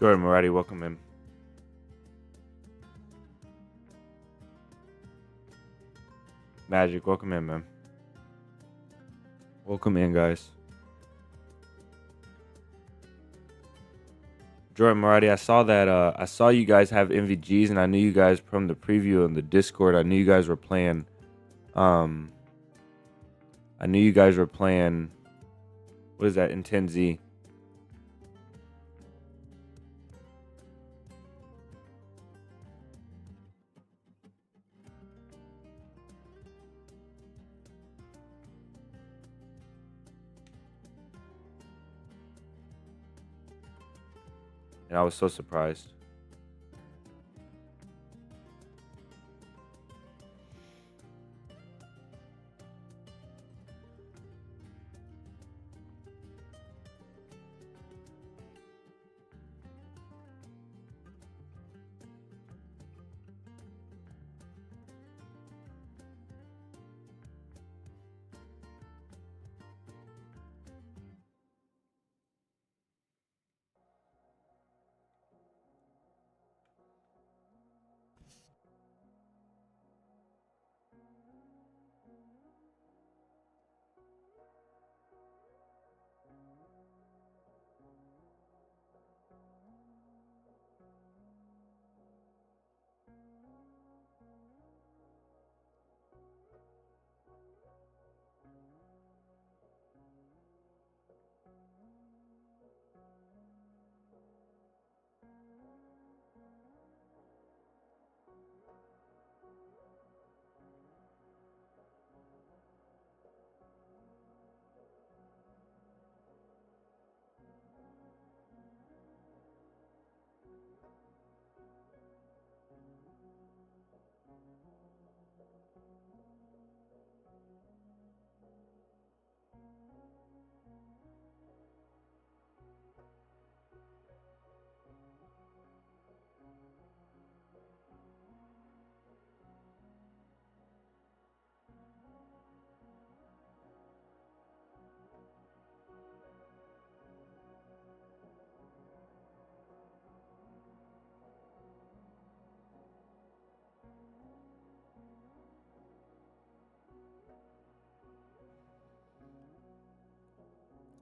Jordan Marathi, welcome in. Magic, welcome in, man. Welcome in, guys. Jordan Marathi, I saw that. I saw you guys have MVGs, and I knew you guys from the preview in the Discord. I knew you guys were playing. I knew you guys were playing. What is that? In 10Z. And I was so surprised.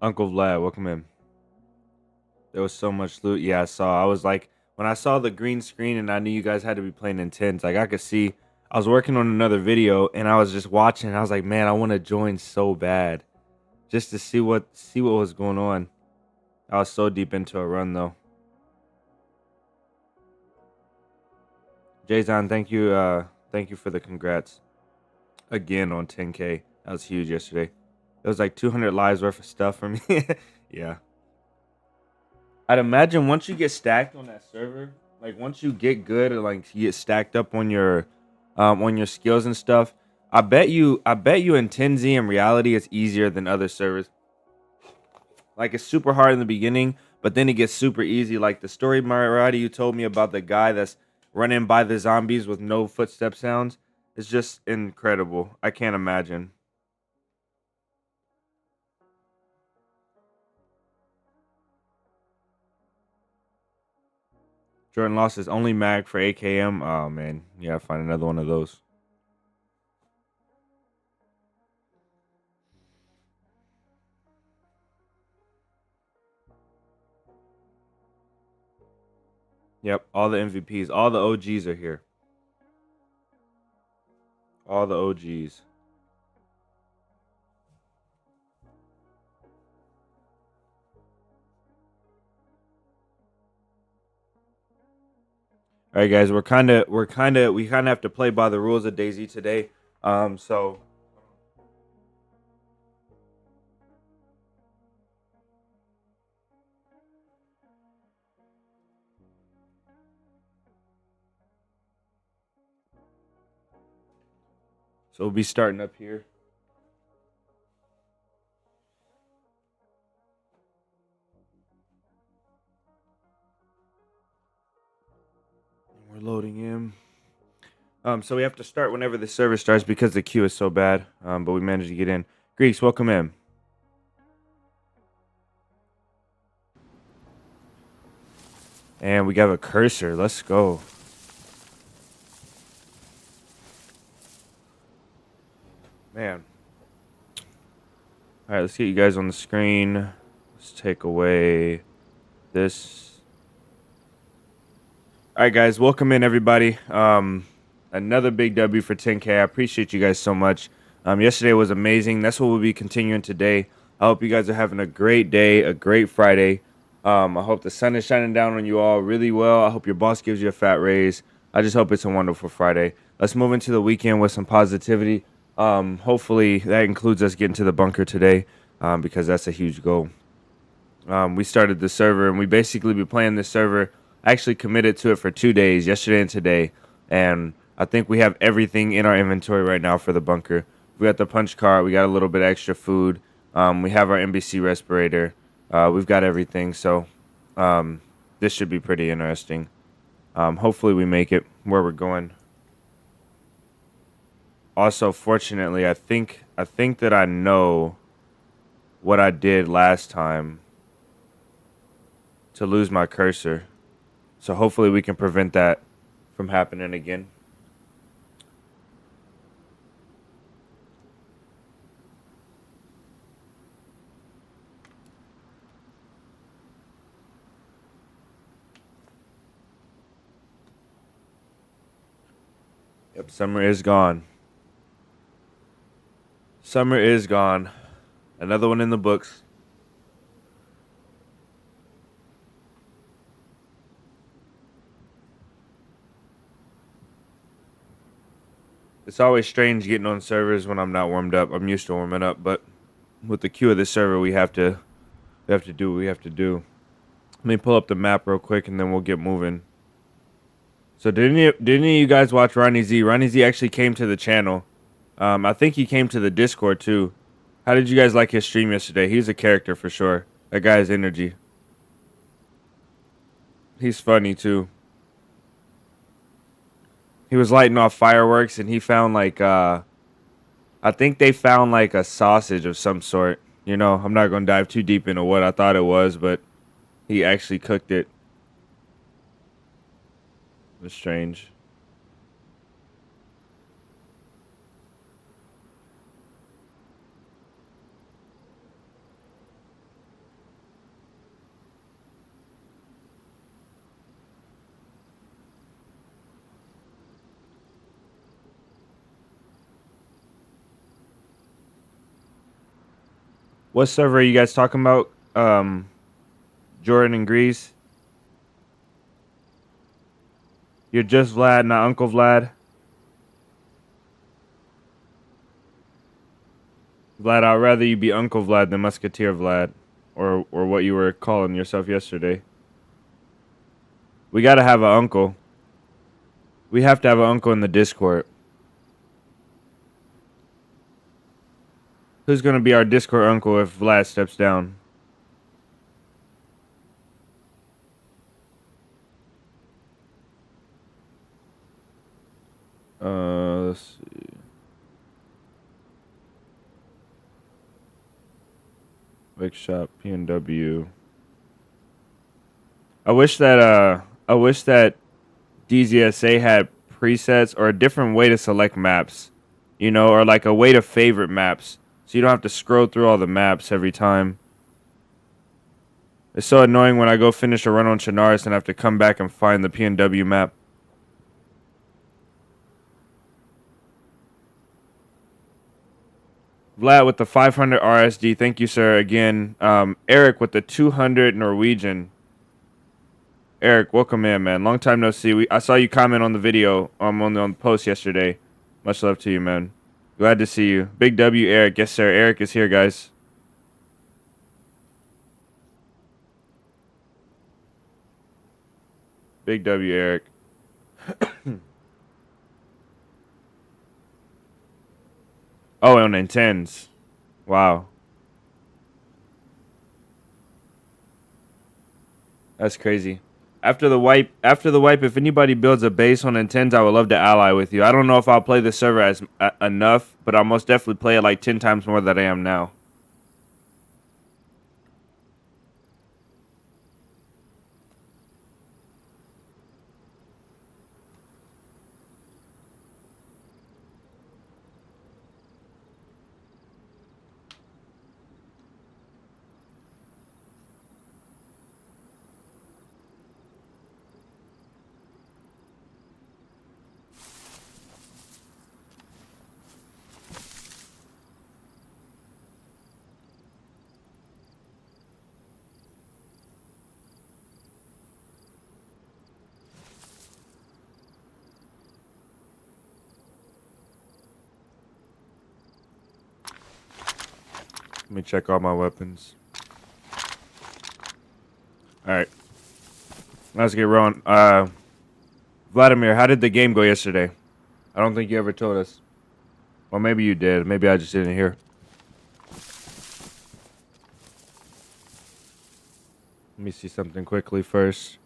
Uncle Vlad, welcome in. There was so much loot. Yeah, I saw. I was like, when I saw the green screen and I knew you guys had to be playing intense, like I could see. I was working on another video and I was just watching. And I was like, man, I want to join so bad, just to see what was going on. I was so deep into a run though. Jayzon, thank you for the congrats again on 10K. That was huge yesterday. It was like 200 lives worth of stuff for me. Yeah. I'd imagine once you get stacked on that server, like once you get good or like you get stacked up on your skills and stuff, I bet you in 10Z in reality it's easier than other servers. Like it's super hard in the beginning, but then it gets super easy. Like the story, Mariati, you told me about the guy that's running by the zombies with no footstep sounds. It's just incredible. I can't imagine. Jordan lost his only mag for AKM. Oh man, you gotta find another one of those. Yep, all the MVPs, all the OGs are here. All the OGs. All right, guys, we kind of have to play by the rules of DayZ today. So we'll be starting up here. We're loading in. So we have to start whenever the server starts because the queue is so bad. But we managed to get in. Greeks, welcome in. And we got a cursor. Let's go. Man. All right, let's get you guys on the screen. Let's take away this. All right, guys, welcome in everybody. Another big W for 10K. I appreciate you guys so much. Yesterday was amazing. That's what we'll be continuing today. I hope you guys are having a great day, a great Friday. I hope the sun is shining down on you all really well. I hope your boss gives you a fat raise. I just hope it's a wonderful Friday. Let's move into the weekend with some positivity. Hopefully that includes us getting to the bunker today, because that's a huge goal. We started the server, and we basically been playing this server. I actually committed to it for 2 days, yesterday and today, and I think we have everything in our inventory right now for the bunker. We got the punch card, we got a little bit extra food, we have our NBC respirator, we've got everything, so this should be pretty interesting. Hopefully we make it where we're going. Also, fortunately, I think that I know what I did last time to lose my cursor. So hopefully we can prevent that from happening again. Yep, summer is gone. Summer is gone. Another one in the books. It's always strange getting on servers when I'm not warmed up. I'm used to warming up, but with the queue of this server, we have to do what we have to do. Let me pull up the map real quick, and then we'll get moving. So did any of you guys watch Ronnie Z? Ronnie Z actually came to the channel. I think he came to the Discord too. How did you guys like his stream yesterday? He's a character for sure. That guy's energy. He's funny too. He was lighting off fireworks, and he found like I think they found like a sausage of some sort. You know, I'm not gonna dive too deep into what I thought it was, but he actually cooked it. It was strange. What server are you guys talking about? Jordan and Grease. You're just Vlad, not Uncle Vlad. Vlad, I'd rather you be Uncle Vlad than Musketeer Vlad, or what you were calling yourself yesterday. We gotta have an uncle. We have to have an uncle in the Discord. Who's gonna be our Discord uncle if Vlad steps down? Let's see. Big Shop, PNW. I wish that DZSA had presets or a different way to select maps, you know, or like a way to favorite maps, so you don't have to scroll through all the maps every time. It's so annoying when I go finish a run on Chinaris and have to come back and find the PNW map. Vlad with the 500 RSD. Thank you, sir. Again, Eric with the 200 Norwegian. Eric, welcome in, man. Long time no see. I saw you comment on the video on the post yesterday. Much love to you, man. Glad to see you. Big W, Eric. Yes, sir. Eric is here, guys. Big W, Eric. Oh, on intends. Wow. That's crazy. After the wipe, if anybody builds a base on intends, I would love to ally with you. I don't know if I'll play the server as enough, but I'll most definitely play it like 10 times more than I am now. Let me check all my weapons. Alright. Let's get rolling. Vladimir, how did the game go yesterday? I don't think you ever told us. Well, maybe you did. Maybe I just didn't hear. Let me see something quickly first.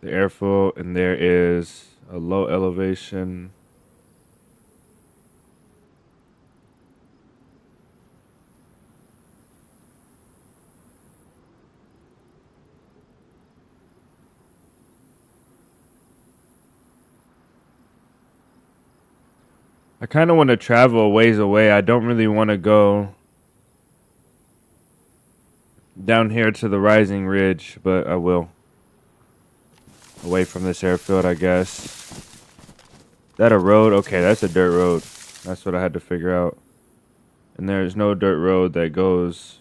The airfield, and there is a low elevation. I kind of want to travel a ways away. I don't really want to go down here to the rising ridge, but I will. Away from this airfield, I guess. Is that a road? Okay, that's a dirt road. That's what I had to figure out. And there's no dirt road that goes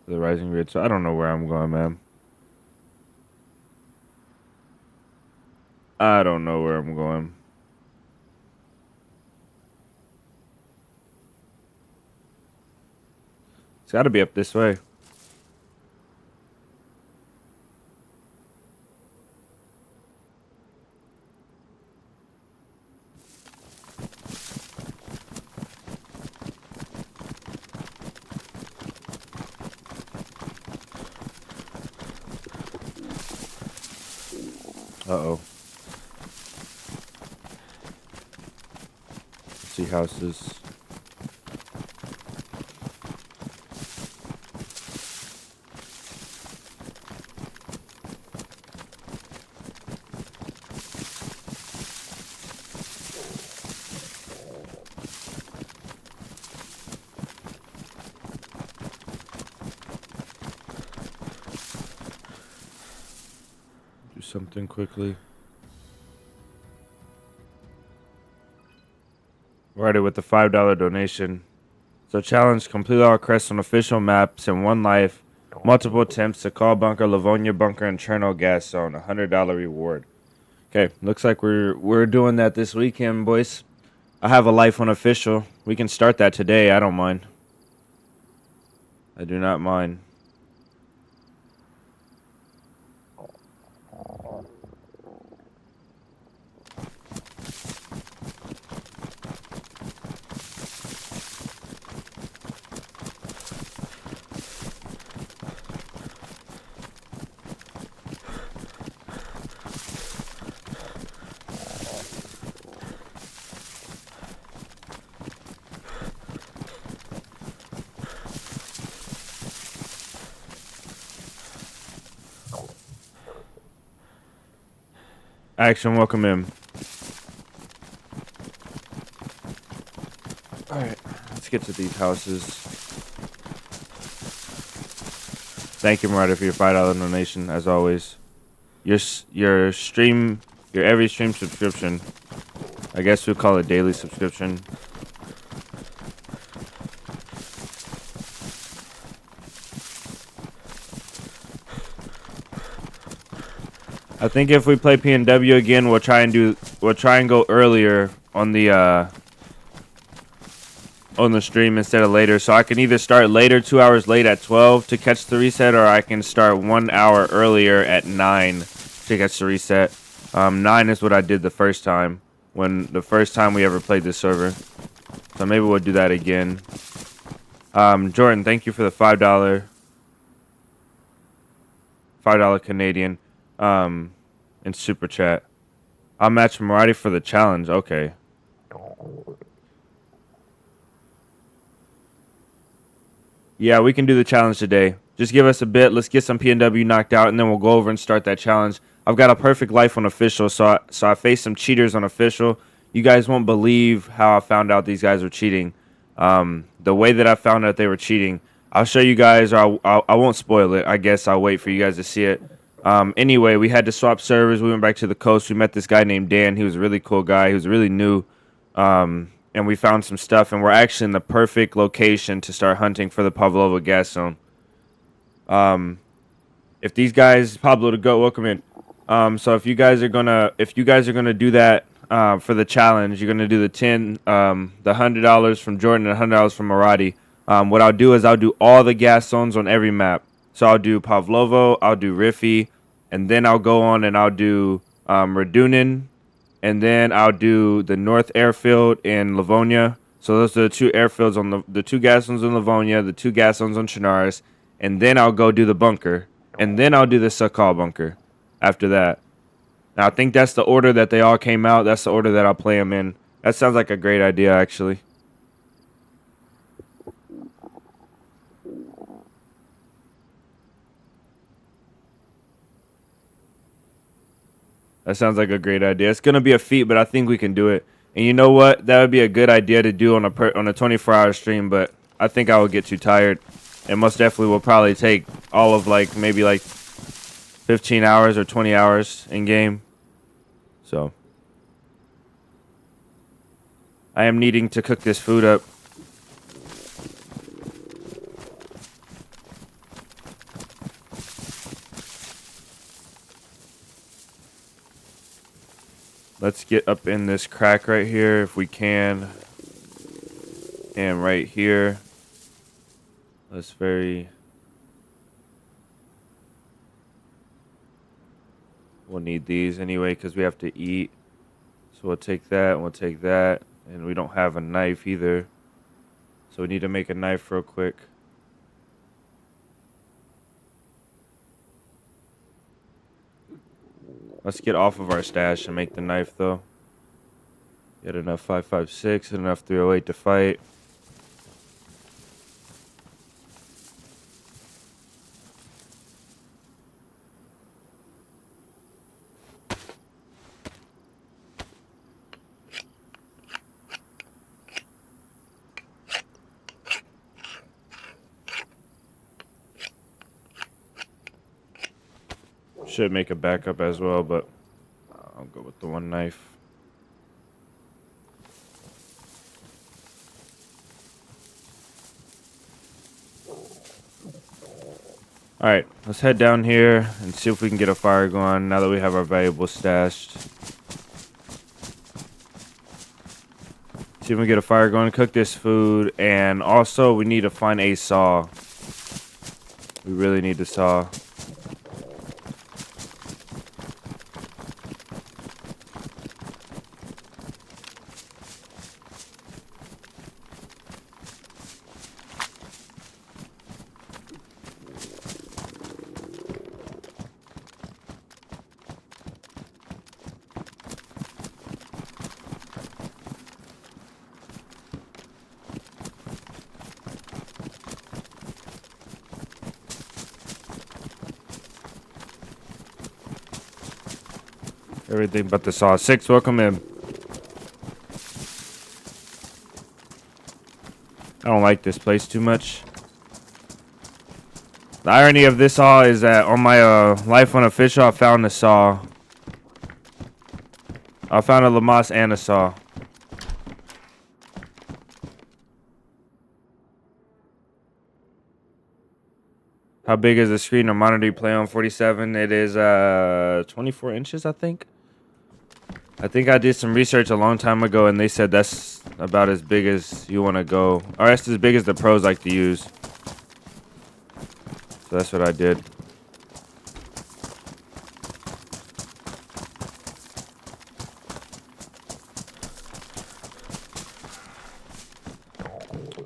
to the rising ridge, so I don't know where I'm going, man. I don't know where I'm going. It's got to be up this way. Uh-oh. See houses. Something quickly. Righty with the $5 donation. So challenge, complete all crests on official maps in one life. Multiple attempts to call bunker, Livonia bunker, and Cherno gas zone. $100 reward. Okay, looks like we're doing that this weekend, boys. I have a life on official. We can start that today. I don't mind. I do not mind. Action, welcome in. Alright, let's get to these houses. Thank you, Marta, for your $5 donation, as always. Your every stream subscription. I guess we'll call it daily subscription. I think if we play PNW again, we'll try and go earlier on the stream instead of later. So I can either start later, 2 hours late at 12 to catch the reset, or I can start 1 hour earlier at 9 to catch the reset. 9 is what I did the first time we ever played this server. So maybe we'll do that again. Jordan, thank you for the $5 Canadian in super chat. I'll match Marati for the challenge. Okay. Yeah, we can do the challenge today. Just give us a bit. Let's get some PNW knocked out, and then we'll go over and start that challenge. I've got a perfect life on official, so I faced some cheaters on official. You guys won't believe how I found out these guys were cheating. The way that I found out they were cheating, I'll show you guys. Or I won't spoil it. I guess I'll wait for you guys to see it. Anyway, we had to swap servers. We went back to the coast. We met this guy named Dan. He was a really cool guy. He was really new. And we found some stuff, and we're actually in the perfect location to start hunting for the Pavlova gas zone. If these guys, Pablo to go, welcome in. So if you guys are gonna do that for the challenge, you're gonna do the $100 from Jordan and $100 from Marati. What I'll do is I'll do all the gas zones on every map. So I'll do Pavlovo, I'll do Riffy, and then I'll go on and I'll do Radunin, and then I'll do the North Airfield in Livonia. So those are the two airfields on the two gas zones in Livonia, the two gas zones on Chinaris, and then I'll go do the bunker, and then I'll do the Sakal bunker after that. Now I think that's the order that they all came out. That's the order that I'll play them in. That sounds like a great idea, actually. That sounds like a great idea. It's going to be a feat, but I think we can do it. And you know what? That would be a good idea to do on a 24-hour stream, but I think I would get too tired. And most definitely will probably take all of maybe 15 hours or 20 hours in game. So I am needing to cook this food up. Let's get up in this crack right here if we can. And right here. We'll need these anyway because we have to eat. So we'll take that and we'll take that. And we don't have a knife either. So we need to make a knife real quick. Let's get off of our stash and make the knife, though. Get enough 5.56 and enough 308 to fight. Should make a backup as well, but I'll go with the one knife. Alright, let's head down here and see if we can get a fire going now that we have our valuables stashed. See if we can get a fire going, cook this food, and also we need to find a saw. We really need the saw. Everything but the saw. 6, welcome in. I don't like this place too much. The irony of this saw is that on my life unofficial, I found a saw. I found a Lamas and a saw. How big is the screen or monitor you play on? 47. It is 24 inches, I think. I think I did some research a long time ago, and they said that's about as big as you want to go. Or that's as big as the pros like to use. So that's what I did.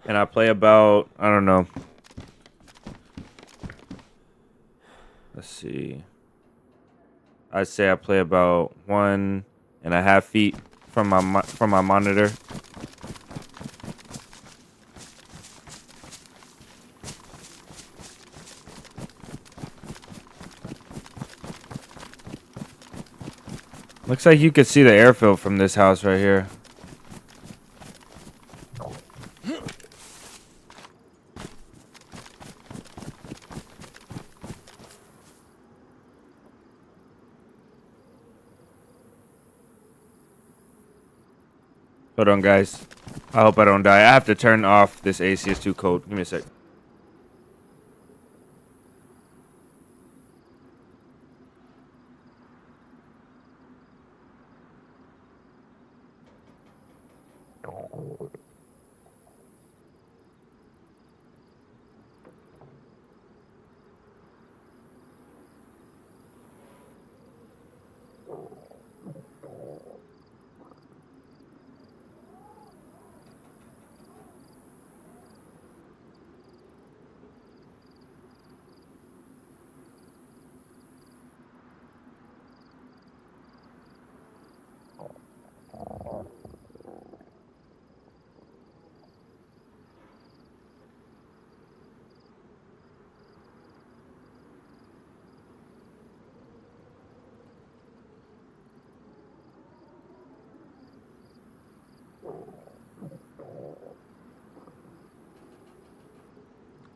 And I play about, I don't know. Let's see. I'd say I play about 1.5 feet from my monitor. Looks like you could see the airfield from this house right here. Hold on, guys. I hope I don't die. I have to turn off this AC. It's too cold. Give me a sec.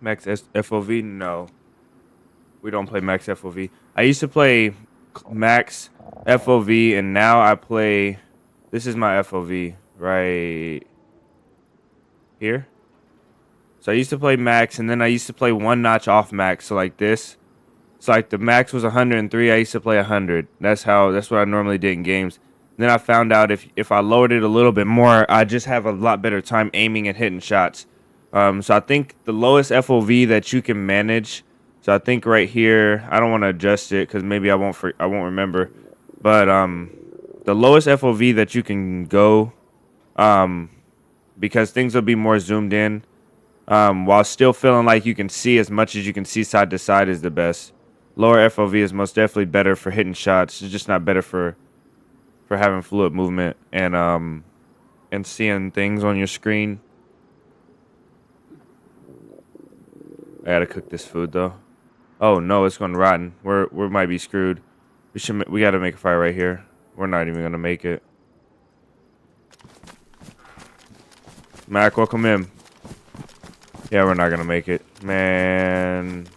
Max FOV? No. We don't play Max FOV. I used to play Max FOV, and now I play... This is my FOV right here. So I used to play Max, and then I used to play one notch off Max, so like this. So like the max was 103, I used to play 100. That's what I normally did in games. And then I found out if I lowered it a little bit more, I just have a lot better time aiming and hitting shots. So I think the lowest FOV that you can manage. So I think right here, I don't want to adjust it because maybe I won't remember. But the lowest FOV that you can go, because things will be more zoomed in, while still feeling like you can see as much as you can see side to side, is the best. Lower FOV is most definitely better for hitting shots. It's just not better for having fluid movement and seeing things on your screen. I gotta cook this food though. Oh no, it's going rotten. We might be screwed. We gotta make a fire right here. We're not even gonna make it. Mac, welcome in. Yeah, we're not gonna make it, man.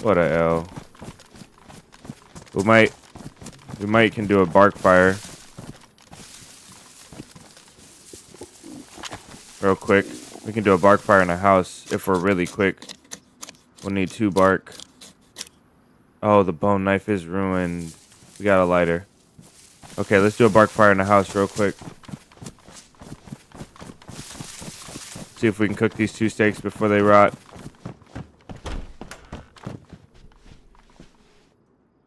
What a L. We might can do a bark fire real quick. We can do a bark fire in a house if we're really quick. We'll need 2 bark. Oh, the bone knife is ruined. We got a lighter. Okay, let's do a bark fire in the house real quick. See if we can cook these 2 steaks before they rot.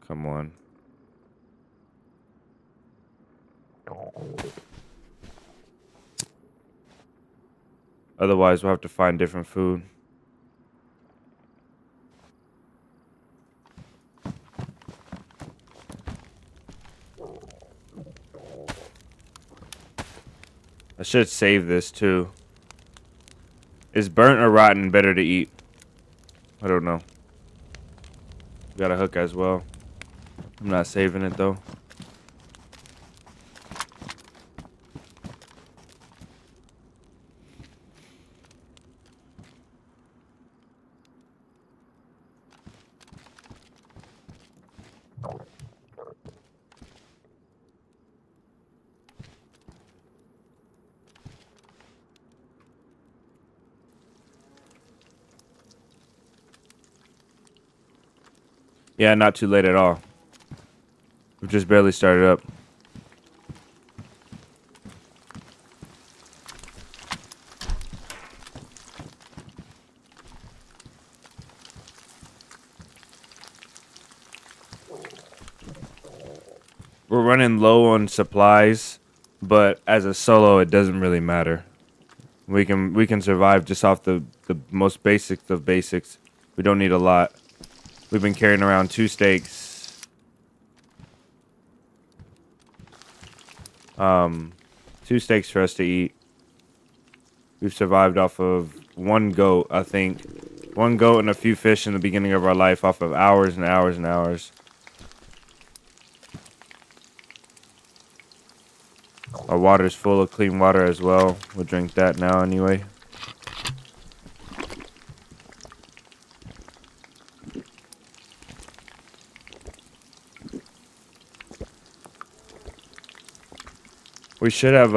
Come on. Otherwise, we'll have to find different food. I should save this too. Is burnt or rotten better to eat? I don't know. Got a hook as well. I'm not saving it though. Yeah, not too late at all. We've just barely started up. We're running low on supplies, but as a solo, it doesn't really matter. We can survive just off the most basics of basics. We don't need a lot. We've been carrying around 2 steaks. 2 steaks for us to eat. We've survived off of 1 goat, I think. 1 goat and a few fish in the beginning of our life off of hours and hours and hours. Our water's full of clean water as well. We'll drink that now anyway. We should have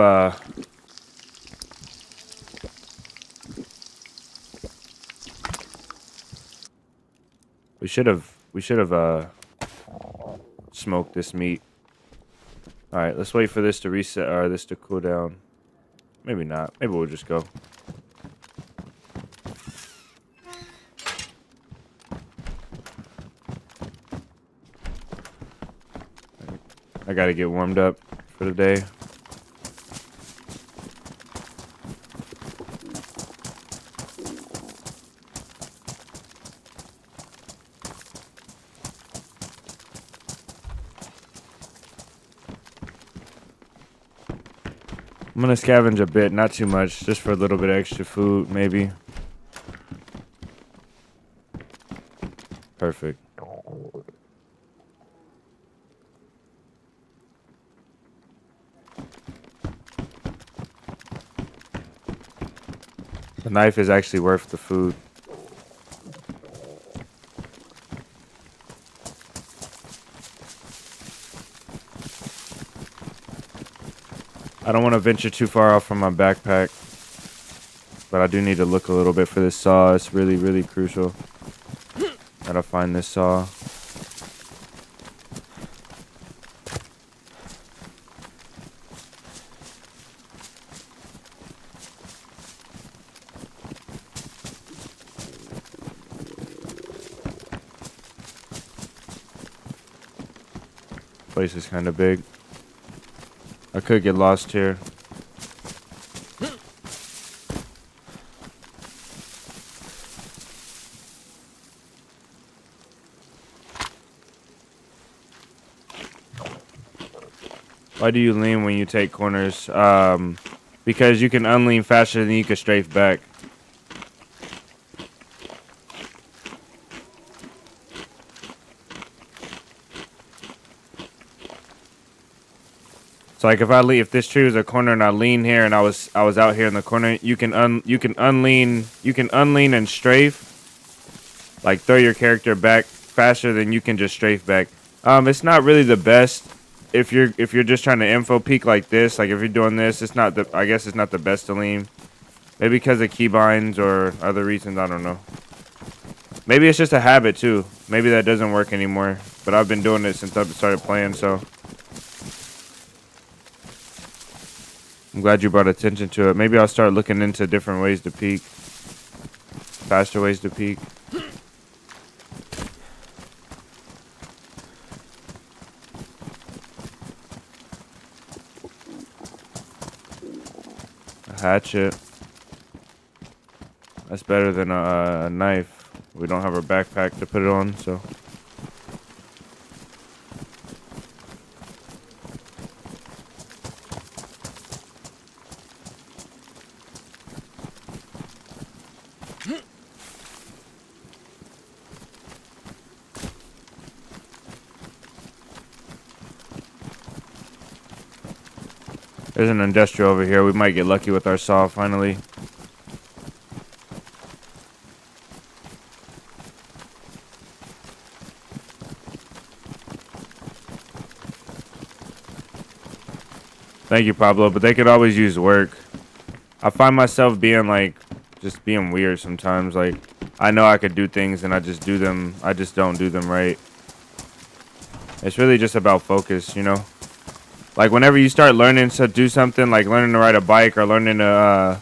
we should have smoked this meat. All right, let's wait for this to reset or this to cool down. Maybe not. Maybe we'll just go. I gotta get warmed up for the day. I'm gonna scavenge a bit, not too much, just for a little bit of extra food, maybe. Perfect. The knife is actually worth the food. I don't want to venture too far off from my backpack, but I do need to look a little bit for this saw. It's really, really crucial. Gotta find this saw. Place is kind of big. I could get lost here. Why do you lean when you take corners? Because you can unlean faster than you can strafe back. So like if this tree was a corner and I lean here and I was out here in the corner, you can unlean and strafe, like throw your character back faster than you can just strafe back. It's not really the best if you're just trying to info peek like this. Like if you're doing this, I guess it's not the best to lean. Maybe because of keybinds or other reasons, I don't know. Maybe it's just a habit too. Maybe that doesn't work anymore. But I've been doing it since I started playing, so. I'm glad you brought attention to it. Maybe I'll start looking into different ways to peek. Faster ways to peek. A hatchet. That's better than a knife. We don't have our backpack to put it on, so. There's an industrial over here. We might get lucky with our saw finally. Thank you, Pablo, but they could always use work. I find myself being like, just being weird sometimes. Like, I know I could do things and I just do them. I just don't do them right. It's really just about focus, you know. Like whenever you start learning to do something, like learning to ride a bike or learning to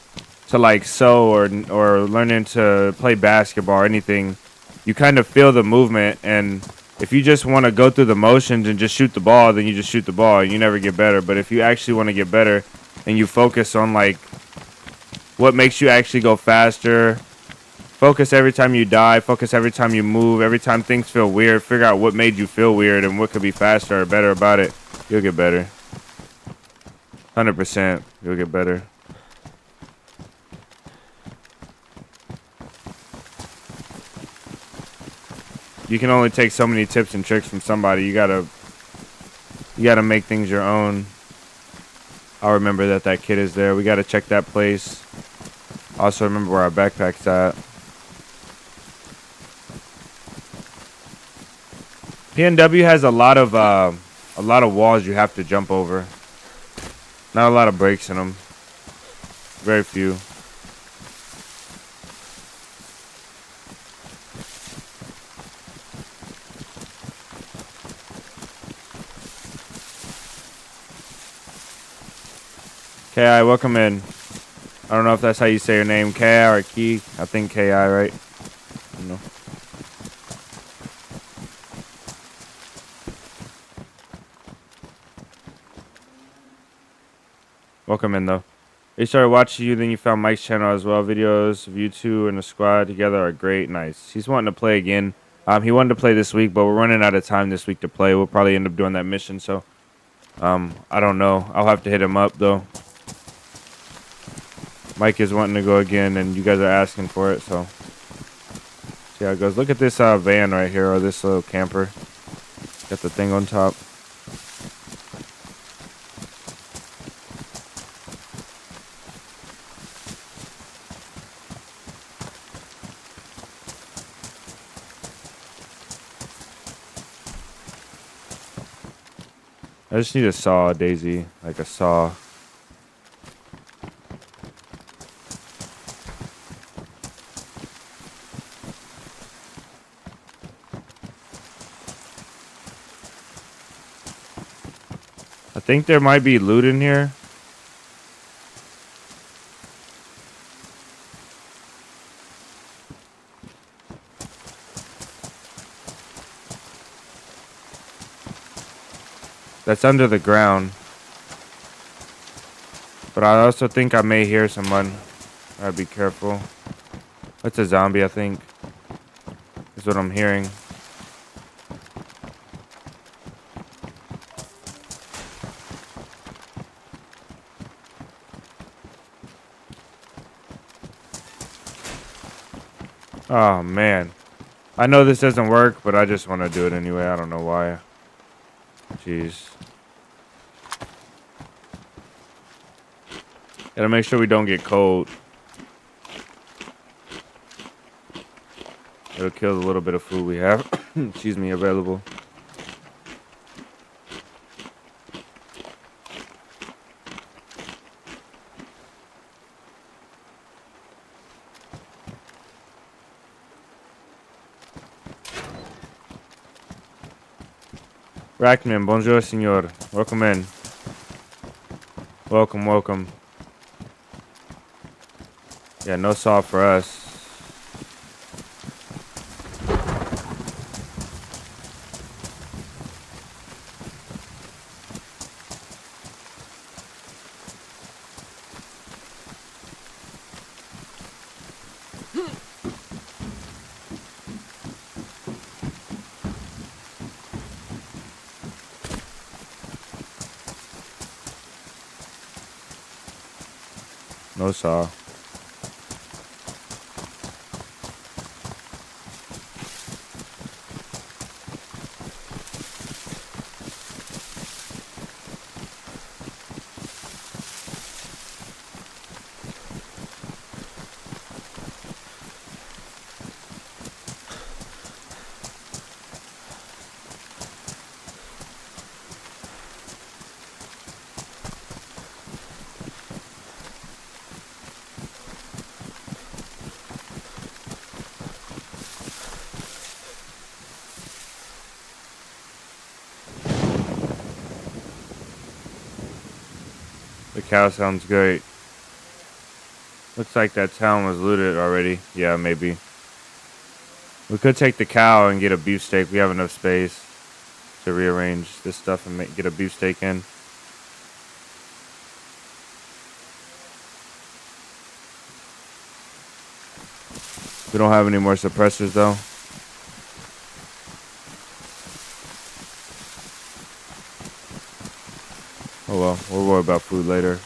like sew or learning to play basketball or anything, you kind of feel the movement. And if you just want to go through the motions and just shoot the ball, then you just shoot the ball and you never get better. But if you actually want to get better and you focus on like what makes you actually go faster, focus every time you die, focus every time you move, every time things feel weird, figure out what made you feel weird and what could be faster or better about it, you'll get better. 100%, you'll get better. You can only take so many tips and tricks from somebody. You gotta make things your own. I'll remember that kid is there. We gotta check that place. Also remember where our backpack's at. PNW has a lot of walls you have to jump over. Not a lot of breaks in them. Very few. KI, welcome in. I don't know if that's how you say your name, KI or Key. I think KI, right? I don't know. Welcome in, though. They started watching you, then you found Mike's channel as well. Videos of you two and the squad together are great. Nice. He's wanting to play again. He wanted to play this week, but we're running out of time this week to play. We'll probably end up doing that mission, so I don't know. I'll have to hit him up, though. Mike is wanting to go again, and you guys are asking for it, so see how it goes. Look at this van right here, or this little camper. Got the thing on top. I just need a saw, DayZ, like a saw. I think there might be loot in here. That's under the ground. But I also think I may hear someone. I'd be careful. That's a zombie, I think. Is what I'm hearing. Oh, man. I know this doesn't work, but I just want to do it anyway. I don't know why. Jeez. Gotta make sure we don't get cold. It'll kill the little bit of food we have. Excuse me, available. Rackman, bonjour, senor. Welcome in. Welcome, welcome. Yeah, no saw for us. No saw. cow sounds great. Looks like that town was looted already. Yeah, maybe. We could take the cow and get a beefsteak. We have enough space to rearrange this stuff and get a beefsteak in. We don't have any more suppressors though. Oh well, we'll worry about food later.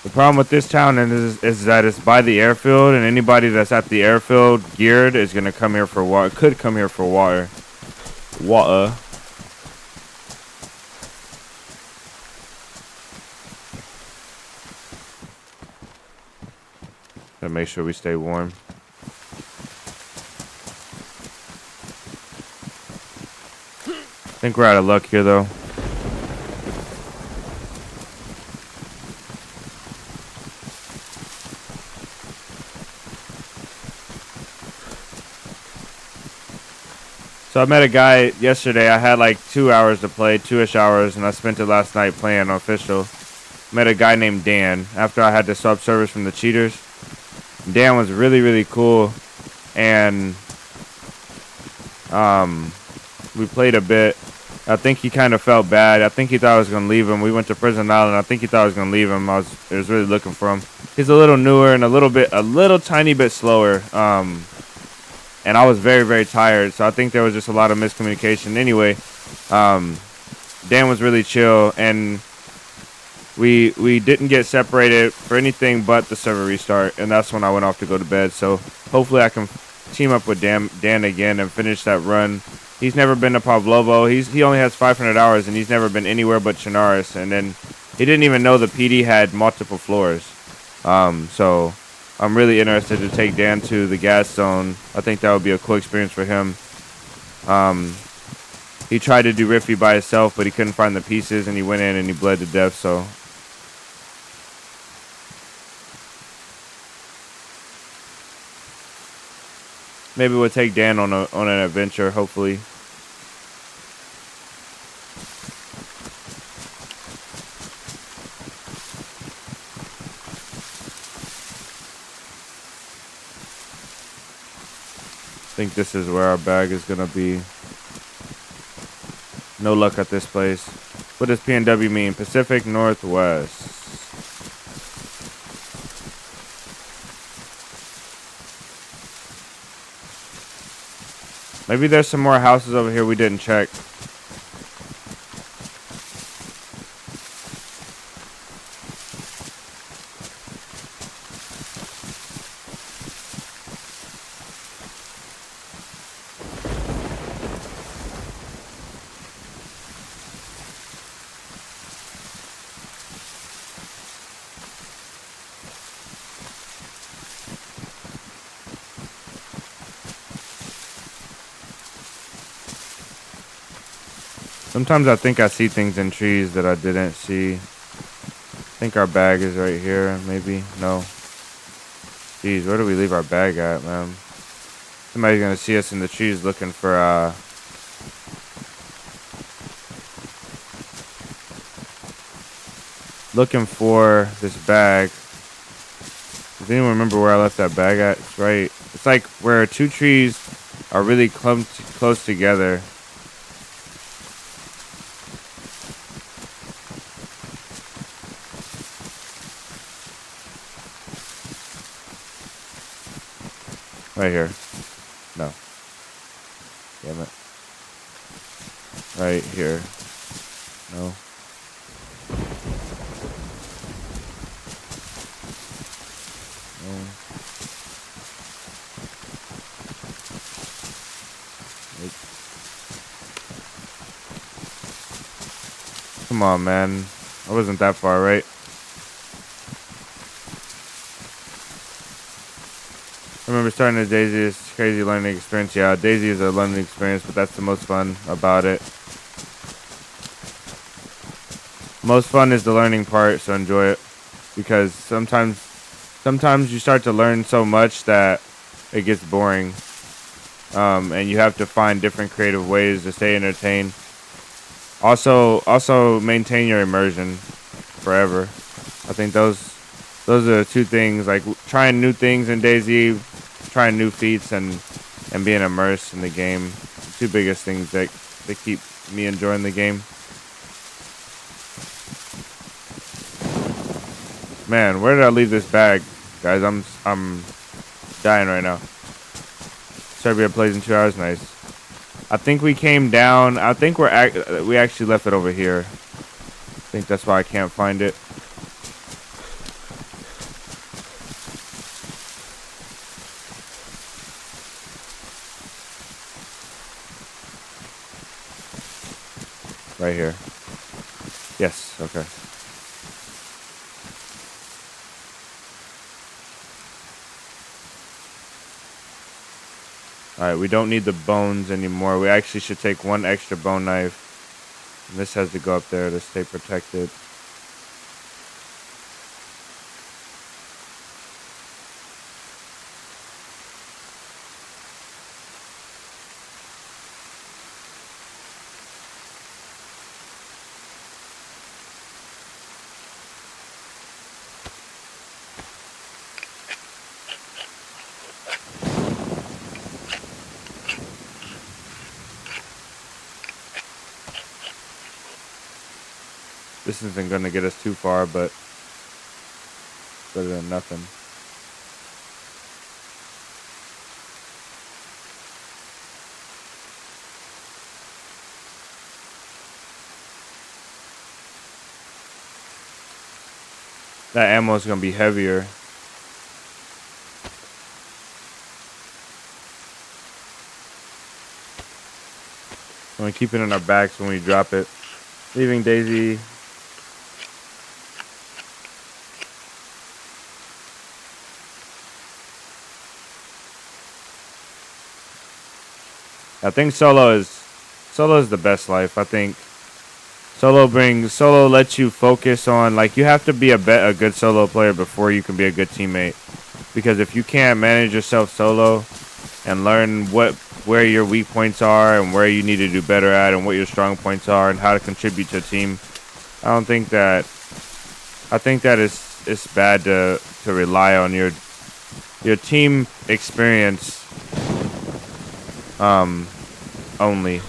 The problem with this town is that it's by the airfield, and anybody that's at the airfield geared is gonna come here for water. Could come here for water. Gotta make sure we stay warm. I think we're out of luck here though. So I met a guy yesterday. I had like 2 hours to play, 2-ish hours, and I spent it last night playing official. Met a guy named Dan after I had to sub service from the cheaters. Dan was really, really cool, and we played a bit. I think he kind of felt bad. I think he thought I was gonna leave him. We went to Prison Island. I think he thought I was gonna leave him. I was really looking for him. He's a little newer and a little tiny bit slower. And I was very, very tired, so I think there was just a lot of miscommunication. Anyway, Dan was really chill, and we didn't get separated for anything but the server restart, and that's when I went off to go to bed. So hopefully I can team up with Dan again and finish that run. He's never been to Pavlovo. He only has 500 hours, and he's never been anywhere but Chinaris. And then he didn't even know the PD had multiple floors. So I'm really interested to take Dan to the gas zone. I think that would be a cool experience for him. He tried to do Riffy by himself, but he couldn't find the pieces, and he went in and he bled to death. So maybe we'll take Dan on an adventure, hopefully. I think this is where our bag is gonna be. No luck at this place. What does PNW mean? Pacific Northwest. Maybe there's some more houses over here we didn't check. Sometimes I think I see things in trees that I didn't see. I think our bag is right here, maybe. No. Jeez, where do we leave our bag at, man? Somebody's gonna see us in the trees looking for this bag. Does anyone remember where I left that bag at? It's right. It's like where two trees are really close together. Right here. No. Damn it. Right here. No. No. Nope. Come on, man. I wasn't that far, right? I remember starting at DayZ. It's crazy learning experience. Yeah, DayZ is a learning experience, but that's the most fun about it. Most fun is the learning part, so enjoy it. Because sometimes you start to learn so much that it gets boring. and you have to find different creative ways to stay entertained. Also maintain your immersion forever. I think those are the two things, like trying new things in DayZ, trying new feats, and being immersed in the game. The two biggest things that keep me enjoying the game. Man, where did I leave this bag, guys? I'm dying right now. Serbia plays in 2 hours. Nice. I think we came down. I think we actually left it over here. I think that's why I can't find it. Right here. Yes. Okay. Alright, we don't need the bones anymore. We actually should take one extra bone knife. And this has to go up there to stay protected. This isn't going to get us too far, but better than nothing. That ammo is going to be heavier. I'm going to keep it in our backs when we drop it. Leaving DayZ. I think solo is the best life. I think solo lets you focus on, like, you have to be a good solo player before you can be a good teammate. Because if you can't manage yourself solo and learn where your weak points are and where you need to do better at and what your strong points are and how to contribute to a team, I think that it's bad to rely on your team experience only.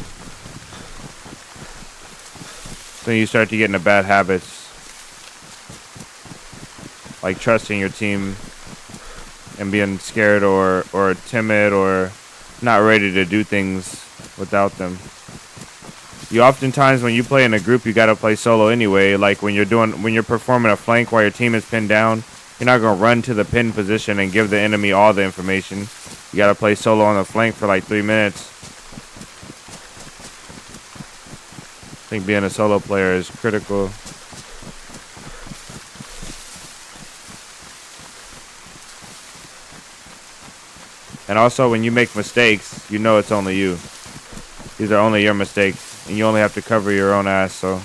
So you start to get into bad habits, like trusting your team and being scared or timid or not ready to do things without them. You oftentimes, when you play in a group, you gotta play solo anyway. Like when you're performing a flank while your team is pinned down, you're not gonna run to the pin position and give the enemy all the information. You gotta play solo on the flank for like 3 minutes. I think being a solo player is critical. And also, when you make mistakes, you know it's only you. These are only your mistakes, and you only have to cover your own ass, so.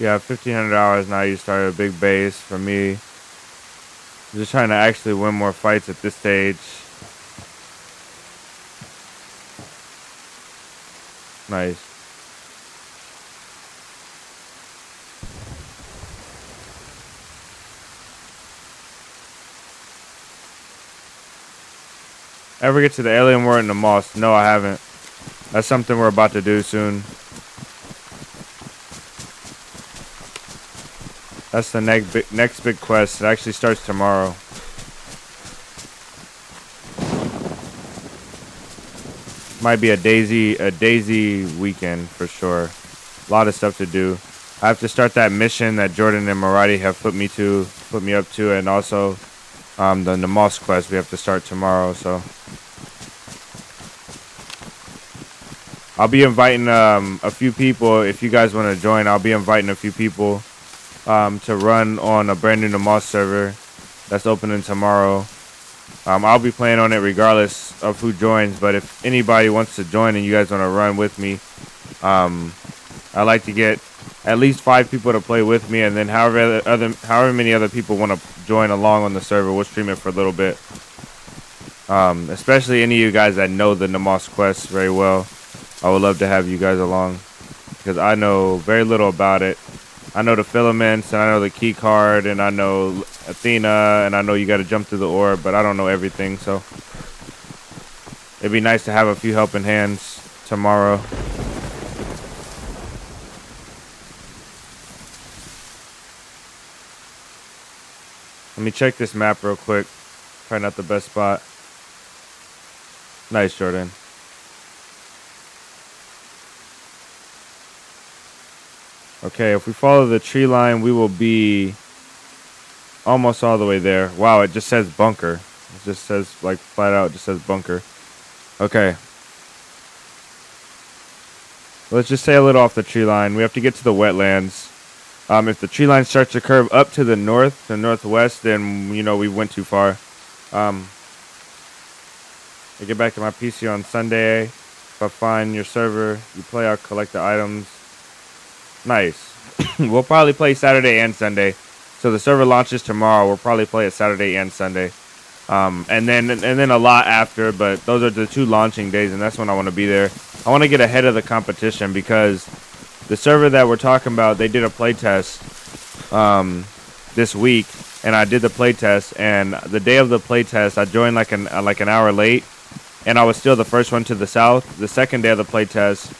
Yeah, $1,500 now. You started a big base for me. I'm just trying to actually win more fights at this stage. Nice. Ever get to the alien war in the mosque? No, I haven't. That's something we're about to do soon. That's the next big quest. It actually starts tomorrow. Might be a DayZ weekend for sure. A lot of stuff to do. I have to start that mission that Jordan and Maradi have put me up to, and also the Namas quest we have to start tomorrow. So I'll be inviting a few people. If you guys want to join, I'll be inviting a few people to run on a brand new Namas server that's opening tomorrow. I'll be playing on it regardless of who joins, but if anybody wants to join and you guys want to run with me, I like to get at least 5 people to play with me, and then however many other people want to join along on the server, we'll stream it for a little bit. Especially any of you guys that know the Namas quest very well, I would love to have you guys along, because I know very little about it. I know the filaments, and I know the key card, and I know Athena, and I know you got to jump through the orb, but I don't know everything, so it'd be nice to have a few helping hands tomorrow. Let me check this map real quick. Probably not the best spot. Nice, Jordan. Okay, if we follow the tree line, we will be almost all the way there. Wow, it just says bunker. It just says, like, flat out, it just says bunker. Okay. Let's just say a little off the tree line. We have to get to the wetlands. If the tree line starts to curve up to the north, the northwest, then, you know, we went too far. I get back to my PC on Sunday. If I find your server, you play, I'll collect the items. Nice. We'll probably play Saturday and Sunday. So the server launches tomorrow. We'll probably play it Saturday and Sunday. And then a lot after, but those are the 2 launching days, and that's when I want to be there. I want to get ahead of the competition, because the server that we're talking about, they did a play test this week, and I did the play test, and the day of the play test, I joined like an hour late, and I was still the first one to the south. The second day of the play test,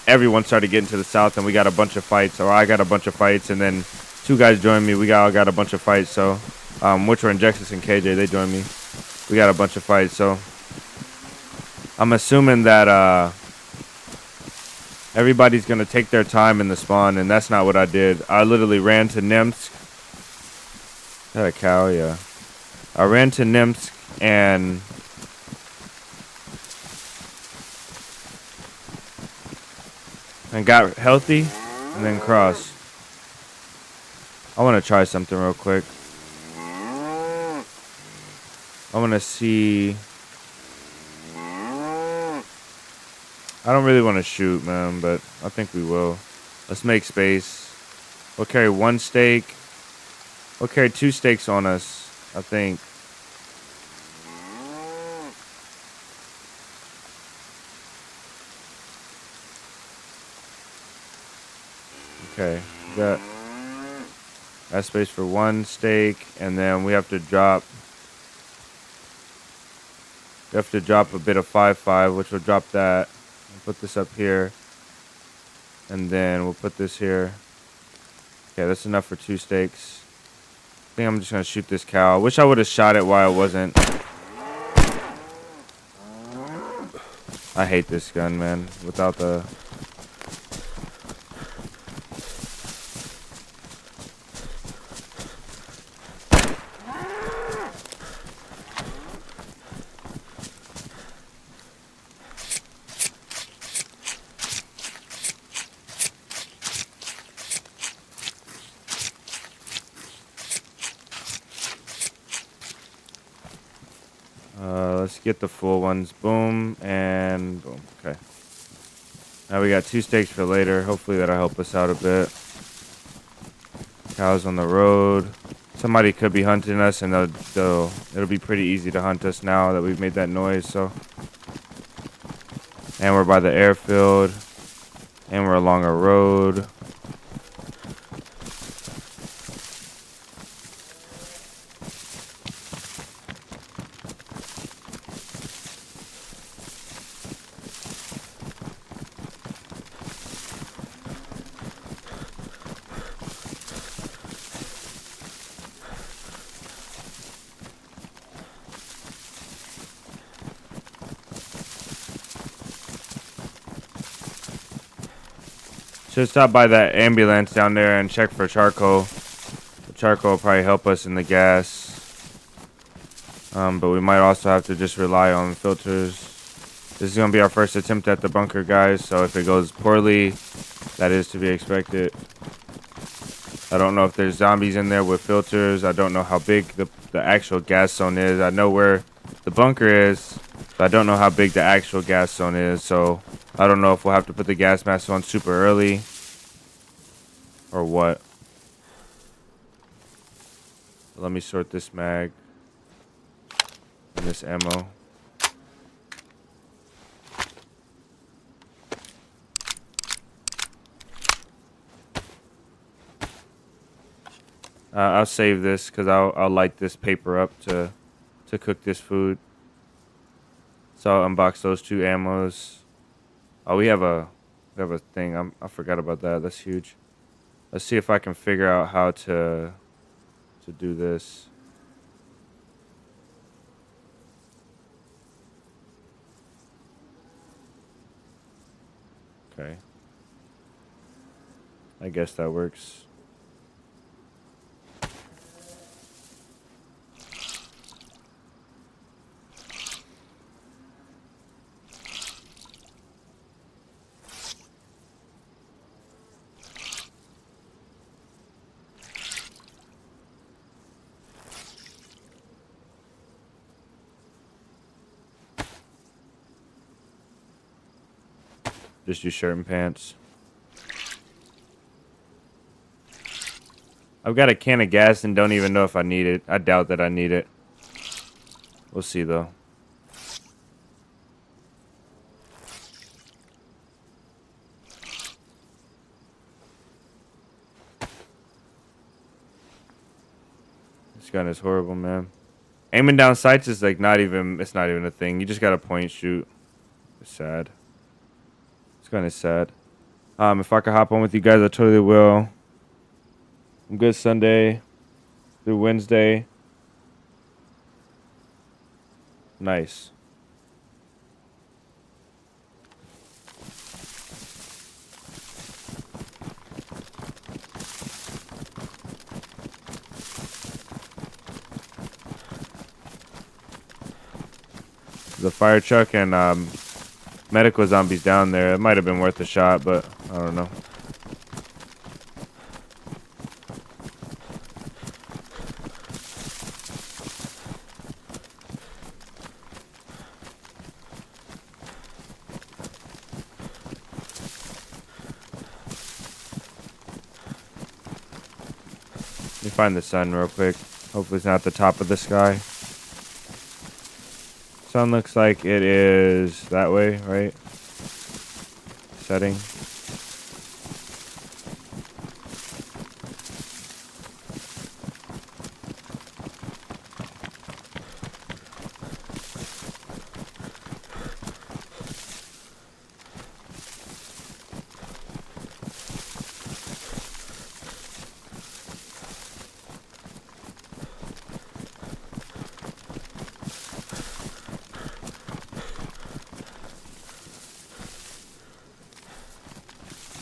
everyone started getting to the south, and we got a bunch of fights, or I got a bunch of fights, and then 2 guys joined me. We all got a bunch of fights, so which were Injexus and KJ. They joined me. We got a bunch of fights, so I'm assuming that everybody's gonna take their time in the spawn, and that's not what I did. I literally ran to Nimsk. Is that a cow? Yeah. I ran to Nimsk and got healthy, and then crossed. I want to try something real quick. I want to see. I don't really want to shoot, man, but I think we will. Let's make space. We'll carry 1 stake. We'll carry 2 stakes on us, I think. Okay, we got that space for 1 stake, and then we have to drop. We have to drop a bit of 5-5, which will drop that. We'll put this up here, and then we'll put this here. Okay, that's enough for 2 stakes. I think I'm just gonna shoot this cow. I wish I would have shot it while it wasn't. I hate this gun, man. Without the. Let's get the full ones. Boom and boom. Okay. Now we got 2 stakes for later. Hopefully that'll help us out a bit. Cows on the road. Somebody could be hunting us, and it'll be pretty easy to hunt us now that we've made that noise. So, and we're by the airfield, and we're along a road. Should stop by that ambulance down there and check for charcoal. The charcoal will probably help us in the gas. But we might also have to just rely on filters. This is going to be our first attempt at the bunker, guys. So if it goes poorly, that is to be expected. I don't know if there's zombies in there with filters. I don't know how big the actual gas zone is. I know where the bunker is, but I don't know how big the actual gas zone is. So I don't know if we'll have to put the gas mask on super early or what. Let me sort this mag and this ammo. I'll save this because I'll light this paper up to cook this food. So I'll unbox those 2 ammos. Oh, we have a thing. I forgot about that. That's huge. Let's see if I can figure out how to do this. Okay. I guess that works. Just use shirt and pants. I've got a can of gas and don't even know if I need it. I doubt that I need it. We'll see though. This gun is horrible, man. Aiming down sights is like it's not even a thing. You just gotta point shoot. It's sad. It's kind of sad. If I could hop on with you guys, I totally will. I'm good Sunday through Wednesday. Nice. The fire truck and medical zombies down there. It might have been worth a shot, but I don't know. Let me find the sun real quick. Hopefully it's not the top of the sky. Sun looks like it is that way, right? Setting.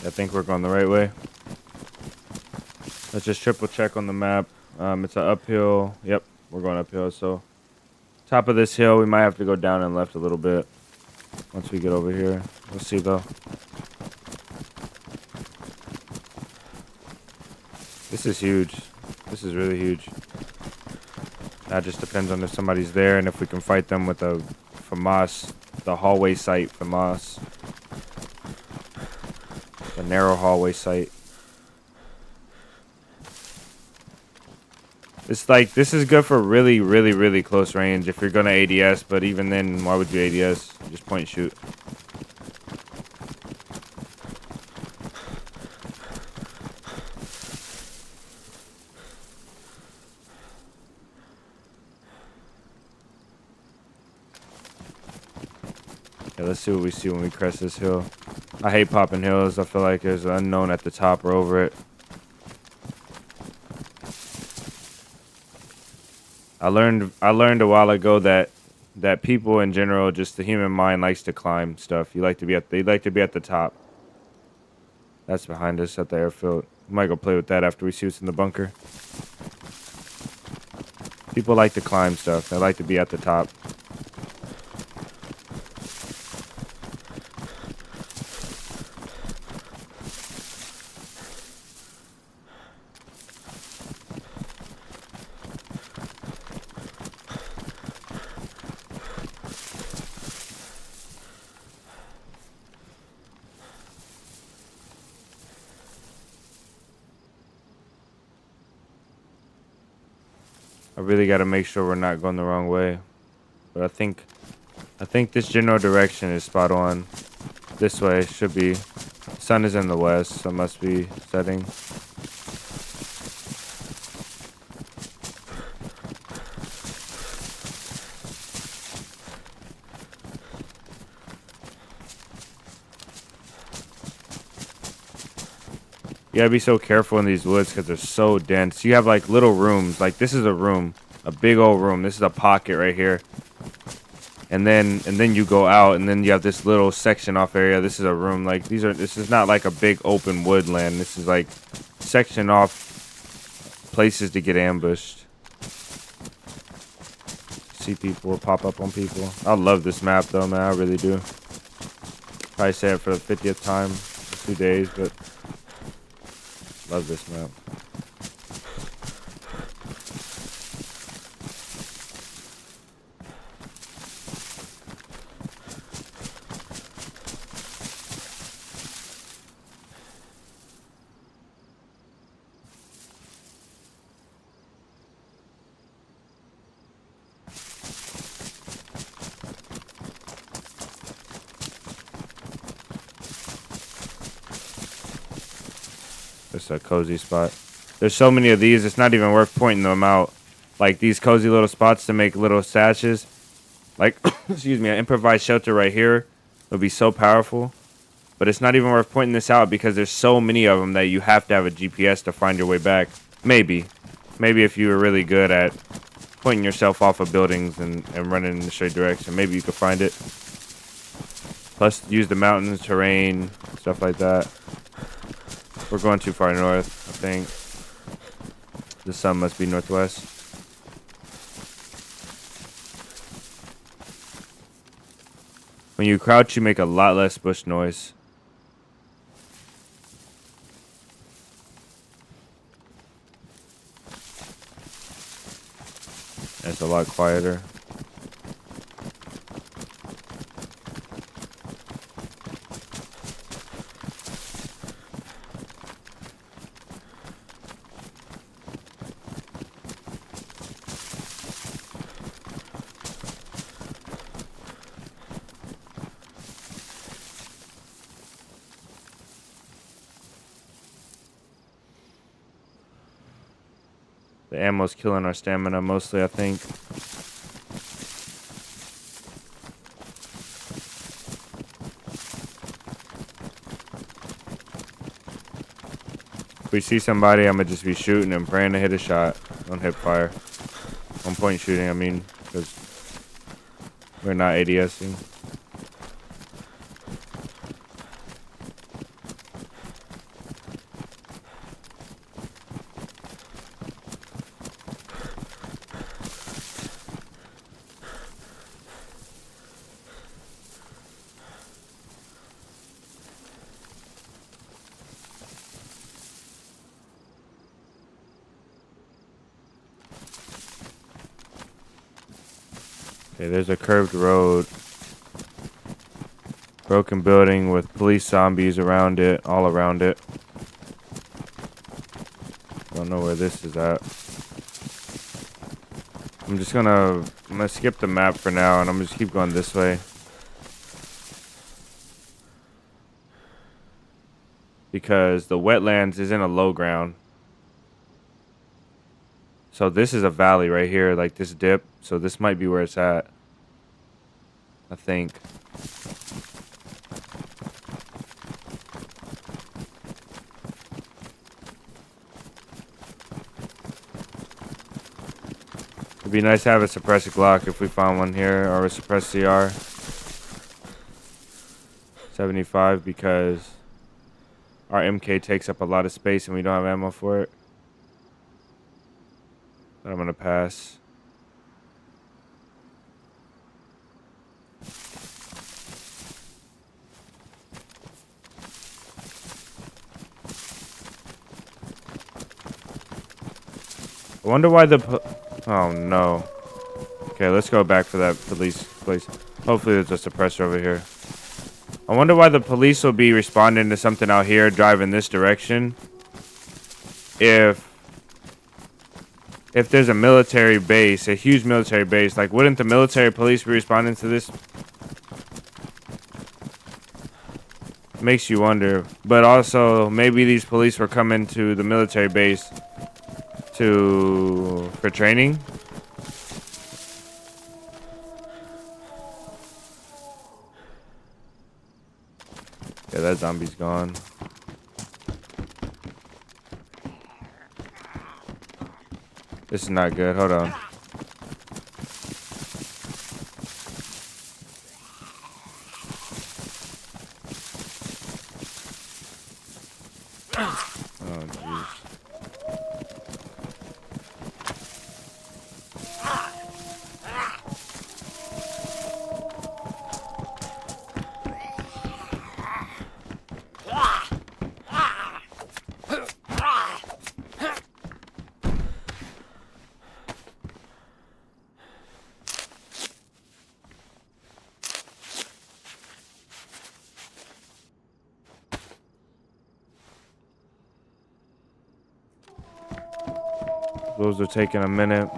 I think we're going the right way. Let's just triple check on the map. It's an uphill. Yep, we're going uphill. So top of this hill, we might have to go down and left a little bit once we get over here. We'll see though. This is huge. This is really huge. That just depends on if somebody's there and if we can fight them with a FAMAS, the hallway site FAMAS. The narrow hallway site. It's like, this is good for really, really, really close range if you're gonna ADS, but even then, why would you ADS? Just point shoot. Yeah, let's see what we see when we crest this hill. I hate popping hills. I feel like there's an unknown at the top or over it. I learned a while ago that people in general, just the human mind likes to climb stuff. They like to be at the top. That's behind us at the airfield. We might go play with that after we see what's in the bunker. People like to climb stuff. They like to be at the top. I really got to make sure we're not going the wrong way. But I think this general direction is spot on. This way should be. Sun is in the west, so it must be setting. You gotta be so careful in these woods because they're so dense. You have like little rooms. Like this is a room, a big old room. This is a pocket right here. And then you go out, and then you have this little section off area. This is a room. Like this is not like a big open woodland. This is like section off places to get ambushed. See people pop up on people. I love this map though, man. I really do. Probably say it for the 50th time in 2 days, but love this map. It's a cozy spot. There's so many of these, it's not even worth pointing them out. Like these cozy little spots to make little stashes. Like, excuse me, an improvised shelter right here would be so powerful. But it's not even worth pointing this out because there's so many of them that you have to have a GPS to find your way back. Maybe. Maybe if you were really good at pointing yourself off of buildings and running in the straight direction, maybe you could find it. Plus, use the mountains, terrain, stuff like that. We're going too far north, I think. The sun must be northwest. When you crouch, you make a lot less bush noise. It's a lot quieter. The ammo's killing our stamina mostly, I think. If we see somebody, I'm gonna just be shooting and praying to hit a shot. Don't hip fire. One point shooting, I mean, because we're not ADSing. Okay, there's a curved road. Broken building with police zombies around it, all around it. Don't know where this is at. I'm gonna skip the map for now, and I'm gonna just keep going this way. Because the wetlands is in a low ground. So this is a valley right here, like this dip. So this might be where it's at, I think. It'd be nice to have a suppressed Glock if we found one here, or a suppressed CR. 75, because our MK takes up a lot of space and we don't have ammo for it. But I'm gonna pass. I wonder why oh no. Okay, let's go back for that police place. Hopefully there's a suppressor over here. I wonder why the police will be responding to something out here driving this direction. If there's a military base, a huge military base, like wouldn't the military police be responding to this? Makes you wonder. But also maybe these police were coming to the military base for training. Yeah, that zombie's gone. This is not good. Hold on. Oh, jeez. Those are taking a minute.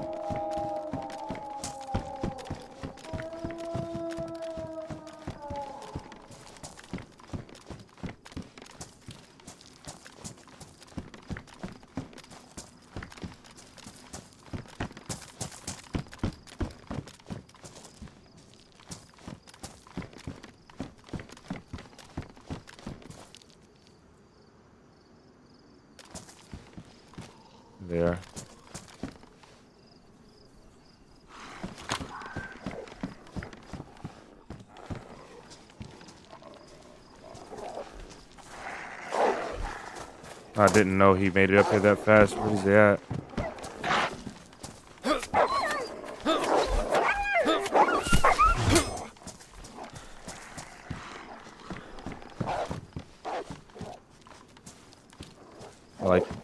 There. I didn't know he made it up here that fast. Where's he at?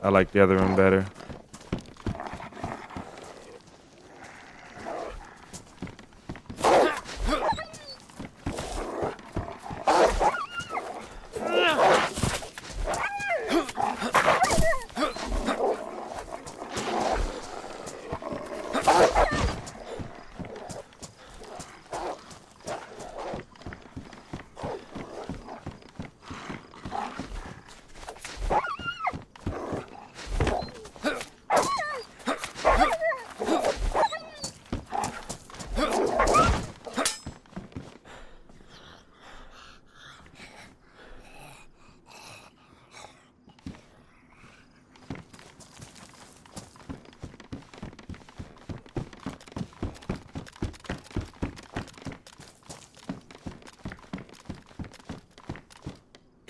I like the other one better.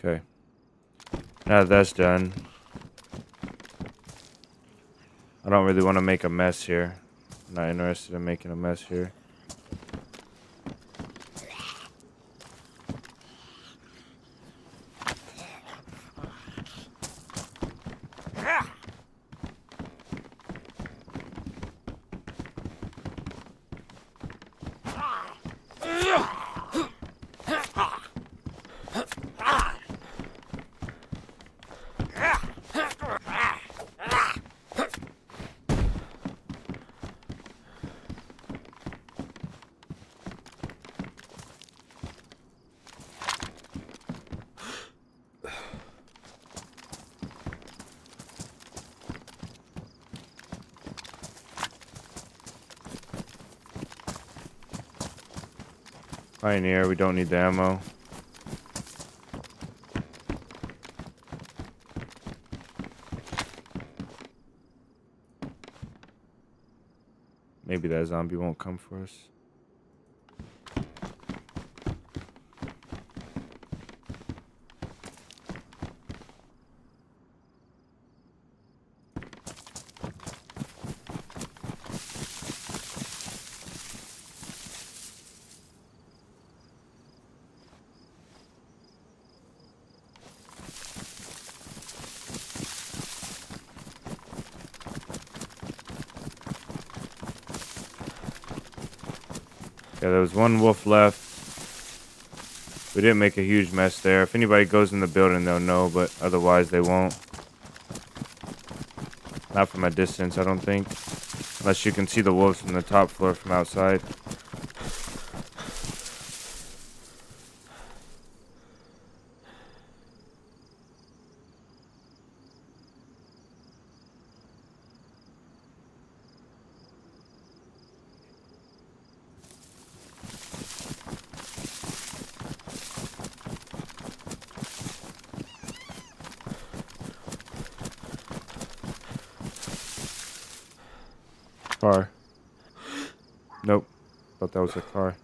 Okay. Now that that's done, I don't really want to make a mess here. I'm not interested in making a mess here. Pioneer, we don't need the ammo. Maybe that zombie won't come for us. Yeah, there was one wolf left. We didn't make a huge mess there. If anybody goes in the building, they'll know, but otherwise they won't. Not from a distance, I don't think. Unless you can see the wolves from the top floor from outside. Car. Nope. Thought that was a car.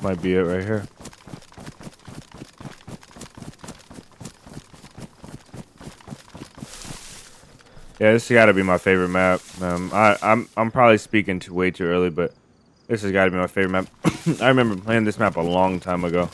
Might be it right here. Yeah, this has got to be my favorite map. I'm probably speaking way too early, but this has got to be my favorite map. I remember playing this map a long time ago.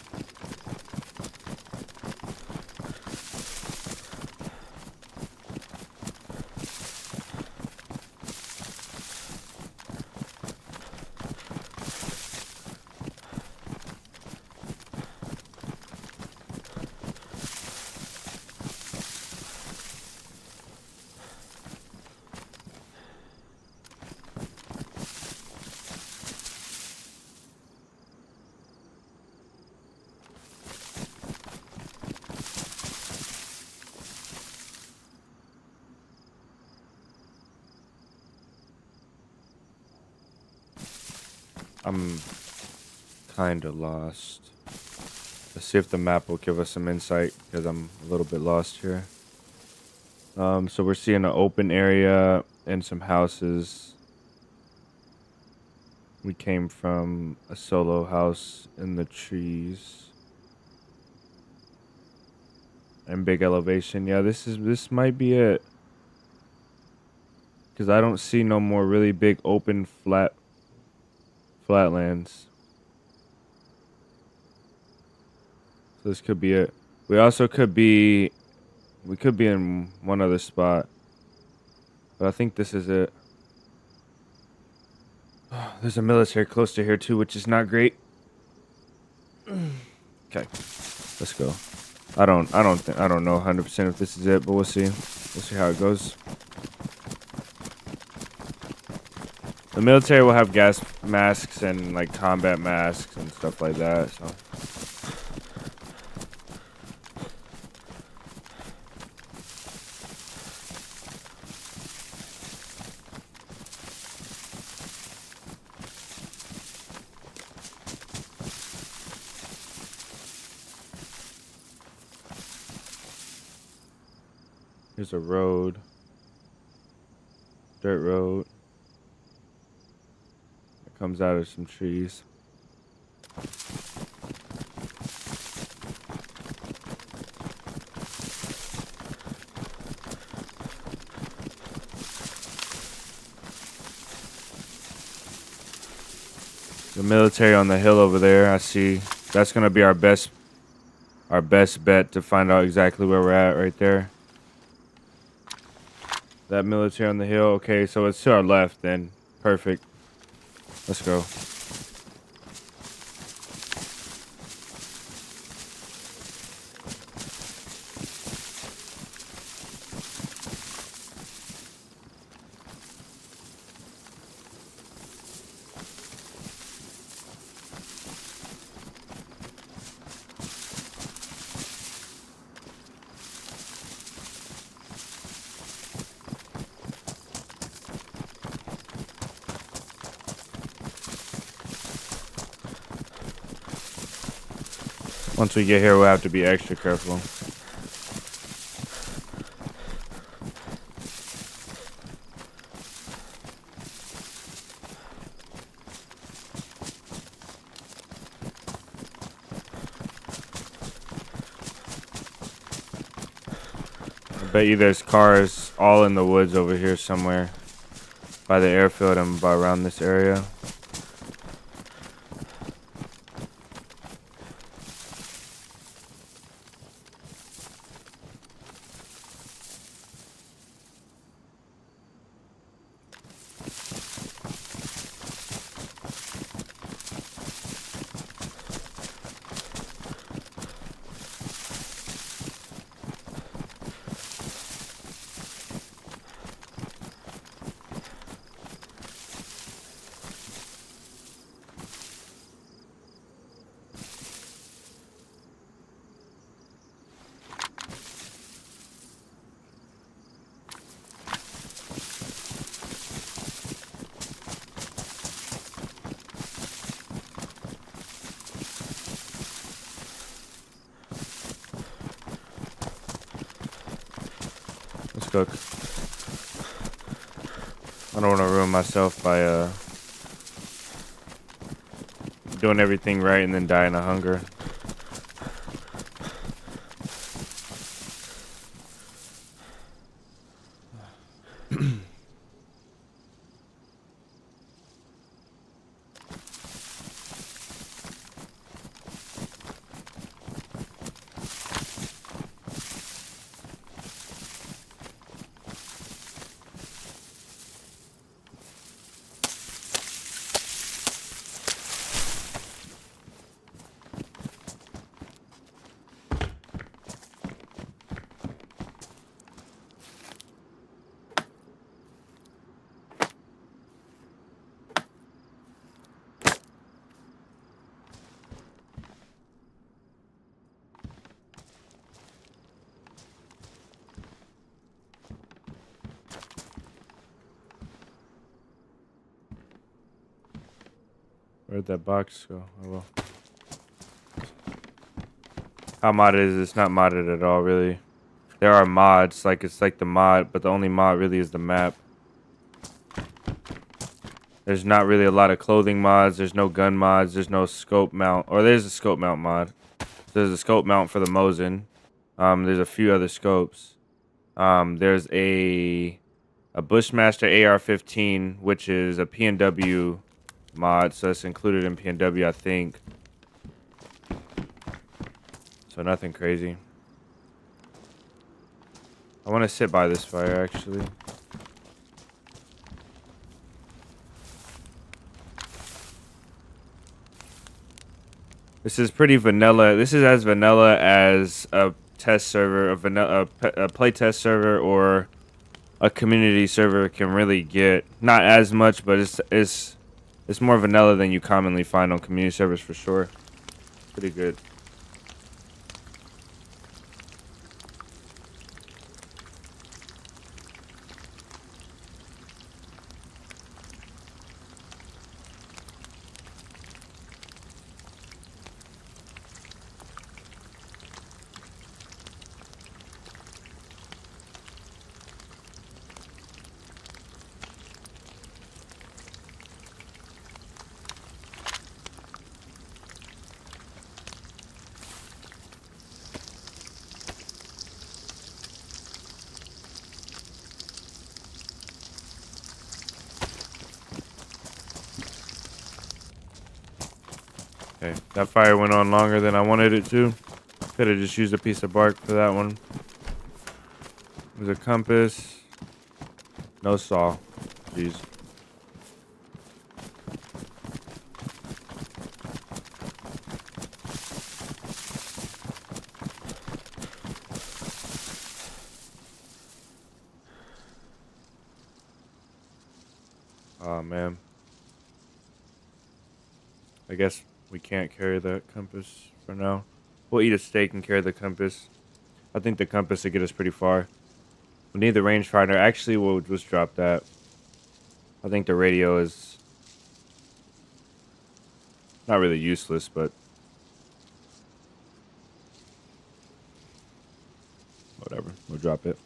I'm kind of lost. Let's see if the map will give us some insight, because I'm a little bit lost here. So we're seeing an open area and some houses. We came from a solo house in the trees. And big elevation. Yeah, this might be it. Because I don't see no more really big open flatlands. So this could be it. We also could be in one other spot. But I think this is it. There's a military close to here too, which is not great. Okay. Let's go. I don't know 100% if this is it, but we'll see. We'll see how it goes. The military will have gas masks and like combat masks and stuff like that, so. Here's a road. Dirt road. It comes out of some trees. The military on the hill over there, I see. That's gonna be our best bet to find out exactly where we're at right there. That military on the hill. Okay, so it's to our left then. Perfect. Let's go. Once we get here, we'll have to be extra careful. I bet you there's cars all in the woods over here somewhere. By the airfield and by around this area. Let's cook. I don't want to ruin myself by doing everything right and then dying of hunger. Where'd that box go? Oh well. How modded is it? It's not modded at all, really. There are mods, like it's like the mod, but the only mod really is the map. There's not really a lot of clothing mods. There's no gun mods. There's no scope mount. Or there's a scope mount mod. There's a scope mount for the Mosin. There's a few other scopes. There's a Bushmaster AR-15, which is a PNW mod. So it's included in PNW, I think. So nothing crazy. I want to sit by this fire, actually. This is pretty vanilla. This is as vanilla as a test server, a play test server, or a community server can really get. Not as much, but it's more vanilla than you commonly find on community servers for sure. Pretty good. Okay, that fire went on longer than I wanted it to. Could have just used a piece of bark for that one. There's a compass. No saw. Jeez. Oh, man. I guess we can't carry that compass for now. We'll eat a steak and carry the compass. I think the compass will get us pretty far. We need the rangefinder. Actually, we'll just drop that. I think the radio is not really useless, but Whatever. We'll drop it.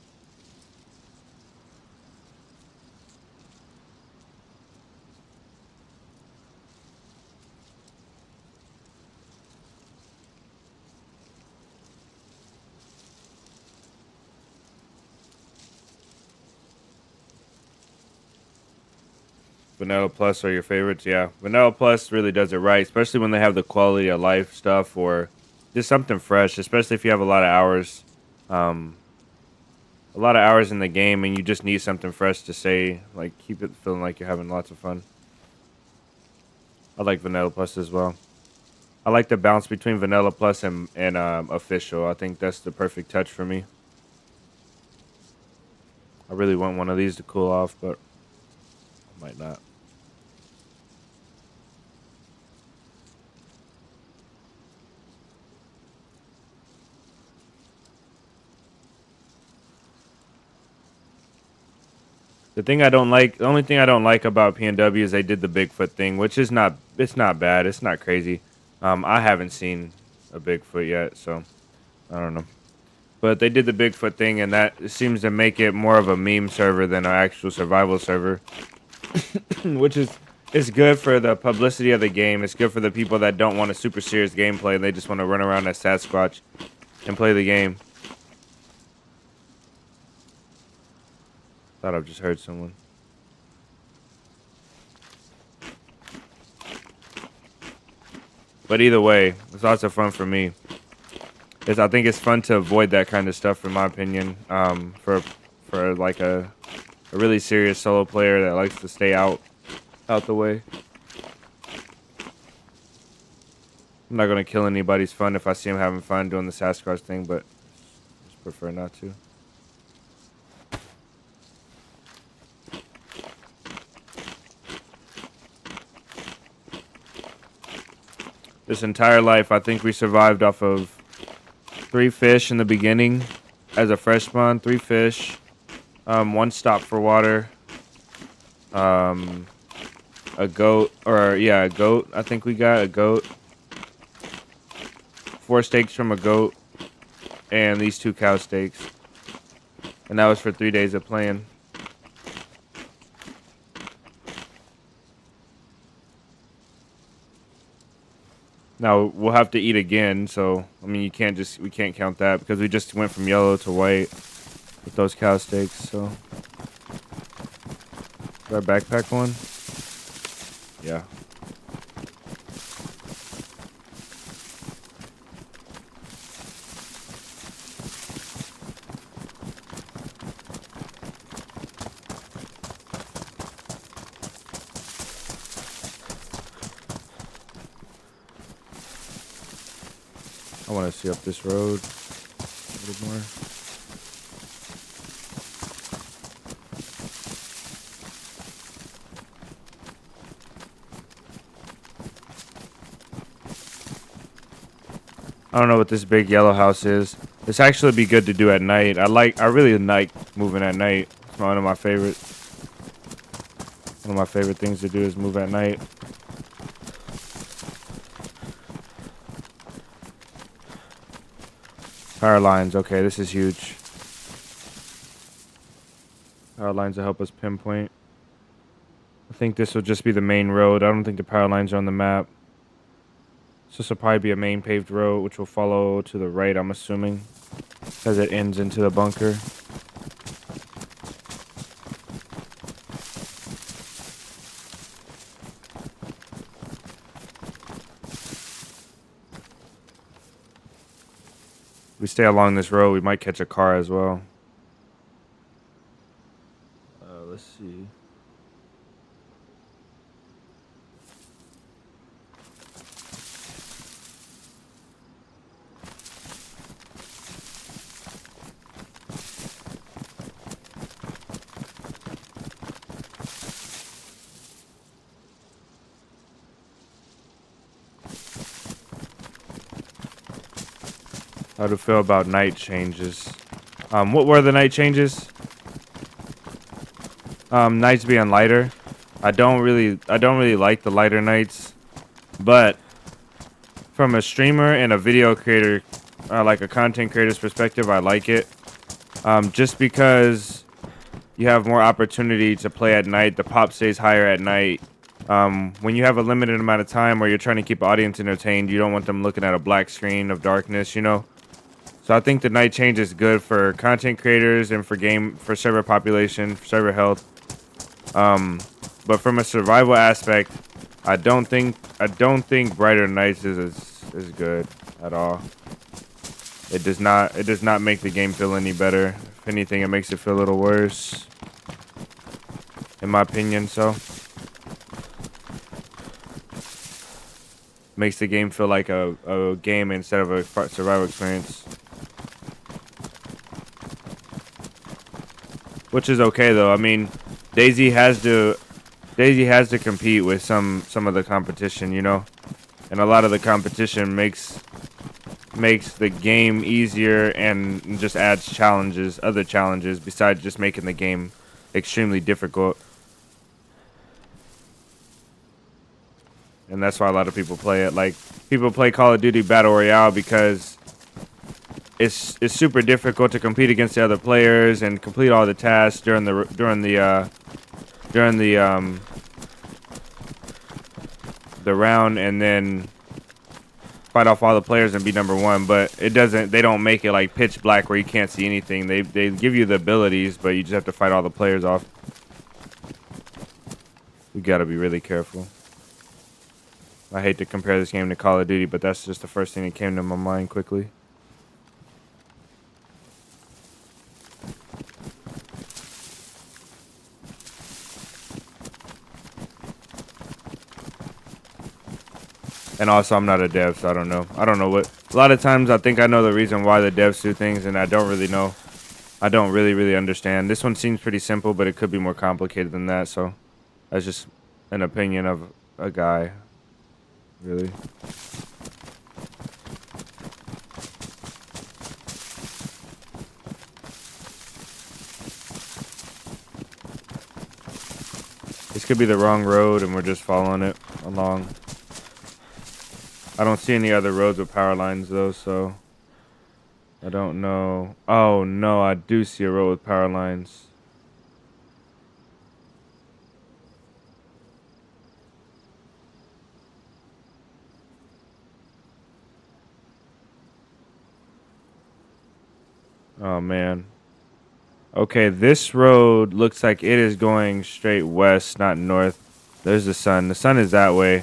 Vanilla Plus are your favorites? Yeah. Vanilla Plus really does it right, especially when they have the quality of life stuff or just something fresh, especially if you have a lot of hours. A lot of hours in the game and you just need something fresh to say, like, keep it feeling like you're having lots of fun. I like Vanilla Plus as well. I like the balance between Vanilla Plus and Official. I think that's the perfect touch for me. I really want one of these to cool off, but I might not. The only thing I don't like about PNW is they did the Bigfoot thing, which is not, it's not bad. It's not crazy. I haven't seen a Bigfoot yet, so I don't know. But they did the Bigfoot thing, and that seems to make it more of a meme server than an actual survival server, which is good for the publicity of the game. It's good for the people that don't want a super serious gameplay and they just want to run around as Sasquatch and play the game. Thought I've just heard someone. But either way, it's lots of fun for me. I think it's fun to avoid that kind of stuff, in my opinion. For like a really serious solo player that likes to stay out the way. I'm not gonna kill anybody's fun if I see them having fun doing the Sasquatch thing, but I just prefer not to. This entire life, I think we survived off of 3 fish in the beginning as a fresh spawn. 3 fish, 1 stop for water, a goat, a goat. I think we got a goat. 4 steaks from a goat, and these 2 cow steaks. And that was for 3 days of playing. Now we'll have to eat again, so I mean we can't count that because we just went from yellow to white with those cow steaks. So, is our backpack one? Yeah. I want to see up this road a little more. I don't know what this big yellow house is. This actually be good to do at night. I really like moving at night. It's one of my favorites. One of my favorite things to do is move at night. Power lines. Okay, this is huge. Power lines will help us pinpoint. I think this will just be the main road. I don't think the power lines are on the map. So this will probably be a main paved road, which will follow to the right, I'm assuming, as it ends into the bunker. If we stay along this road, we might catch a car as well. Let's see. How to feel about night changes? What were the night changes? Nights being lighter. I don't really like the lighter nights, but from a streamer and a video creator, like a content creator's perspective, I like it. Just because you have more opportunity to play at night, the pop stays higher at night. When you have a limited amount of time or you're trying to keep audience entertained, you don't want them looking at a black screen of darkness, you know? So I think the night change is good for content creators and for server population, for server health. But from a survival aspect, I don't think brighter nights is good at all. It does not make the game feel any better. If anything, it makes it feel a little worse, in my opinion. So makes the game feel like a game instead of a survival experience, which is okay though. I mean, DayZ has to compete with some of the competition, you know, and a lot of the competition makes the game easier and just adds other challenges besides just making the game extremely difficult. And that's why a lot of people play it. Like, people play Call of Duty Battle Royale because it's super difficult to compete against the other players and complete all the tasks during the round, and then fight off all the players and be number one. But they don't make it like pitch black where you can't see anything. They give you the abilities, but you just have to fight all the players off. You gotta be really careful. I hate to compare this game to Call of Duty, but that's just the first thing that came to my mind quickly. And also, I'm not a dev, so I don't know. I don't know what. A lot of times, I think I know the reason why the devs do things, and I don't really know. I don't really understand. This one seems pretty simple, but it could be more complicated than that. So, that's just an opinion of a guy. Really. This could be the wrong road, and we're just following it along. I don't see any other roads with power lines, though, so I don't know. Oh, no, I do see a road with power lines. Oh, man. Okay, this road looks like it is going straight west, not north. There's the sun. The sun is that way.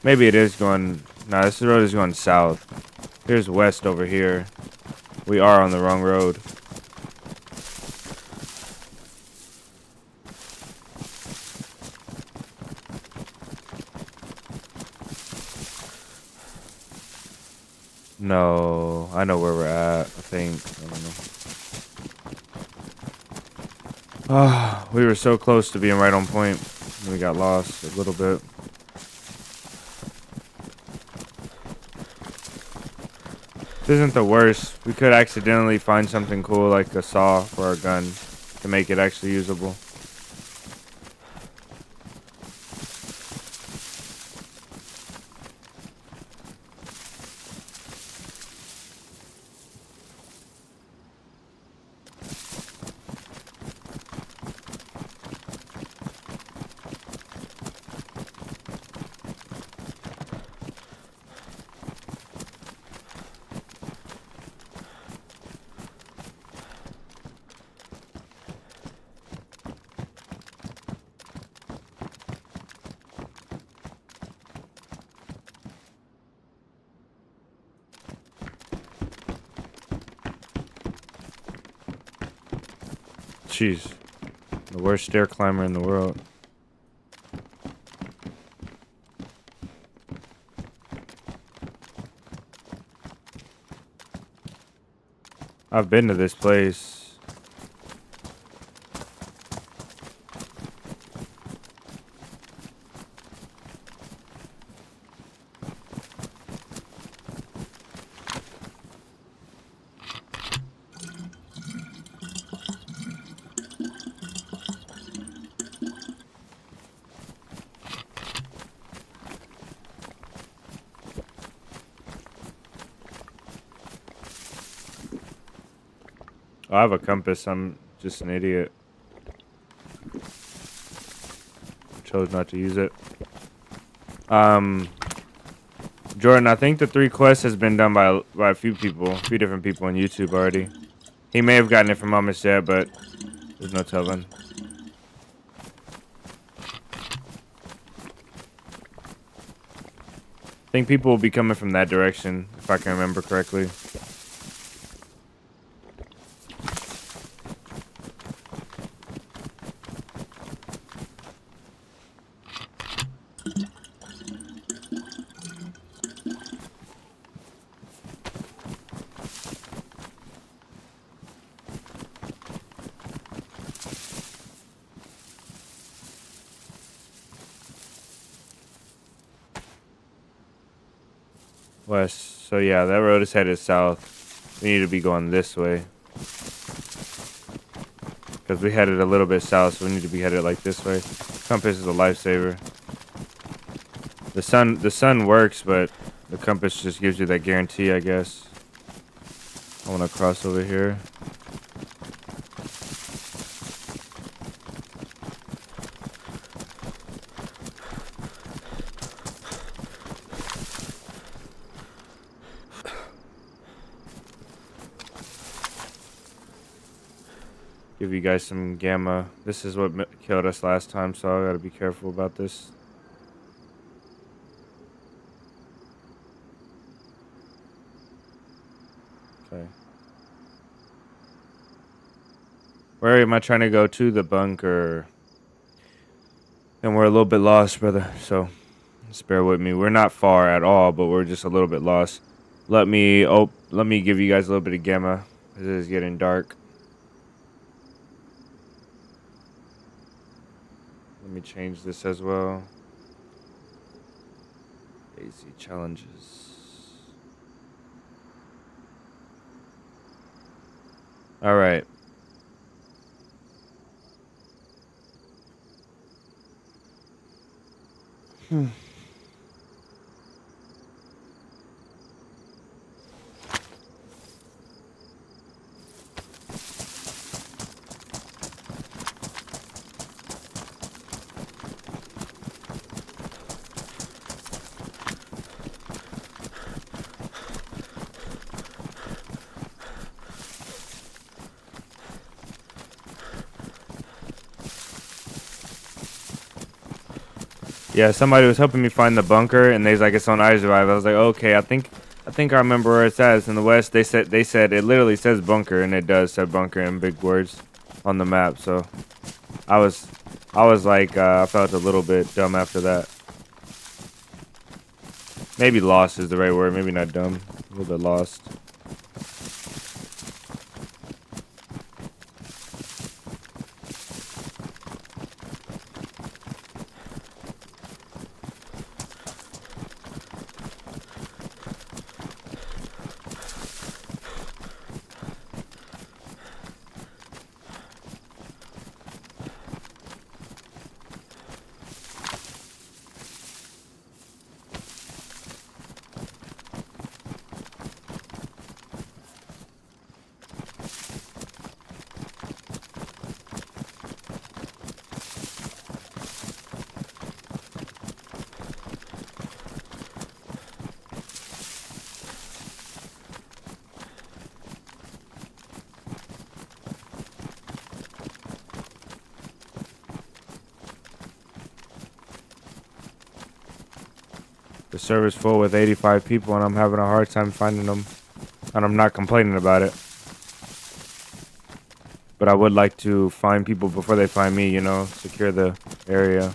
Maybe it is going... Nah, this road is going south. Here's west over here. We are on the wrong road. No, I know where we're at, I think. I don't know. Ah, we were so close to being right on point. We got lost a little bit. This isn't the worst. We could accidentally find something cool like a saw for our gun to make it actually usable. Jeez. The worst stair climber in the world. I've been to this place. Oh, I have a compass. I'm just an idiot. Chose not to use it. Jordan, I think the 3 quests has been done by a few different people on YouTube already. He may have gotten it from Mama Dad, but there's no telling. I think people will be coming from that direction, if I can remember correctly. West. So yeah, that road is headed south. We need to be going this way. Because we headed a little bit south, so we need to be headed like this way. Compass is a lifesaver. The sun works, but the compass just gives you that guarantee, I guess. I want to cross over here. Give you guys some gamma. This is what killed us last time, so I gotta be careful about this. Okay. Where am I trying to go to? The bunker. And we're a little bit lost, brother, so just bear with me. We're not far at all, but we're just a little bit lost. Let me give you guys a little bit of gamma. It is getting dark. Let me change this as well. DayZ challenges. All right. Yeah, somebody was helping me find the bunker, and they's like, it's on I Survive. I was like, okay, I think I remember where it's at. It's in the west. They said it literally says bunker, and it does say bunker in big words on the map. So I was like, I felt a little bit dumb after that. Maybe lost is the right word. Maybe not dumb. A little bit lost. The server's full with 85 people, and I'm having a hard time finding them. And I'm not complaining about it. But I would like to find people before they find me, you know, secure the area.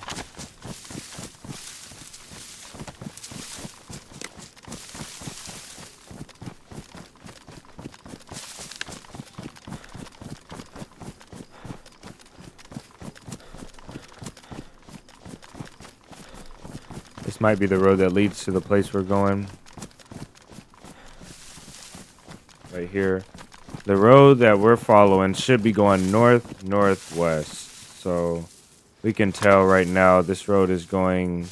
This might be the road that leads to the place we're going. Right here. The road that we're following should be going north-northwest. So we can tell right now this road is going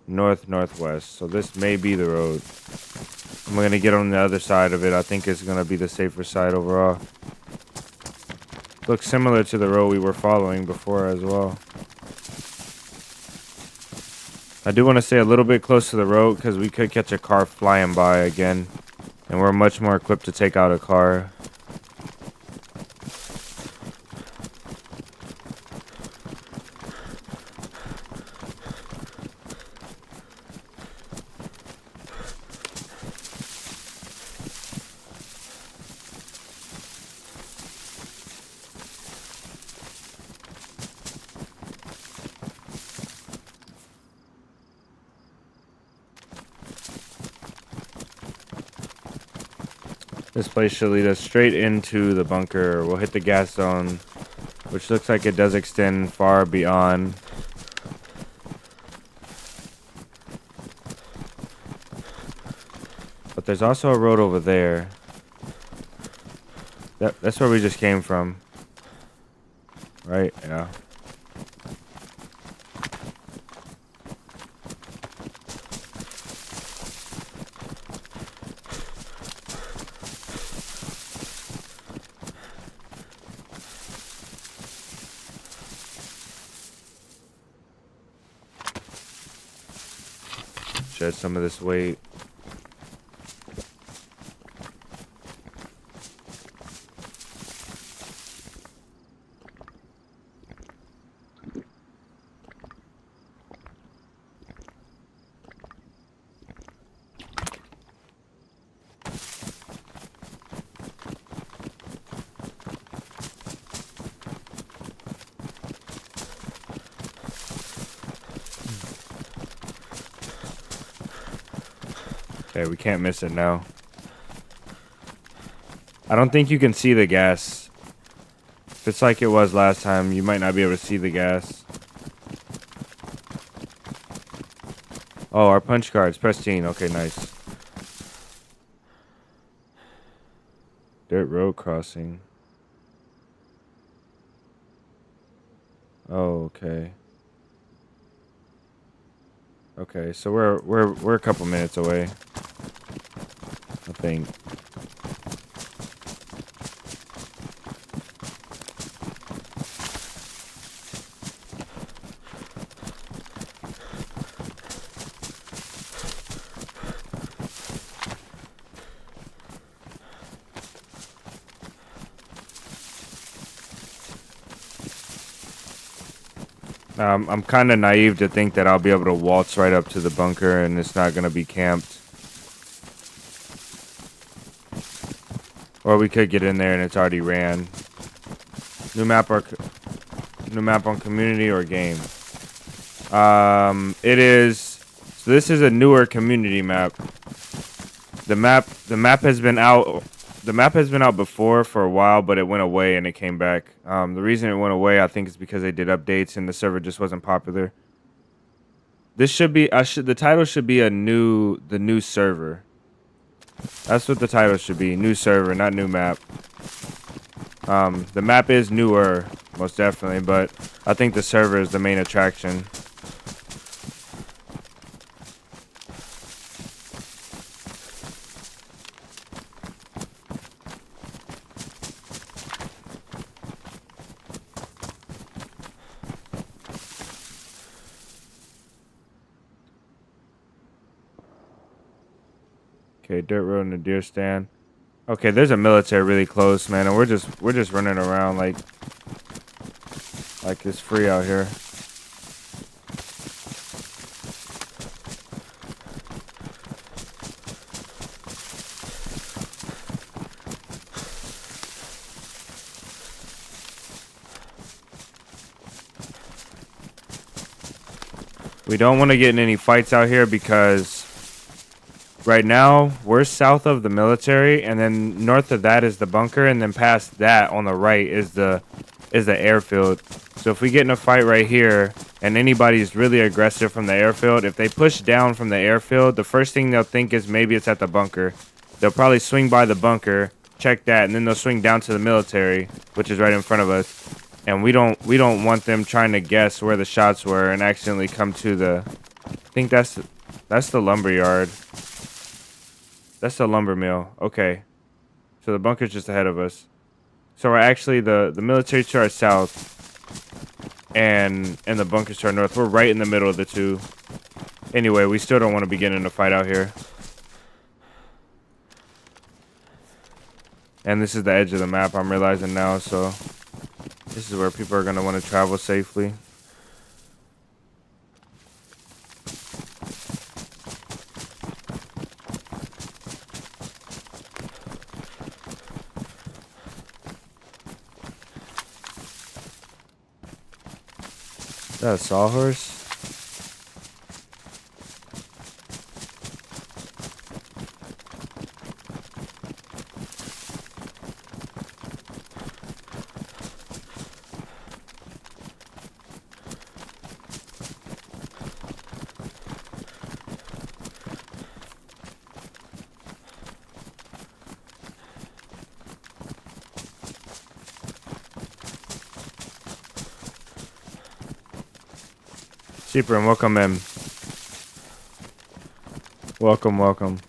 north-northwest. So this may be the road. I'm going to get on the other side of it. I think it's going to be the safer side overall. Looks similar to the road we were following before as well. I do want to stay a little bit close to the road because we could catch a car flying by again. And we're much more equipped to take out a car. This place should lead us straight into the bunker. We'll hit the gas zone, which looks like it does extend far beyond. But there's also a road over there. That's where we just came from. Right? Yeah. Shed some of this weight. Okay, we can't miss it now. I don't think you can see the gas. If it's like it was last time, you might not be able to see the gas. Oh, our punch cards. Pristine. Okay, nice. Dirt road crossing. Oh, okay. Okay, so we're a couple minutes away, I think. I'm kind of naive to think that I'll be able to waltz right up to the bunker and it's not going to be camped. Or we could get in there and it's already ran. New map on community or game. It is. So this is a newer community map. The map has been out. The map has been out before for a while, but it went away and it came back. The reason it went away, I think, is because they did updates and the server just wasn't popular. This should be. The title should be the new server. That's what the title should be. New server, not new map. The map is newer, most definitely, but I think the server is the main attraction. Okay, dirt road and a deer stand. Okay, there's a military really close, man, and we're just running around like it's free out here. We don't want to get in any fights out here because right now we're south of the military, and then north of that is the bunker, and then past that on the right is the airfield. So if we get in a fight right here and anybody's really aggressive from the airfield, if they push down from the airfield, the first thing they'll think is maybe it's at the bunker. They'll probably swing by the bunker, check that, and then they'll swing down to the military, which is right in front of us. And we don't want them trying to guess where the shots were and accidentally come to the. I think that's the lumber yard. That's the lumber mill. Okay, so the bunker's just ahead of us. So we're actually the military to our south and the bunkers to our north. We're right in the middle of the two. Anyway, we still don't want to be getting in a fight out here. And this is the edge of the map, I'm realizing now, so this is where people are going to want to travel safely. Is that a sawhorse? Super, and welcome in. Welcome, welcome.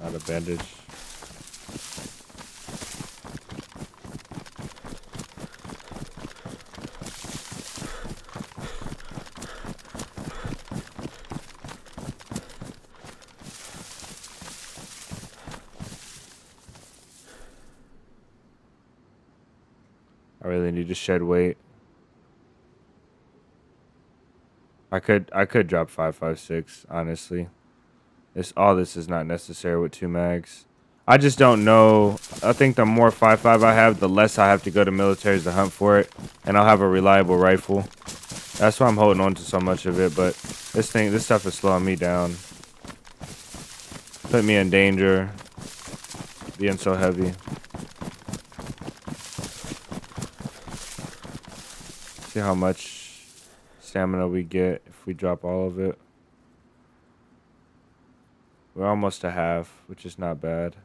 Not a bandage. I really need to shed weight. I could drop 5.56, honestly. All this is not necessary with 2 mags. I just don't know. I think the more 5.5 I have, the less I have to go to militaries to hunt for it, and I'll have a reliable rifle. That's why I'm holding on to so much of it, but this stuff is slowing me down. Put me in danger, being so heavy. See how much stamina we get if we drop all of it. We're almost to half, which is not bad.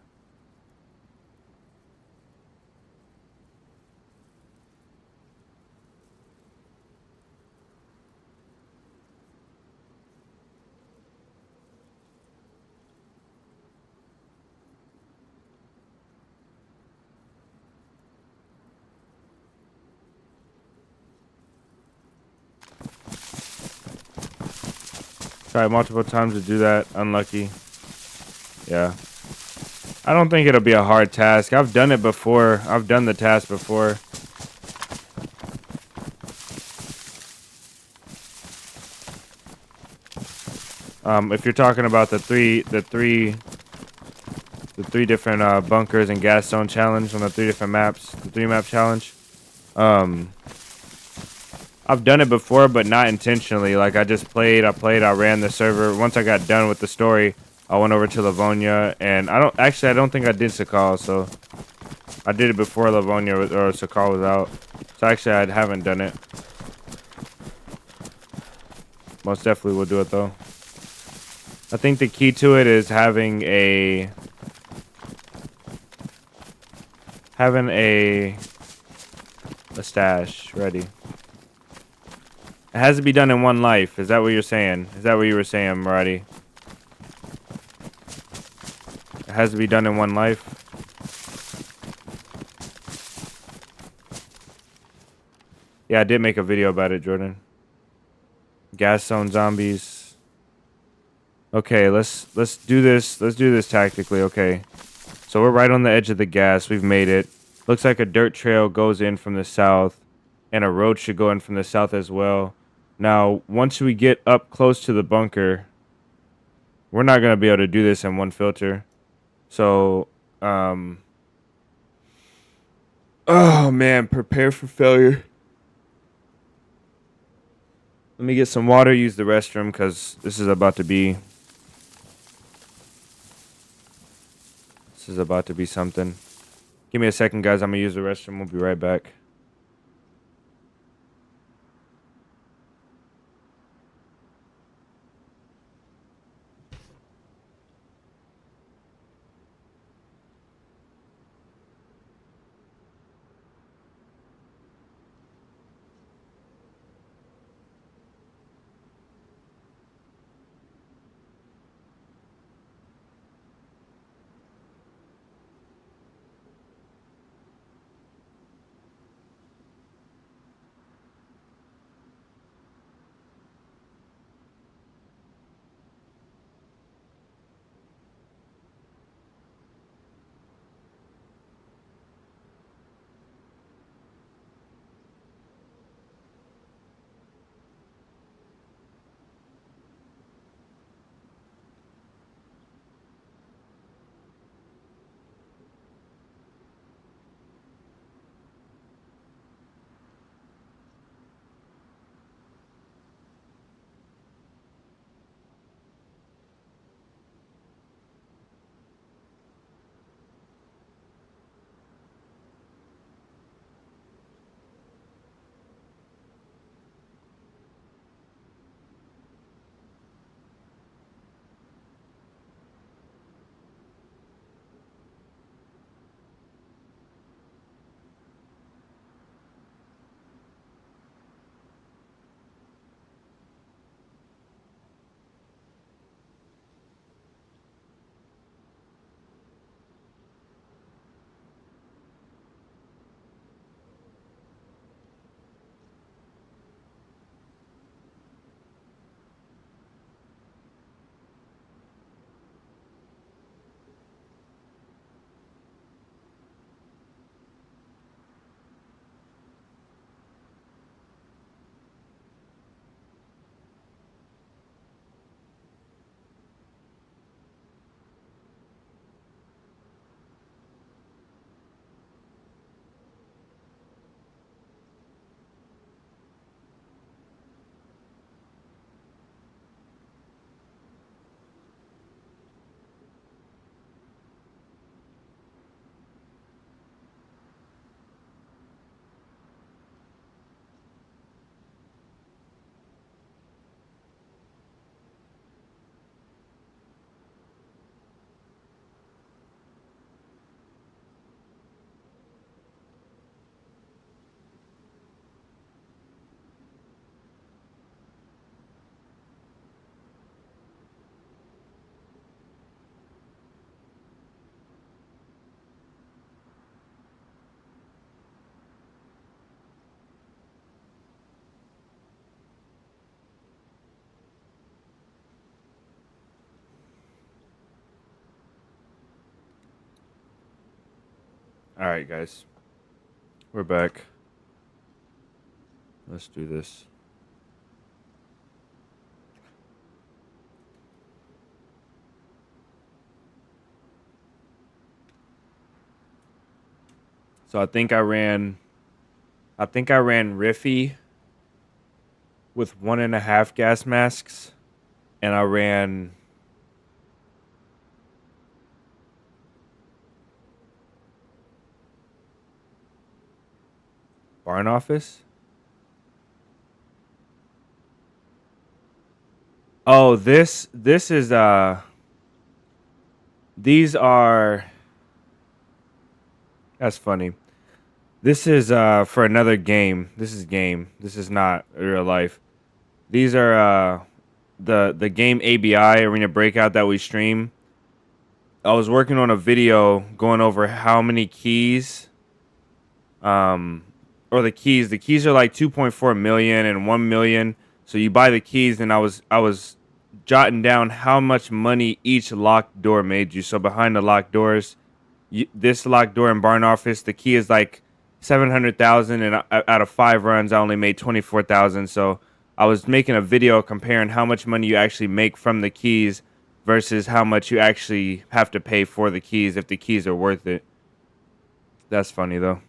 Tried multiple times to do that. Unlucky. Yeah. I don't think it'll be a hard task. I've done it before. I've done the task before. If you're talking about the three different bunkers and gas zone challenge on the 3 different maps, the 3-map challenge. I've done it before, but not intentionally. Like I ran the server. Once I got done with the story, I went over to Livonia, and I don't think I did Sakal, so I did it before Livonia or Sakal was out. So actually, I haven't done it. Most definitely will do it though. I think the key to it is having a stash ready. It has to be done in one life. Is that what you're saying? Is that what you were saying, Maradi? It has to be done in one life. Yeah, I did make a video about it, Jordan. Gas zone zombies. Okay, let's do this. Let's do this tactically. Okay. So we're right on the edge of the gas. We've made it. Looks like a dirt trail goes in from the south, and a road should go in from the south as well. Now, once we get up close to the bunker, we're not going to be able to do this in one filter. So, oh man, prepare for failure. Let me get some water, use the restroom, because this is about to be something. Give me a second, guys. I'm going to use the restroom. We'll be right back. All right, guys. We're back. Let's do this. So I think I ran Riffy with 1.5 gas masks, and I ran Barn Office. Oh, this is these are, that's funny. This is for another game. This is game. This is not real life. These are the game ABI Arena Breakout that we stream. I was working on a video going over how many keys or the keys are like 2.4 million and 1 million. So you buy the keys, and I was jotting down how much money each locked door made you. So behind the locked doors, this locked door in Barn Office, the key is like 700,000, and out of 5 runs I only made 24,000. So I was making a video comparing how much money you actually make from the keys versus how much you actually have to pay for the keys, if the keys are worth it. That's funny though.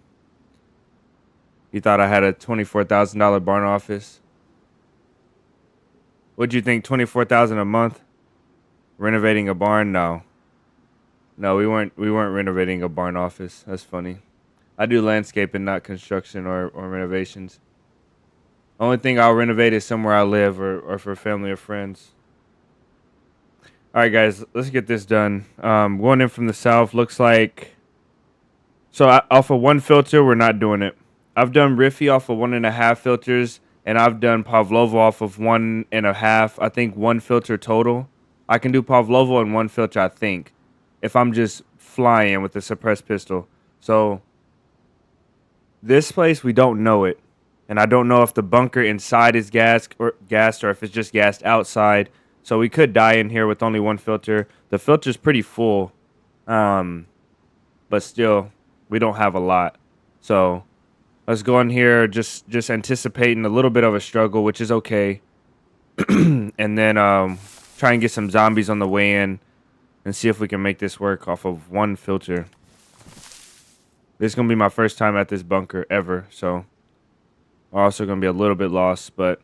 You thought I had a $24,000 Barn Office? What'd you think? 24,000 a month? Renovating a barn? No, we weren't renovating a Barn Office. That's funny. I do landscaping, not construction or renovations. Only thing I'll renovate is somewhere I live or for family or friends. All right, guys, let's get this done. Going in from the south, looks like. So off of 1 filter, we're not doing it. I've done Riffy off of 1.5 filters, and I've done Pavlova off of 1.5. I think 1 filter total. I can do Pavlova in 1 filter, I think, if I'm just flying with a suppressed pistol. So this place, we don't know it, and I don't know if the bunker inside is gassed or if it's just gassed outside. So we could die in here with only 1 filter. The filter's pretty full, but still, we don't have a lot. So let's go in here, just anticipating a little bit of a struggle, which is okay. And then try and get some zombies on the way in and see if we can make this work off of 1 filter. This is going to be my first time at this bunker ever, so we're also going to be a little bit lost, but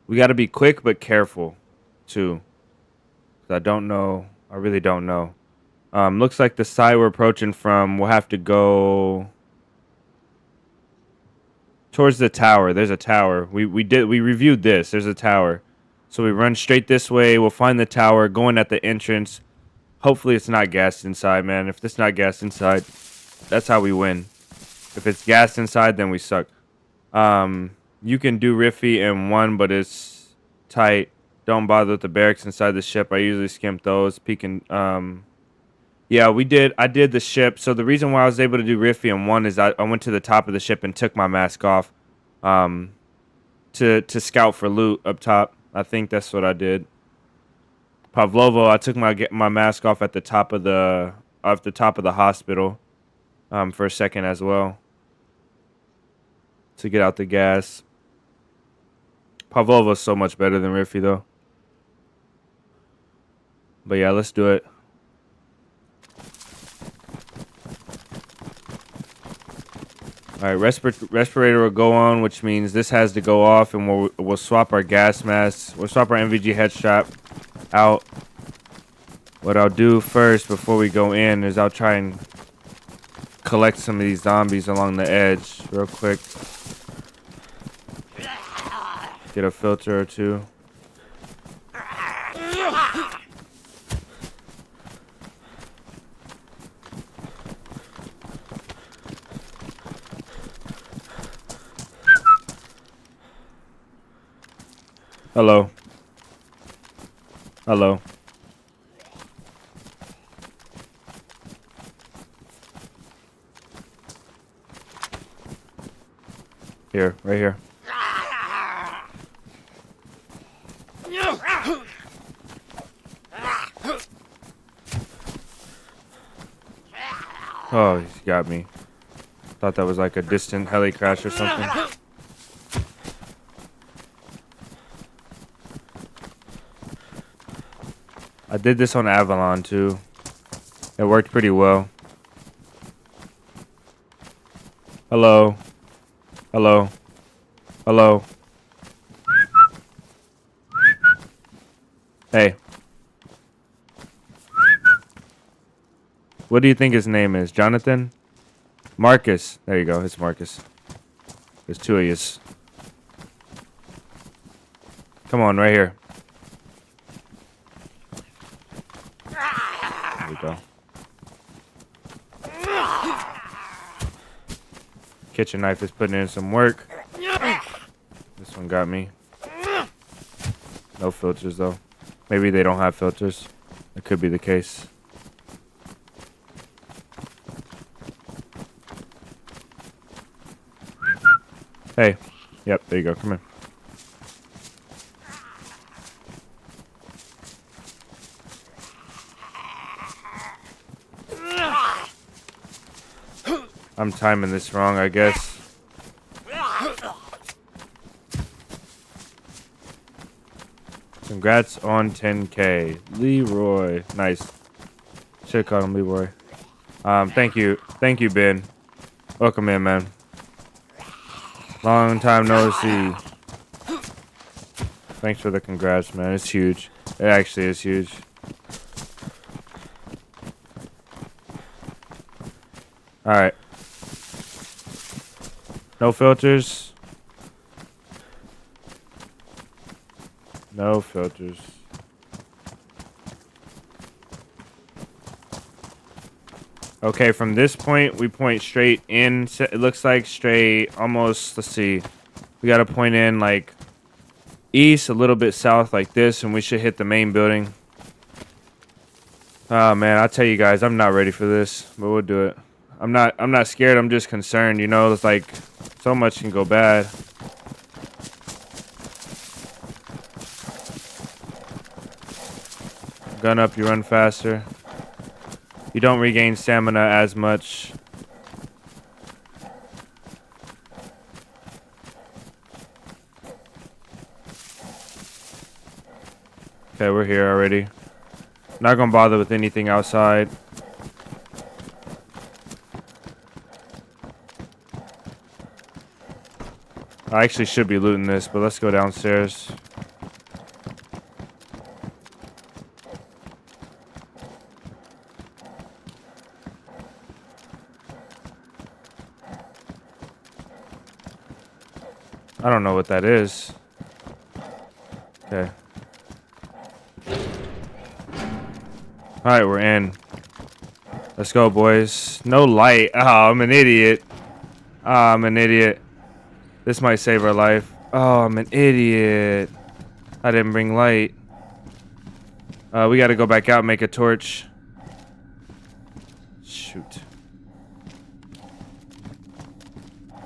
we got to be quick but careful, too. 'Cause I don't know. I really don't know. Looks like the side we're approaching from, we'll have to go towards the tower. There's a tower. We reviewed this. There's a tower. So we run straight this way. We'll find the tower, going at the entrance. Hopefully it's not gassed inside, man. If it's not gassed inside, that's how we win. If it's gassed inside, then we suck. You can do Riffy in 1, but it's tight. Don't bother with the barracks inside the ship. I usually skimp those. Peeking. Yeah, I did the ship. So the reason why I was able to do Riffy in 1 is I went to the top of the ship and took my mask off to scout for loot up top. I think that's what I did. Pavlova, I took my mask off at the top of the hospital for a second as well to get out the gas. Pavlova is so much better than Riffy though. But yeah, let's do it. All right, respirator will go on, which means this has to go off, and we'll swap our gas masks. We'll swap our MVG head strap out. What I'll do first before we go in is I'll try and collect some of these zombies along the edge real quick. Get a filter or 2. Hello. Hello. Here, right here. Oh, he's got me. Thought that was like a distant heli crash or something. I did this on Avalon too. It worked pretty well. Hello. Hello. Hello. Hey. What do you think his name is? Jonathan? Marcus. There you go. It's Marcus. There's two of yous. Come on, right here. There we go. Kitchen knife is putting in some work. This one got me. No filters, though. Maybe they don't have filters. That could be the case. Hey. Yep, there you go. Come here. I'm timing this wrong, I guess. Congrats on 10K. Leroy. Nice. Should've called him Leroy. Thank you. Thank you, Ben. Welcome in, man. Long time no see. Thanks for the congrats, man. It's huge. It actually is huge. Alright. No filters. No filters. Okay, from this point, we point straight in. It looks like straight, almost, let's see. We got to point in like east, a little bit south like this, and we should hit the main building. Oh, man, I'll tell you guys, I'm not ready for this, but we'll do it. I'm not scared, I'm just concerned, you know, it's like so much can go bad. Gun up, you run faster. You don't regain stamina as much. Okay, we're here already. Not gonna bother with anything outside. I actually should be looting this, but let's go downstairs. I don't know what that is. Okay. Alright, we're in. Let's go, boys. No light. Oh, I'm an idiot. Oh, I'm an idiot. This might save our life. Oh, I'm an idiot. I didn't bring light. We gotta go back out and make a torch. Shoot.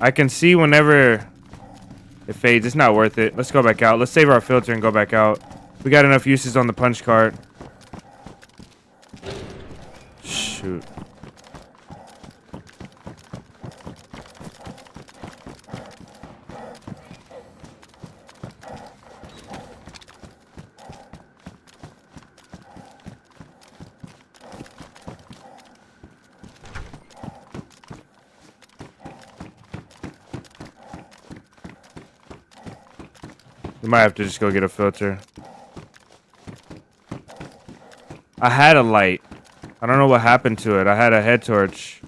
I can see whenever it fades. It's not worth it. Let's go back out. Let's save our filter and go back out. We got enough uses on the punch cart. Shoot. We might have to just go get a filter. I had a light. I don't know what happened to it. I had a head torch.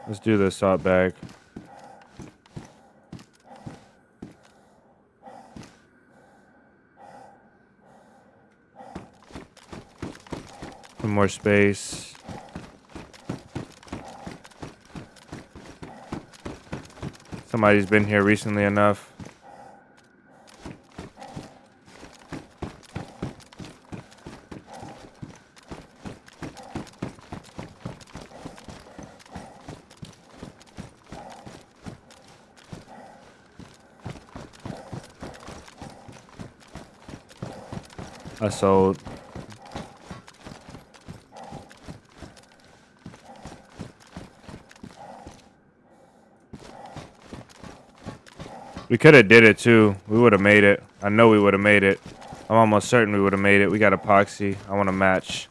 Let's do this assault bag. Some more space. Somebody's been here recently enough. I sold. We could have did it too. We would have made it. I know we would have made it. I'm almost certain we would have made it. We got epoxy. I want to match.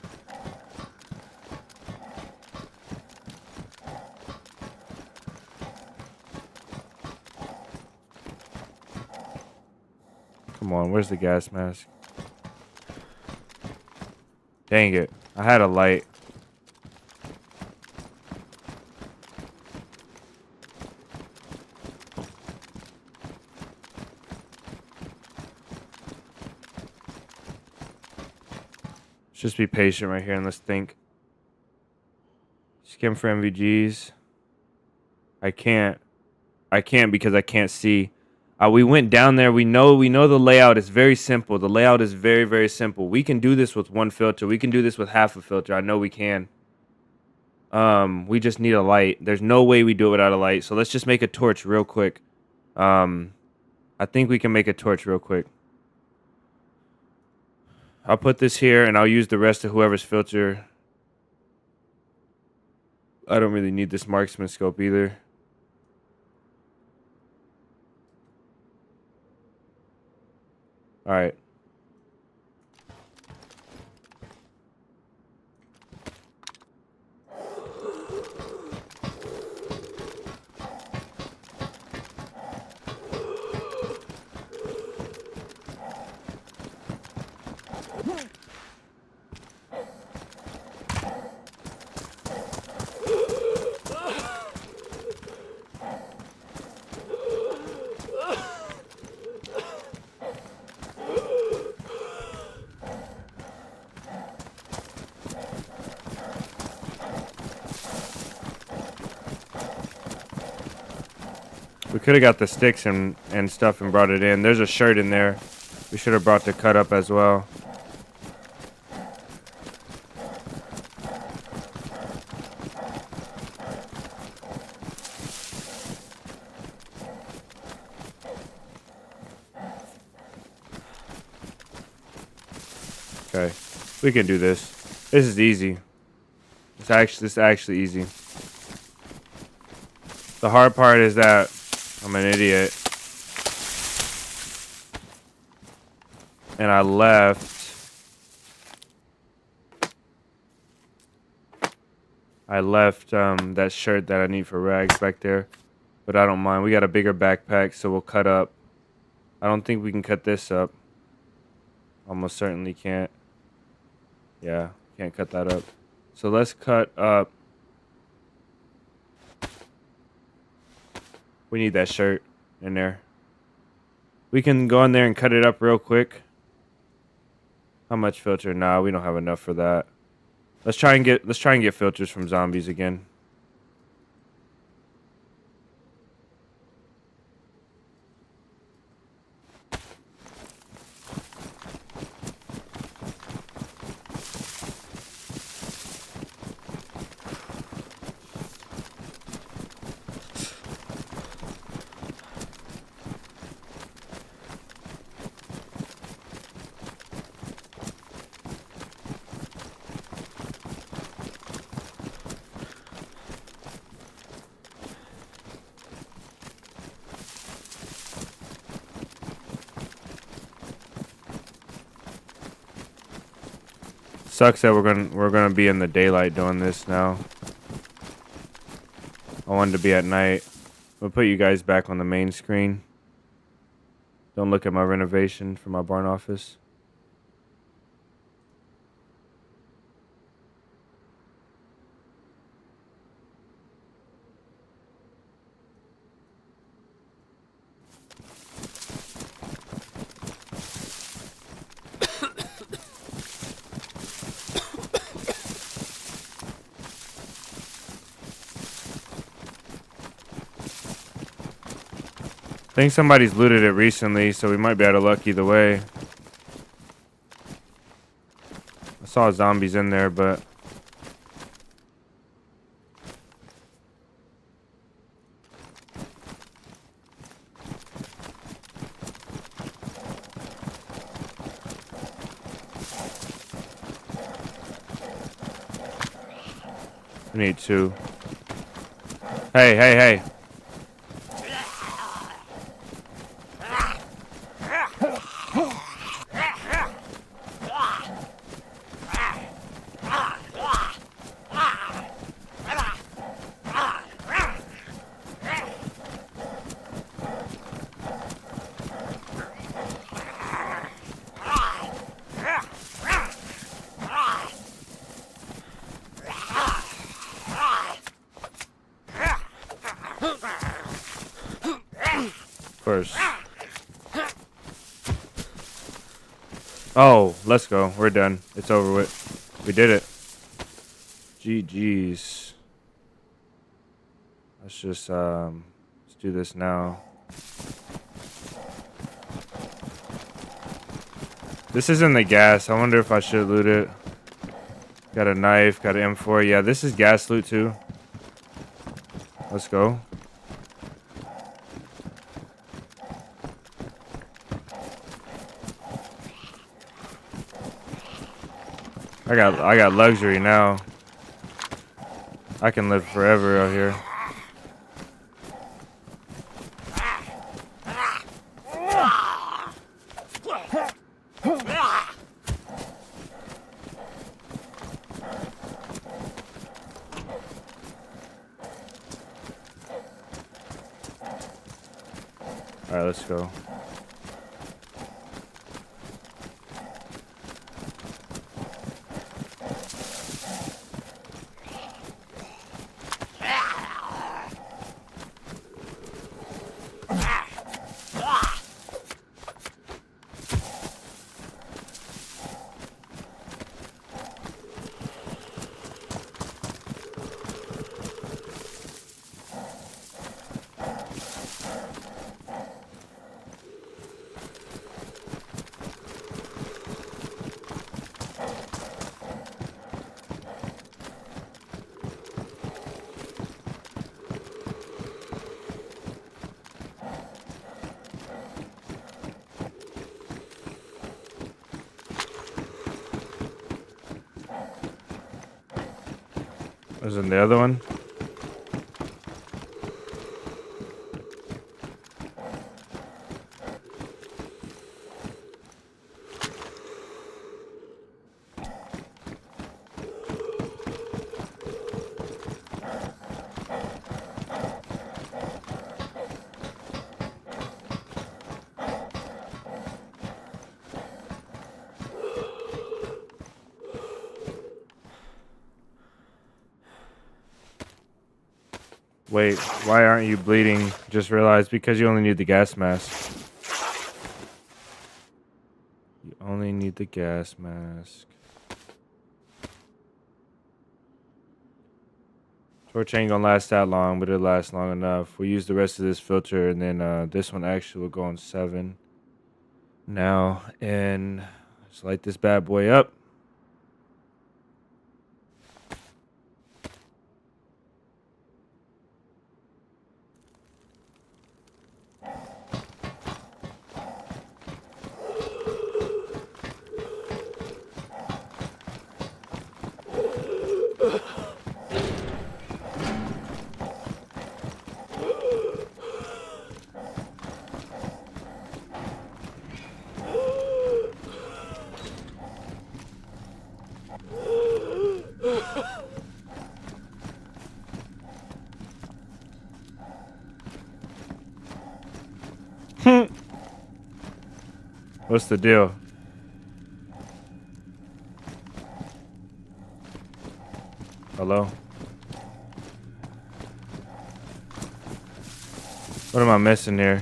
Come on, where's the gas mask? Dang it. I had a light. Let's just be patient right here and let's think. Skim for MVGs. I can't because I can't see. We went down there. We know the layout is very simple. The layout is very, very simple. We can do this with one filter. We can do this with half a filter. I know we can. We just need a light. There's no way we do it without a light. So let's just make a torch real quick. I think we can make a torch real quick. I'll put this here and I'll use the rest of whoever's filter. I don't really need this marksman scope either. All right. We could have got the sticks and stuff and brought it in. There's a shirt in there. We should have brought the cut up as well. Okay, we can do this. This is easy. This is actually easy. The hard part is that I'm an idiot. And I left. That shirt that I need for rags back there. But I don't mind. We got a bigger backpack, so we'll cut up. I don't think we can cut this up. Almost certainly can't. Yeah, can't cut that up. So let's cut up. We need that shirt in there. We can go in there and cut it up real quick. How much filter? Nah, we don't have enough for that. Let's try and get filters from zombies again. Sucks that we're gonna be in the daylight doing this now. I wanted to be at night. We'll put you guys back on the main screen. Don't look at my renovation for my barn office. I think somebody's looted it recently, so we might be out of luck either way. I saw zombies in there, but... We need 2. Hey, hey, hey. First. Oh, let's go. We're done. It's over with. We did it. GG's. Let's just let's do this now. This isn't the gas. I wonder if I should loot it. Got a knife, got an M4. Yeah, this is gas loot too. Let's go. I got luxury now. I can live forever out here. All right, let's go. Was in the other one? Wait, why aren't you bleeding? Just realized because you only need the gas mask. You only need the gas mask. Torch ain't gonna last that long, but it'll last long enough. We'll use the rest of this filter, and then this one actually will go on 7 now. And let's light this bad boy up. What's the deal? Hello? What am I missing here?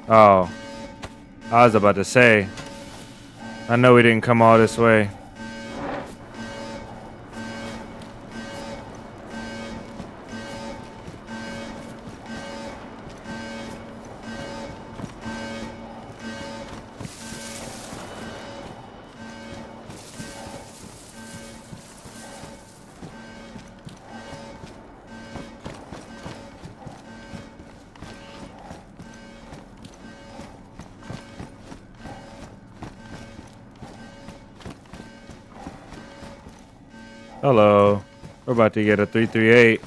Oh, I was about to say, I know we didn't come all this way. Hello. We're about to get a 338.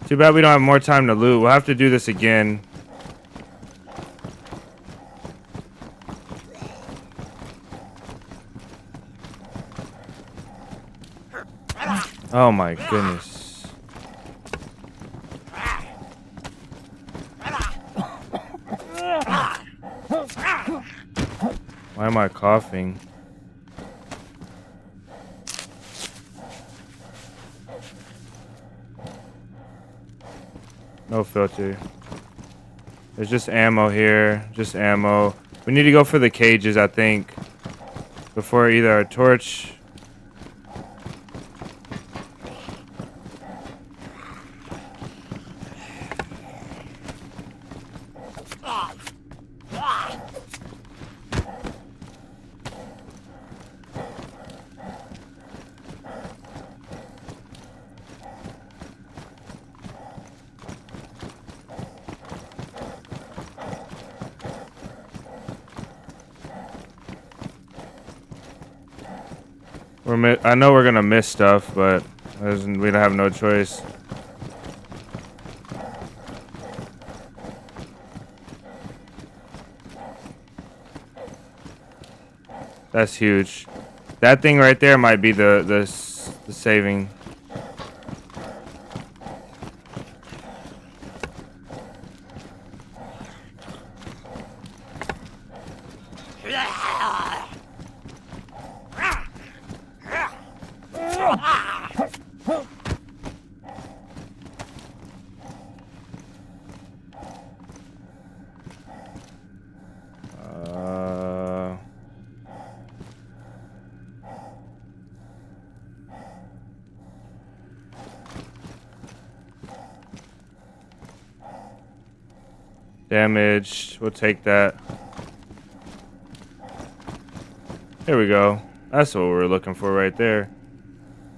Too bad we don't have more time to loot. We'll have to do this again. Oh my goodness. Why am I coughing? No filter. There's just ammo here. Just ammo. We need to go for the cages, I think. Before either a torch. I know we're gonna miss stuff, but we don't have no choice. That's huge. That thing right there might be the saving. Damaged. We'll take that. Here we go. That's what we're looking for right there.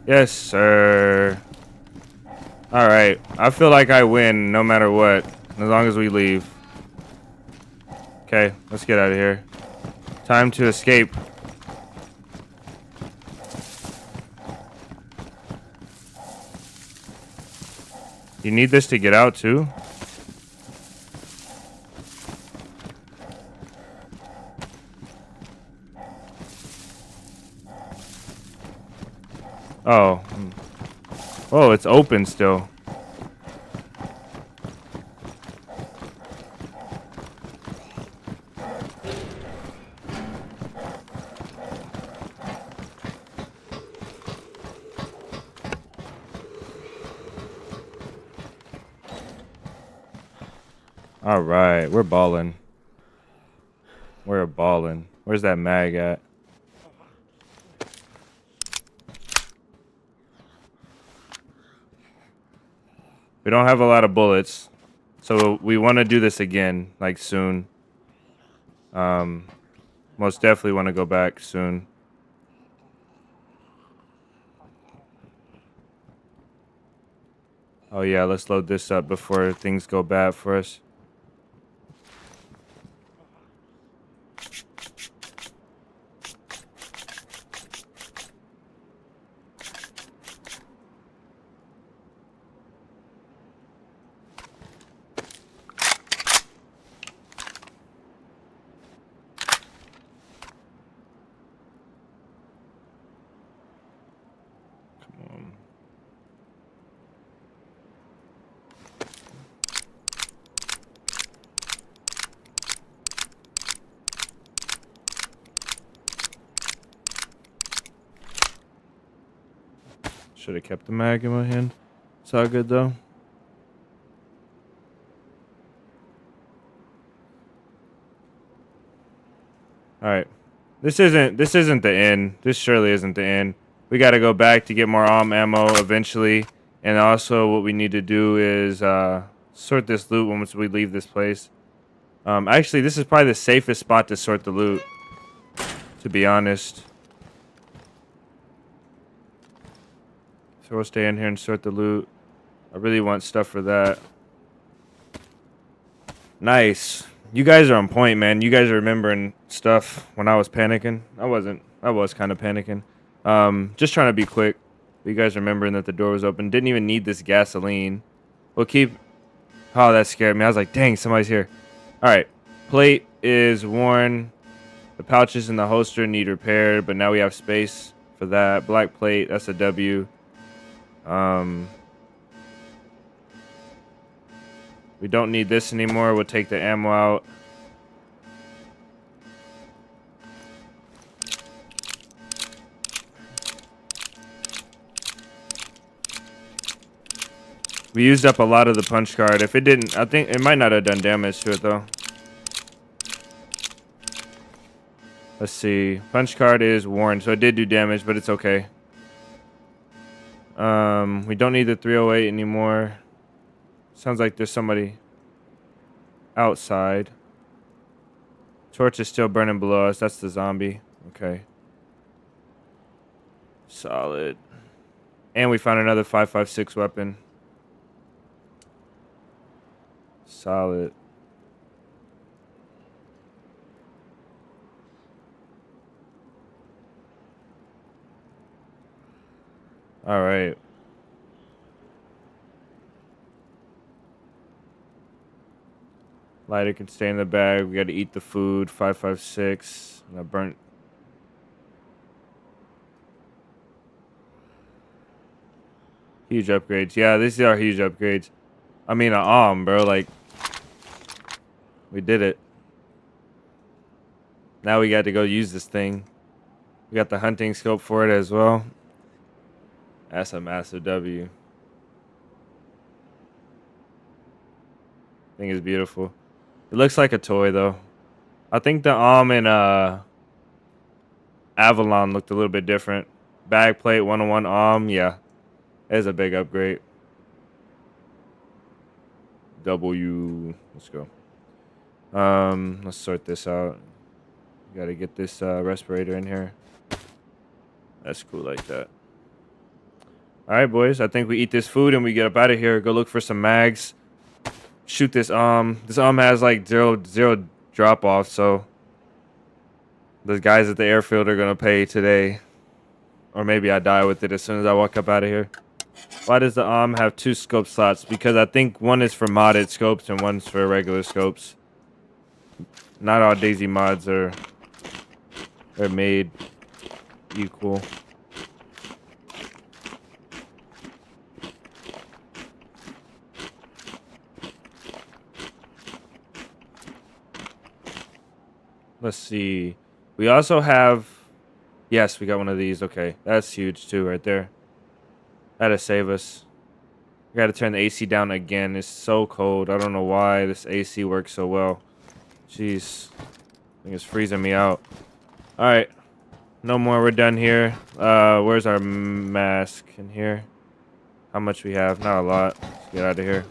Yes, sir. Alright. I feel like I win no matter what. As long as we leave. Okay, let's get out of here. Time to escape. You need this to get out too? Oh. Oh, it's open still. All right, we're balling. We're balling. Where's that mag at? We don't have a lot of bullets, so we want to do this again, like soon. Most definitely want to go back soon. Oh yeah, let's load this up before things go bad for us. Should have kept the mag in my hand. It's all good though. All right, this isn't the end. This surely isn't the end. We got to go back to get more ammo eventually, and also what we need to do is sort this loot once we leave this place. Actually, this is probably the safest spot to sort the loot, to be honest. So we'll stay in here and sort the loot. I really want stuff for that. Nice. You guys are on point, man. You guys are remembering stuff when I was panicking. I wasn't. I was kind of panicking. Just trying to be quick. You guys remembering that the door was open. Didn't even need this gasoline. We'll keep... Oh, that scared me. I was like, dang, somebody's here. All right. Plate is worn. The pouches in the holster need repaired, but now we have space for that. Black plate, that's a W. We don't need this anymore. We'll take the ammo out. We used up a lot of the punch card. If it didn't, I think it might not have done damage to it though. Let's see. Punch card is worn, so it did do damage, but it's okay. We don't need the 308 anymore. Sounds like there's somebody outside. Torch is still burning below us. That's the zombie. Okay. Solid. And we found another 5.56 weapon. Solid. All right. Lighter can stay in the bag. We got to eat the food. 5.56. And I burnt. Huge upgrades. Yeah, these are huge upgrades. I mean, bro. Like, we did it. Now we got to go use this thing. We got the hunting scope for it as well. That's a massive W. Thing is beautiful. It looks like a toy though. I think the in Avalon looked a little bit different. Bag plate 101 yeah. That is a big upgrade. W. Let's go. Let's sort this out. Got to get this respirator in here. That's cool like that. All right, boys. I think we eat this food and we get up out of here. Go look for some mags. Shoot this This has like zero drop off, so the guys at the airfield are gonna pay today. Or maybe I die with it as soon as I walk up out of here. Why does the have 2 scope slots? Because I think one is for modded scopes and one's for regular scopes. Not all DayZ mods are made equal. Let's see. We also have... Yes, we got one of these. Okay, that's huge too right there. That'll save us. We got to turn the AC down again. It's so cold. I don't know why this AC works so well. Jeez. I think it's freezing me out. All right. No more. We're done here. Where's our mask in here? How much we have? Not a lot. Let's get out of here.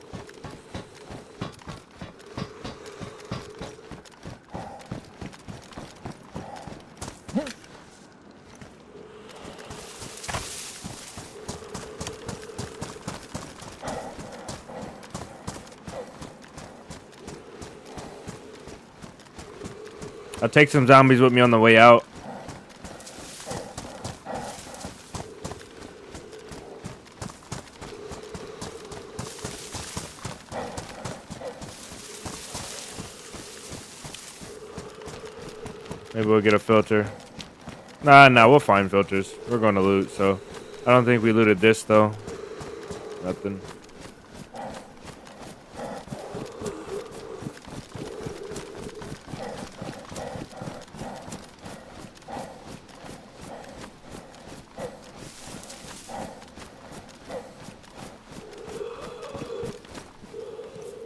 I'll take some zombies with me on the way out. Maybe we'll get a filter. Nah, we'll find filters. We're going to loot, so I don't think we looted this though. Nothing.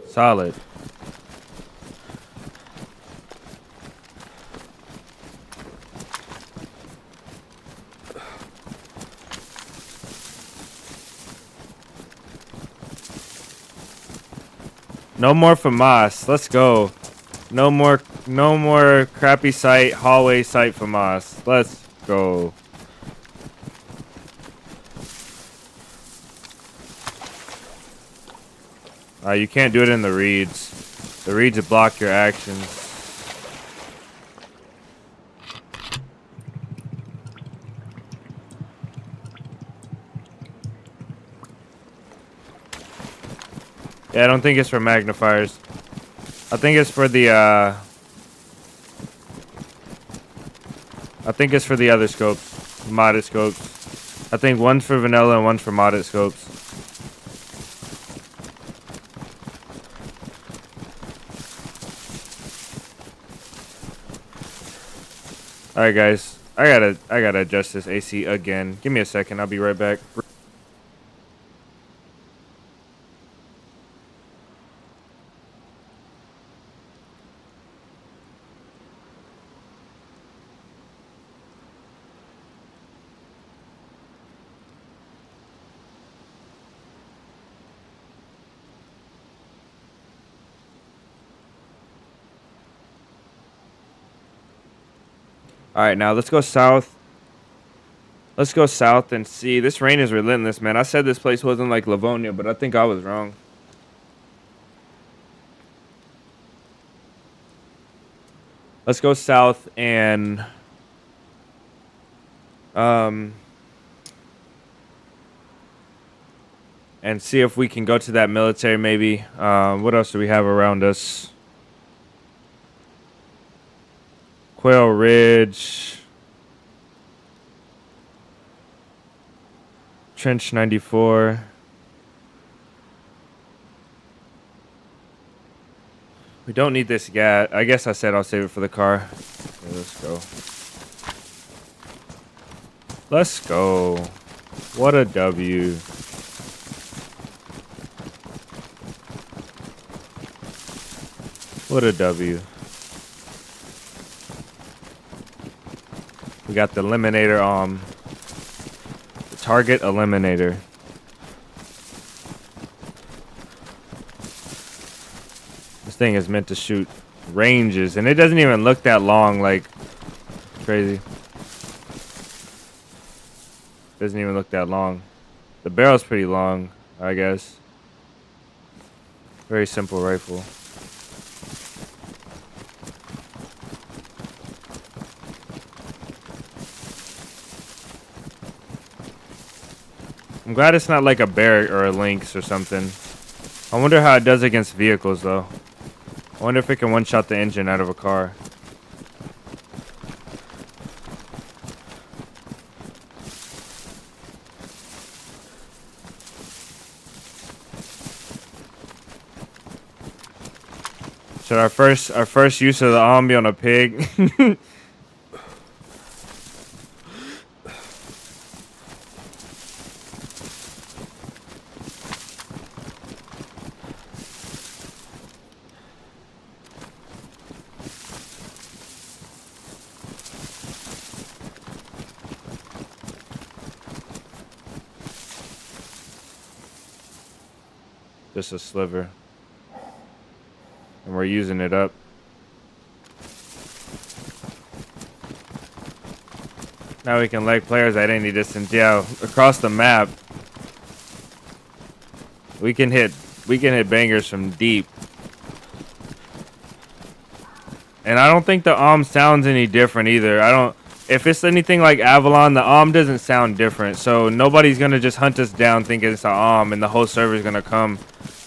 Solid. No more FAMAS. Let's go. No more crappy site, hallway site FAMAS. Let's go. You can't do it in the reeds. The reeds block your actions. Yeah, I don't think it's for magnifiers. I think it's for the I think it's for the other scopes, modded scopes. I think one's for vanilla and one's for modded scopes. All right, guys. I gotta adjust this AC again. Give me a second. I'll be right back. All right, now let's go south. Let's go south and see. This rain is relentless, man. I said this place wasn't like Livonia, but I think I was wrong. Let's go south and see if we can go to that military maybe. What else do we have around us? Quail Ridge. Trench 94. We don't need this gas. I guess I said I'll save it for the car. Okay, let's go. Let's go. What a W. What a W. We got the eliminator on. The target eliminator. This thing is meant to shoot ranges, and it doesn't even look that long, like, crazy. Doesn't even look that long. The barrel's pretty long, I guess. Very simple rifle. I'm glad it's not like a Barrett or a Lynx or something. I wonder how it does against vehicles, though. I wonder if it can one-shot the engine out of a car. Should our first use of the arm be on a pig? Just a sliver. And we're using it up. Now we can leg players at any distance. Yeah, across the map. We can hit bangers from deep. And I don't think the sounds any different either. If it's anything like Avalon, the doesn't sound different. So nobody's gonna just hunt us down thinking it's an and the whole server's gonna come,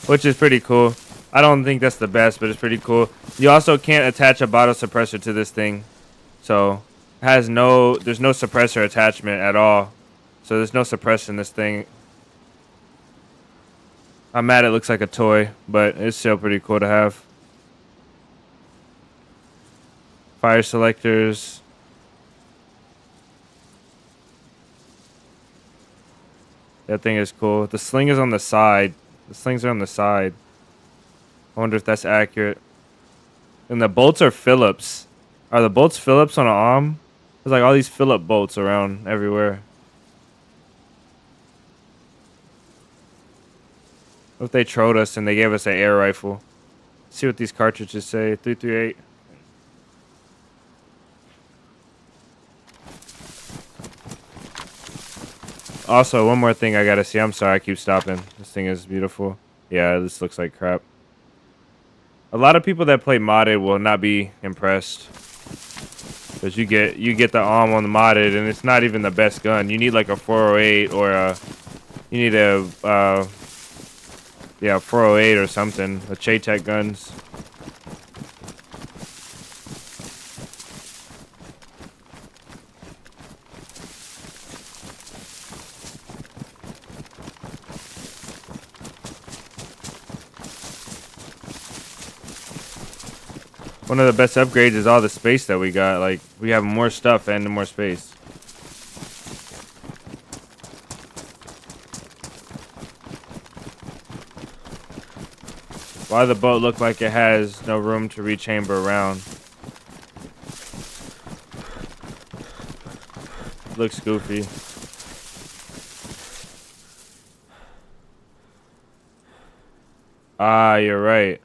which is pretty cool. I don't think that's the best, but it's pretty cool. You also can't attach a bottle suppressor to this thing. So there's no suppressor attachment at all. So there's no suppressor in this thing. I'm mad it looks like a toy, but it's still pretty cool to have. Fire selectors. That thing is cool. The sling is on the side. The slings are on the side. I wonder if that's accurate. And the bolts are Phillips. Are the bolts Phillips on an arm? There's like all these Phillip bolts around everywhere. What if they trolled us and they gave us an air rifle? Let's see what these cartridges say. 338. Also, one more thing I gotta see. I'm sorry I keep stopping. This thing is beautiful. Yeah, this looks like crap. A lot of people that play modded will not be impressed. Because you get the arm on the modded and it's not even the best gun. You need like a 408 or you need a Yeah, 408 or something. The Ch-Tech guns. One of the best upgrades is all the space that we got. Like, we have more stuff and more space. Why the boat look like it has no room to rechamber around? Looks goofy. Ah, you're right.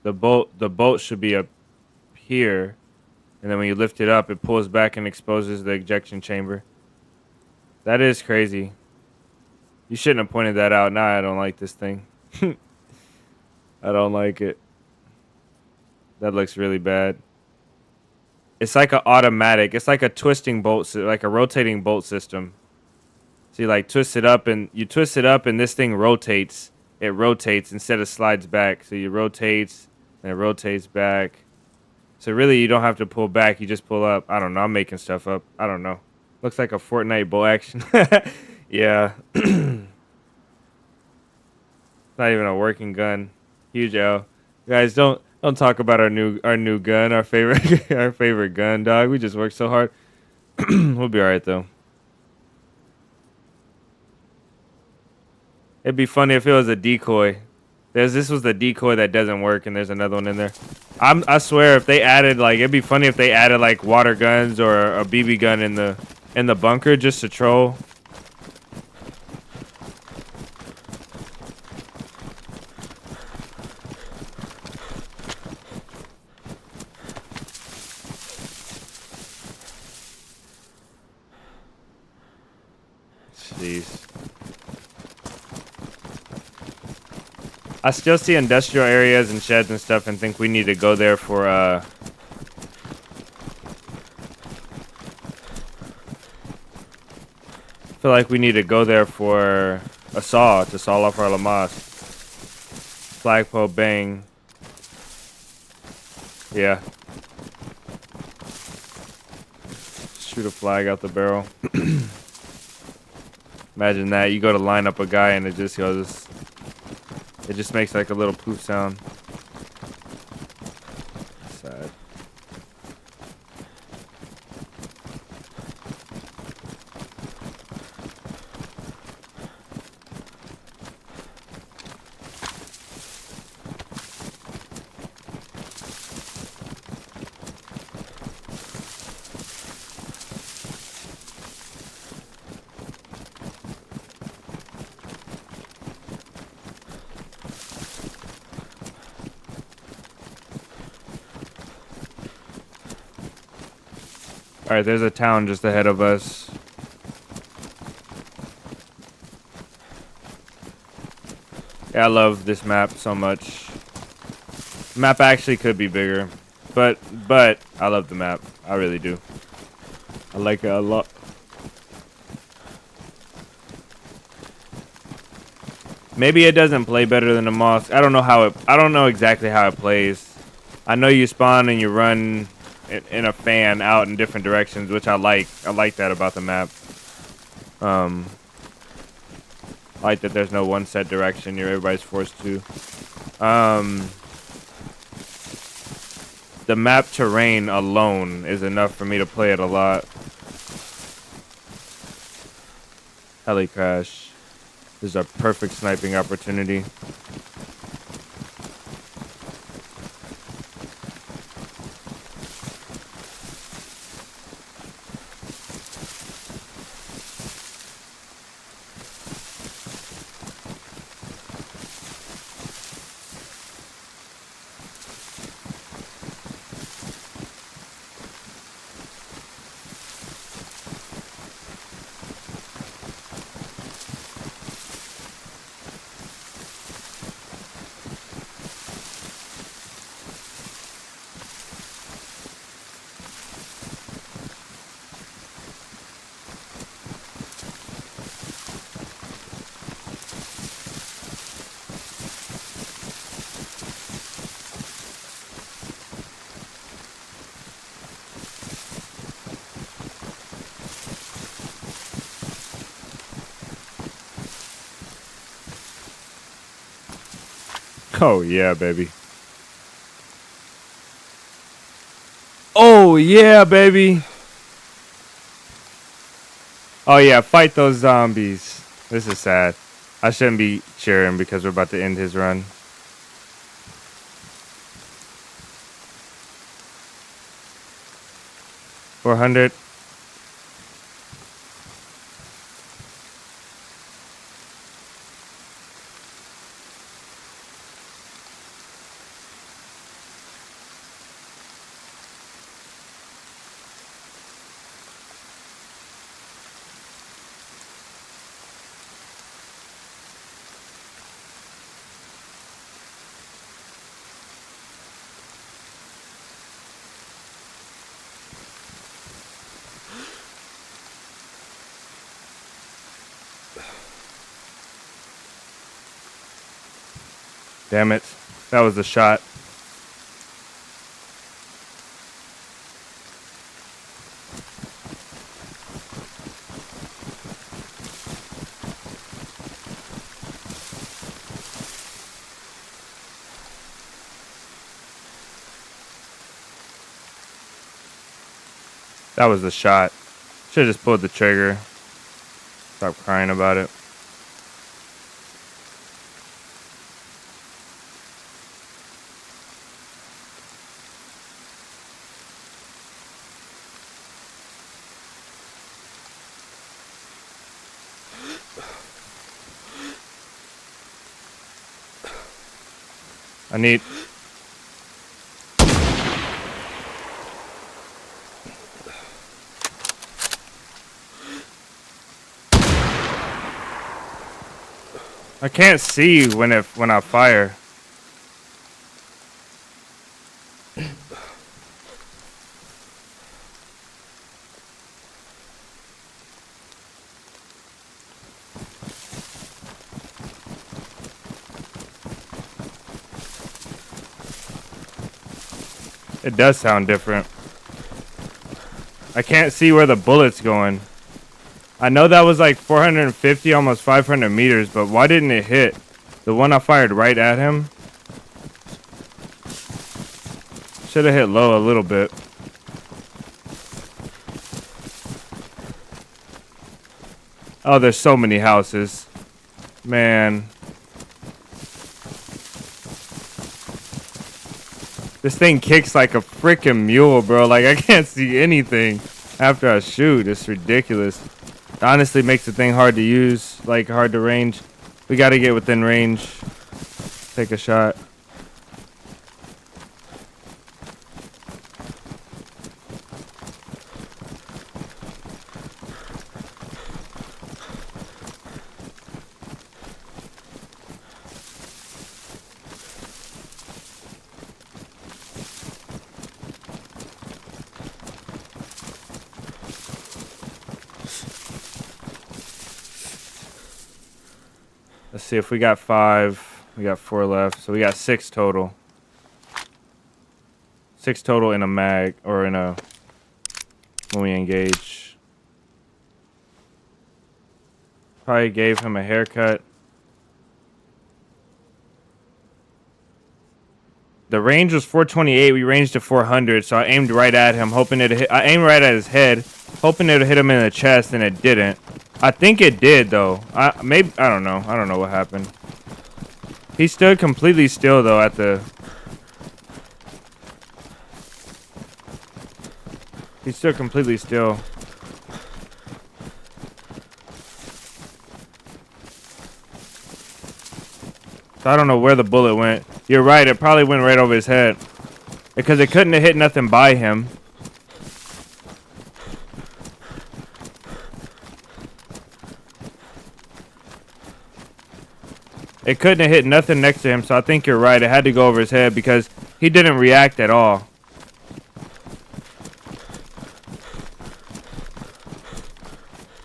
The boat should be up here, and then when you lift it up, it pulls back and exposes the ejection chamber. That is crazy. You shouldn't have pointed that out. Nah, I don't like this thing. I don't like it. That looks really bad. It's like an automatic. It's like a twisting bolt, like a rotating bolt system. So you like twist it up, and this thing rotates. It rotates instead of slides back. So you rotates, and it rotates back. So really, you don't have to pull back. You just pull up. I don't know. I'm making stuff up. I don't know. Looks like a Fortnite bolt action. Yeah. Not even a working gun. Huge L. Guys, don't talk about our new gun, our favorite our favorite gun, dog. We just worked so hard. We'll be alright though. It'd be funny if it was a decoy. This was the decoy that doesn't work, and there's another one in there. I swear, if they added like, it'd be funny if they added like water guns or a BB gun in the bunker just to troll. Jeez. I still see industrial areas and sheds and stuff and think we need to go there for feel like we need to go there for a saw to saw off our Lamas. Flagpole bang. Yeah. Shoot a flag out the barrel. Imagine that. You go to line up a guy and it just goes. It just makes like a little poof sound. Sad. Alright, there's a town just ahead of us. Yeah, I love this map so much. The map actually could be bigger. But I love the map. I really do. I like it a lot. Maybe it doesn't play better than the mosque. I don't know exactly how it plays. I know you spawn and you run in a fan out in different directions, which I like. I like that about the map. I like that there's no one set direction. Everybody's forced to. The map terrain alone is enough for me to play it a lot. Heli crash. This is a perfect sniping opportunity. Oh, yeah, baby. Oh, yeah, baby. Oh, yeah, fight those zombies. This is sad. I shouldn't be cheering because we're about to end his run. $400. Damn it. That was the shot. That was the shot. Should have just pulled the trigger. Stop crying about it. I need... I can't see when I fire. It does sound different. I can't see where the bullet's going. I know that was like 450, almost 500 meters, but why didn't it hit? The one I fired right at him? Should have hit low a little bit. Oh, there's so many houses. Man. This thing kicks like a freaking mule, bro. Like, I can't see anything after I shoot. It's ridiculous. It honestly makes the thing hard to use, like hard to range. We got to get within range. Take a shot. Let's see if we got 5. We got 4 left. So we got 6 total. 6 total in a mag, or in a, when we engage. Probably gave him a haircut. The range was 428. We ranged to 400, so I aimed right at him, hoping it hit. I aimed right at his head, hoping it would hit him in the chest, and it didn't. I think it did though. I don't know. I don't know what happened. He stood completely still though at the. He stood completely still. So I don't know where the bullet went. You're right. It probably went right over his head, because it couldn't have hit nothing by him. It couldn't have hit nothing next to him, so I think you're right. It had to go over his head because he didn't react at all.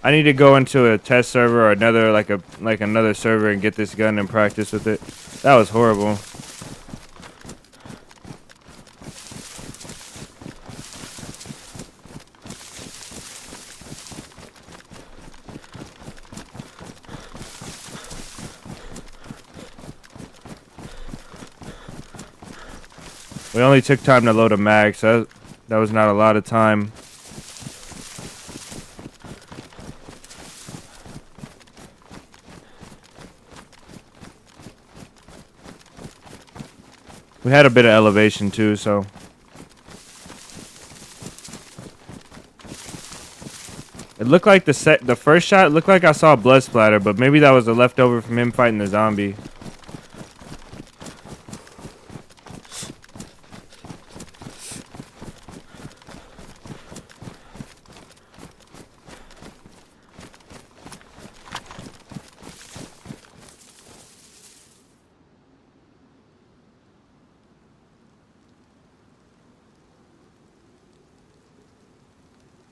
I need to go into a test server or another another server and get this gun and practice with it. That was horrible. We only took time to load a mag, so that was not a lot of time. We had a bit of elevation too, so. It looked like the first shot looked like I saw a blood splatter, but maybe that was a leftover from him fighting the zombie.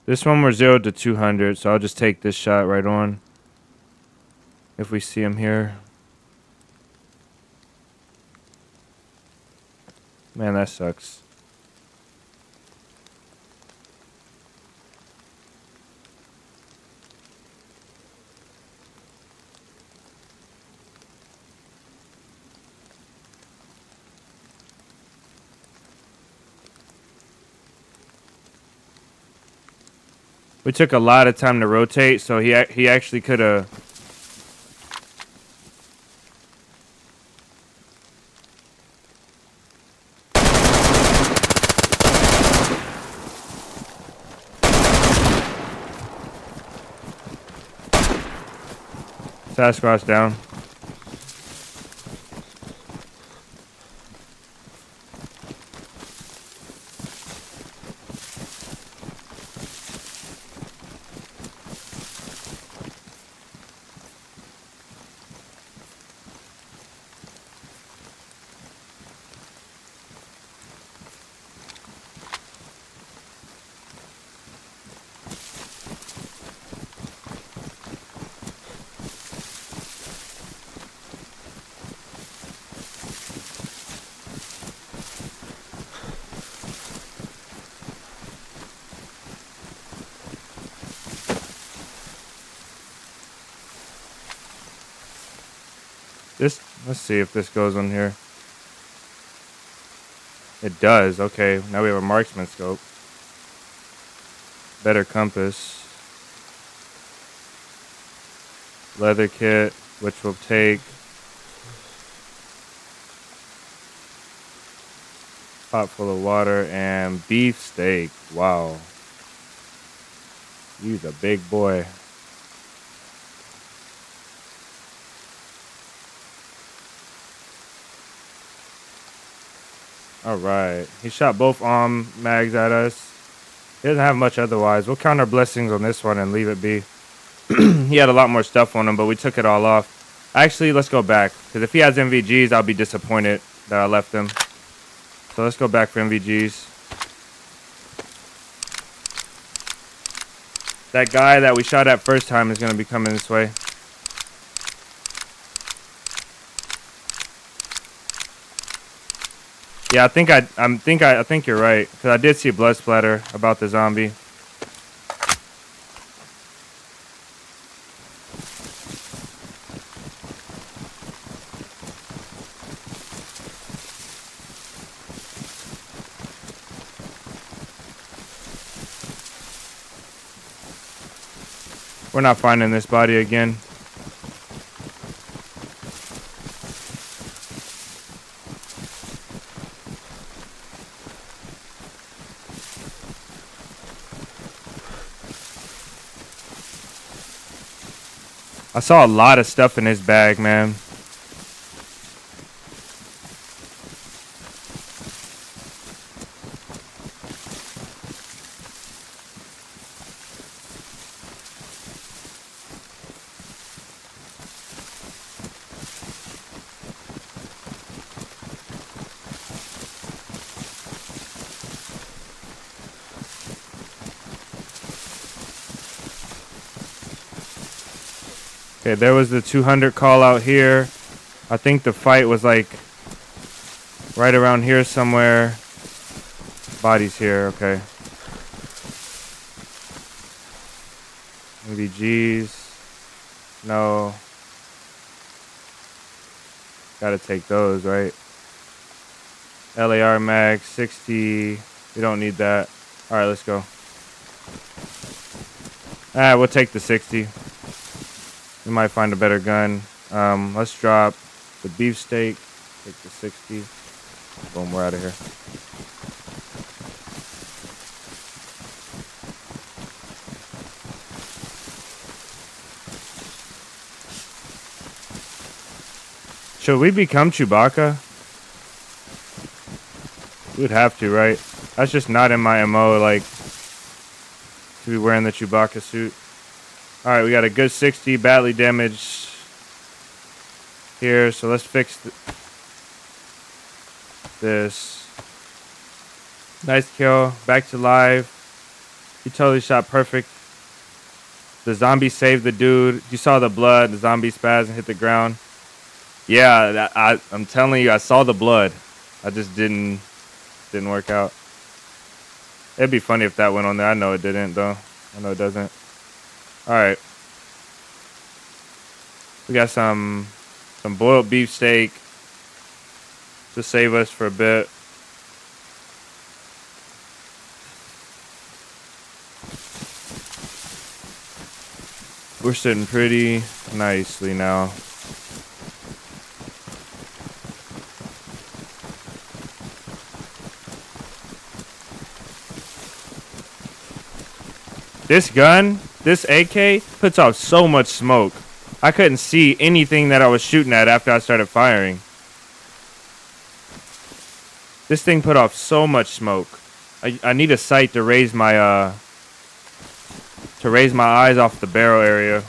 This one we're 0 to 200, so I'll just take this shot right on. If we see him here. Man, that sucks. We took a lot of time to rotate, so he actually could have. Sasquatch down. Let's see if this goes on here. It does. Okay, now we have a marksman scope. Better compass. Leather kit, which we'll take. Pot full of water and beef steak. Wow. He's a big boy. Alright. He shot both arm mags at us. He doesn't have much otherwise. We'll count our blessings on this one and leave it be. He had a lot more stuff on him, but we took it all off. Actually, let's go back. Because if he has MVGs, I'll be disappointed that I left him. So let's go back for MVGs. That guy that we shot at first time is going to be coming this way. Yeah, I think you're right, because I did see a blood splatter about the zombie. We're not finding this body again. I saw a lot of stuff in his bag, man. Okay, there was the 200 call out here. I think the fight was like right around here somewhere. Body's here, okay. MVGs. No. Gotta take those, right? LAR mag 60. We don't need that. All right, let's go. We'll take the 60. We might find a better gun. Let's drop the beefsteak. Take the 60. Boom, we're out of here. Should we become Chewbacca? We'd have to, right? That's just not in my MO, like, to be wearing the Chewbacca suit. Alright, we got a good 60, badly damaged here, so let's fix this. Nice kill, back to live. He totally shot perfect. The zombie saved the dude. You saw the blood, the zombie spaz and hit the ground. Yeah, I'm telling you, I saw the blood. I just didn't work out. It'd be funny if that went on there. I know it didn't, though. I know it doesn't. All right. We got some boiled beefsteak to save us for a bit. We're sitting pretty nicely now. This gun, this AK, puts off so much smoke. I couldn't see anything that I was shooting at after I started firing. This thing put off so much smoke. I need a sight to raise my eyes off the barrel area.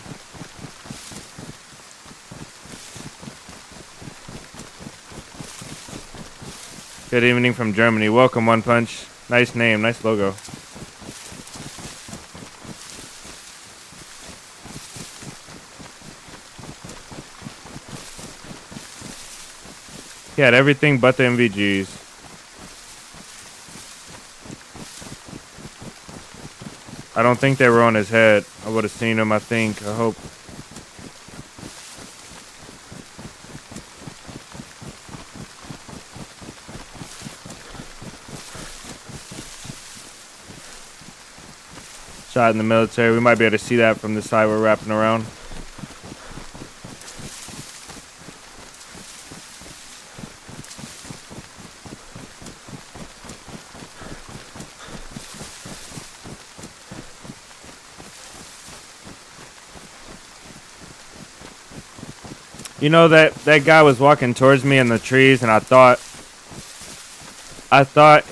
Good evening from Germany. Welcome, One Punch. Nice name, nice logo. He had everything but the MVGs. I don't think they were on his head. I would have seen them, I think. I hope. Shot in the military. We might be able to see that from the side we're wrapping around. You know, that guy was walking towards me in the trees, and I thought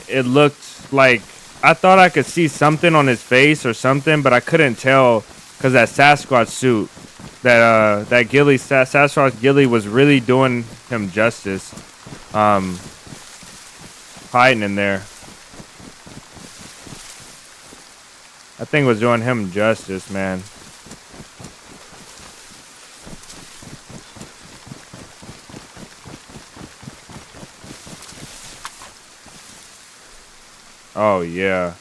it looked like, I thought I could see something on his face or something, but I couldn't tell because that Sasquatch suit, that ghillie, Sasquatch ghillie was really doing him justice, hiding in there. That thing was doing him justice, man. Oh, yeah.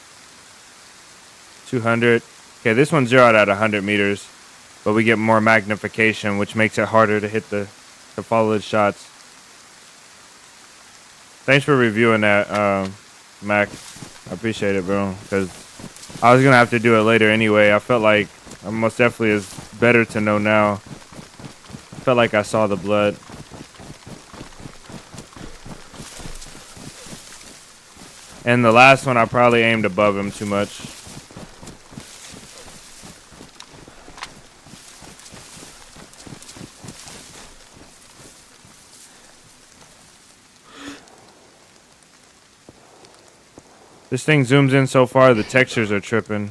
200. Okay, this one's zeroed at 100 meters, but we get more magnification, which makes it harder to hit to follow the shots. Thanks for reviewing that, Mac. I appreciate it, bro, because I was going to have to do it later anyway. I felt like most definitely is better to know now. I felt like I saw the blood. And the last one, I probably aimed above him too much. This thing zooms in so far, the textures are tripping.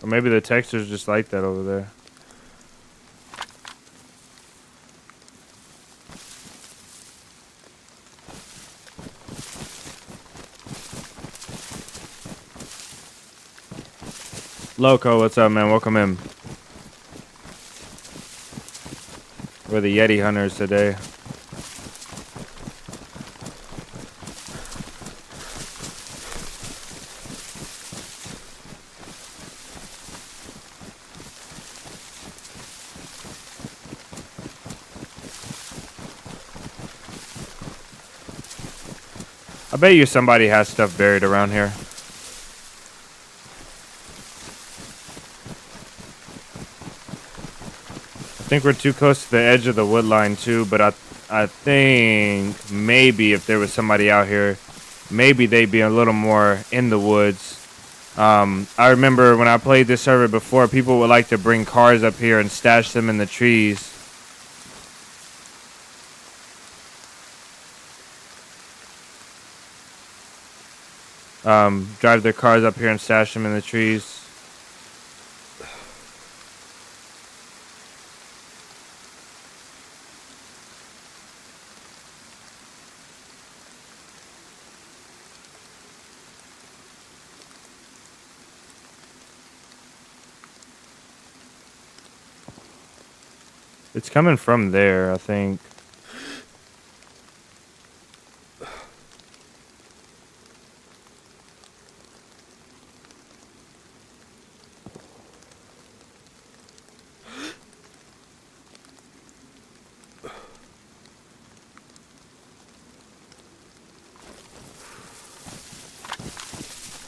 Or maybe the texture's just like that over there. Loco, what's up, man? Welcome in. We're the Yeti hunters today. I bet you somebody has stuff buried around here. I think we're too close to the edge of the wood line too, but I think maybe if there was somebody out here, maybe they'd be a little more in the woods. I remember when I played this server before, people would like to bring cars up here and stash them in the trees. Drive their cars up here and stash them in the trees. It's coming from there, I think.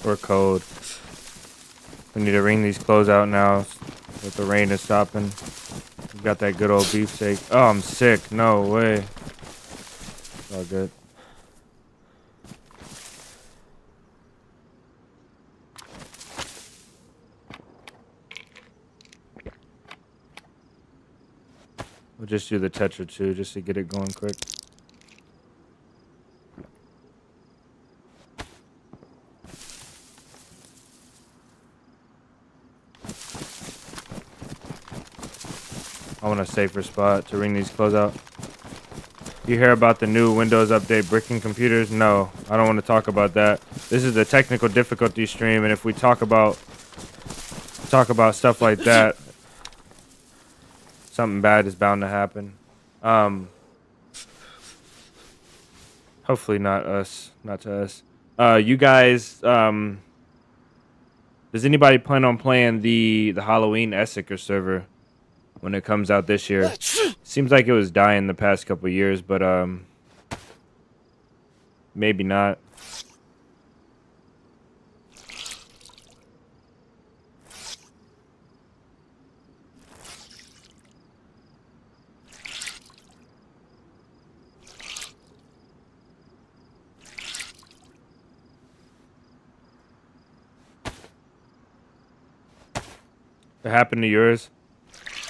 We're cold. We need to wring these clothes out now that the rain is stopping. We got that good old beefsteak. Oh, I'm sick. No way. It's all good. We'll just do the Tetra too, just to get it going quick. I want a safer spot to wring these clothes out. You hear about the new Windows update bricking computers? No, I don't want to talk about that. This is the technical difficulty stream, and if we talk about stuff like that, something bad is bound to happen. Hopefully not us, not to us. You guys, does anybody plan on playing the Halloween Essicker server when it comes out this year? Seems like it was dying the past couple years, but maybe not. It happened to yours?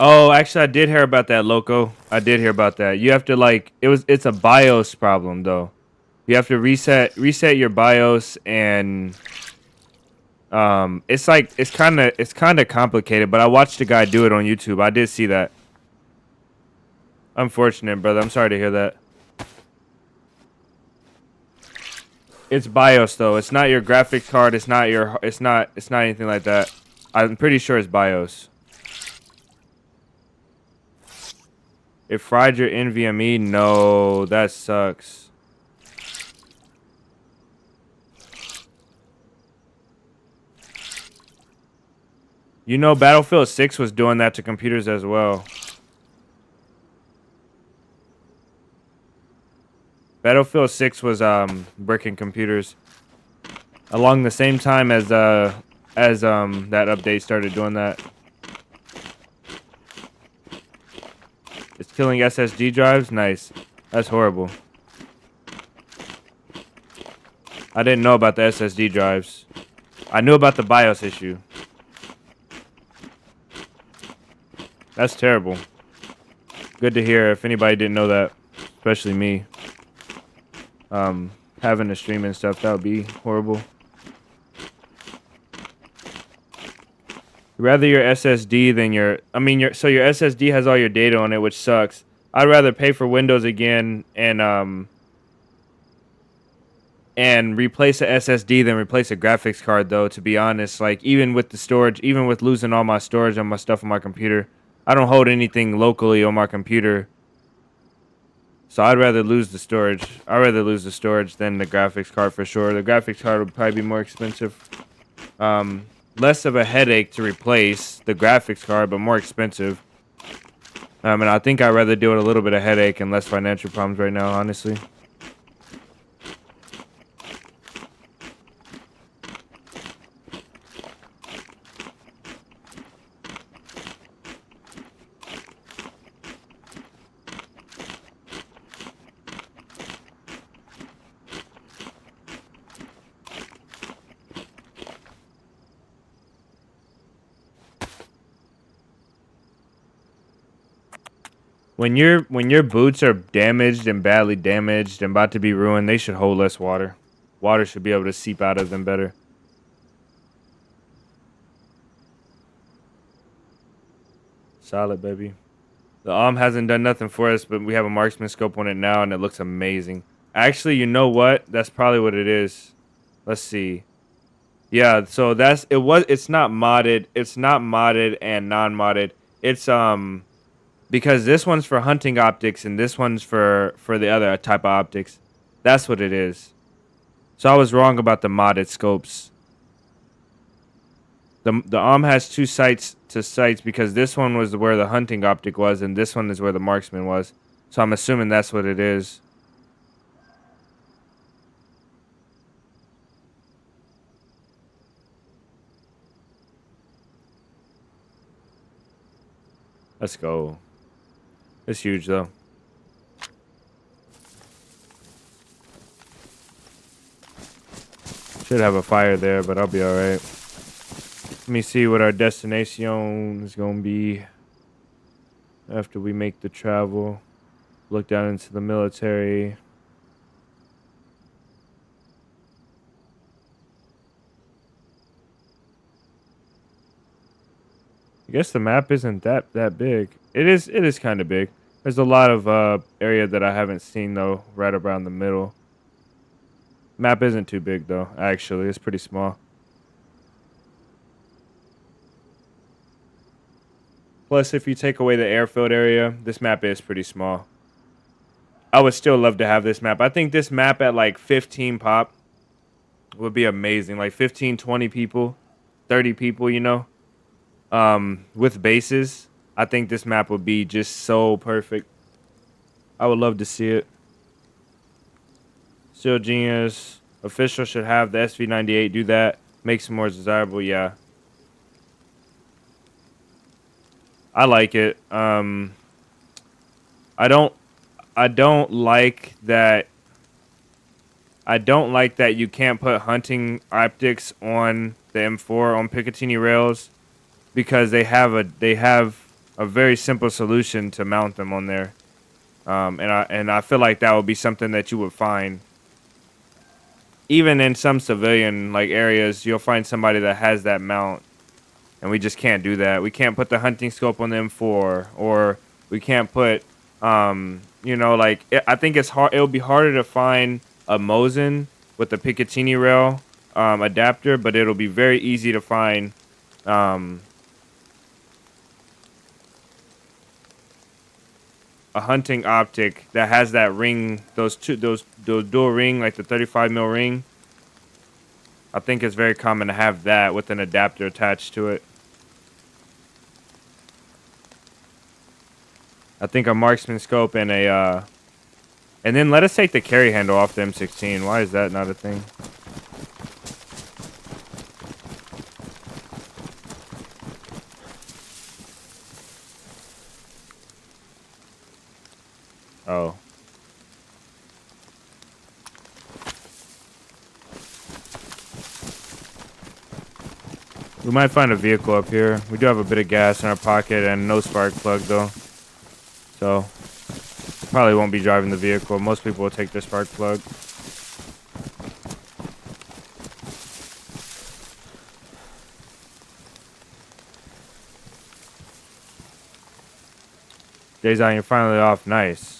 Oh, actually, I did hear about that, Loco. I did hear about that. You have to like it's a BIOS problem though. You have to reset your BIOS, and it's kind of complicated. But I watched a guy do it on YouTube. I did see that. Unfortunate, brother. I'm sorry to hear that. It's BIOS though. It's not your graphics card. It's not anything like that. I'm pretty sure it's BIOS. It fried your NVMe? No, that sucks. You know, Battlefield 6 was doing that to computers as well. Battlefield 6 was bricking computers along the same time as that update started doing that. It's killing SSD drives? Nice. That's horrible. I didn't know about the SSD drives. I knew about the BIOS issue. That's terrible. Good to hear if anybody didn't know that, especially me. Having to stream and stuff, that would be horrible. Rather your SSD than your so your SSD has all your data on it, which sucks. I'd rather pay for Windows again and replace a SSD than replace a graphics card though, to be honest. Like even with the storage, even with losing all my storage on my stuff on my computer, I don't hold anything locally on my computer. So I'd rather lose the storage. I'd rather lose the storage than the graphics card for sure. The graphics card would probably be more expensive. Less of a headache to replace the graphics card, but more expensive. And I think I'd rather deal with a little bit of headache and less financial problems right now, honestly. when your boots are damaged and badly damaged and about to be ruined, they should hold less water. Water should be able to seep out of them better. Solid, baby. The hasn't done nothing for us, but we have a marksman scope on it now, and it looks amazing. Actually, you know what? That's probably what it is. Let's see. Yeah, so it's not modded. It's not modded and non-modded. It's because this one's for hunting optics and this one's for the other type of optics. That's what it is. So I was wrong about the modded scopes. The has two sights because this one was where the hunting optic was and this one is where the marksman was. So I'm assuming that's what it is. Let's go. It's huge though. Should have a fire there, but I'll be alright. Let me see what our destination is going to be after we make the travel. Look down into the military. I guess the map isn't that big. It is kind of big. There's a lot of area that I haven't seen though, right around the middle. Map isn't too big though, actually. It's pretty small. Plus, if you take away the airfield area, this map is pretty small. I would still love to have this map. I think this map at like 15 pop would be amazing. Like 15, 20 people, 30 people, you know. With bases, I think this map would be just so perfect. I would love to see it. Still genius. Official should have the SV98. Do that. Makes it more desirable. Yeah. I like it. I don't like that. I don't like that you can't put hunting optics on the M4 on Picatinny rails. Because they have a very simple solution to mount them on there, and I feel like that would be something that you would find. Even in some civilian like areas, you'll find somebody that has that mount, and we just can't do that. We can't put the hunting scope on the M4, or we can't put, you know, like I think it's hard. It'll be harder to find a Mosin with the Picatinny rail adapter, but it'll be very easy to find. A hunting optic that has that ring, those dual ring, like the 35 mil ring. I think it's very common to have that with an adapter attached to it. I think a marksman scope and a and then let us take the carry handle off the M16. Why is that not a thing? Oh. We might find a vehicle up here. We do have a bit of gas in our pocket and no spark plug though. So, we probably won't be driving the vehicle. Most people will take their spark plug. DayZ, you're finally off. Nice.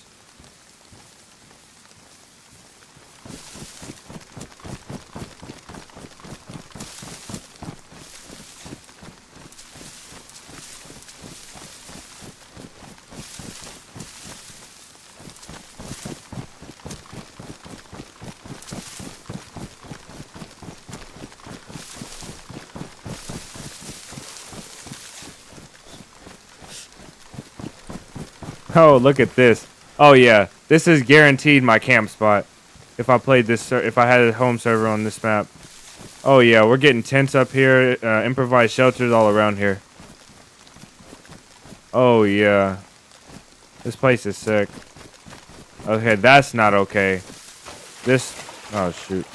Oh, look at this. Oh, yeah. This is guaranteed my camp spot. If I played this, if I had a home server on this map. Oh, yeah. We're getting tents up here. Improvised shelters all around here. Oh, yeah. This place is sick. Okay, that's not okay. This... Oh, shoot.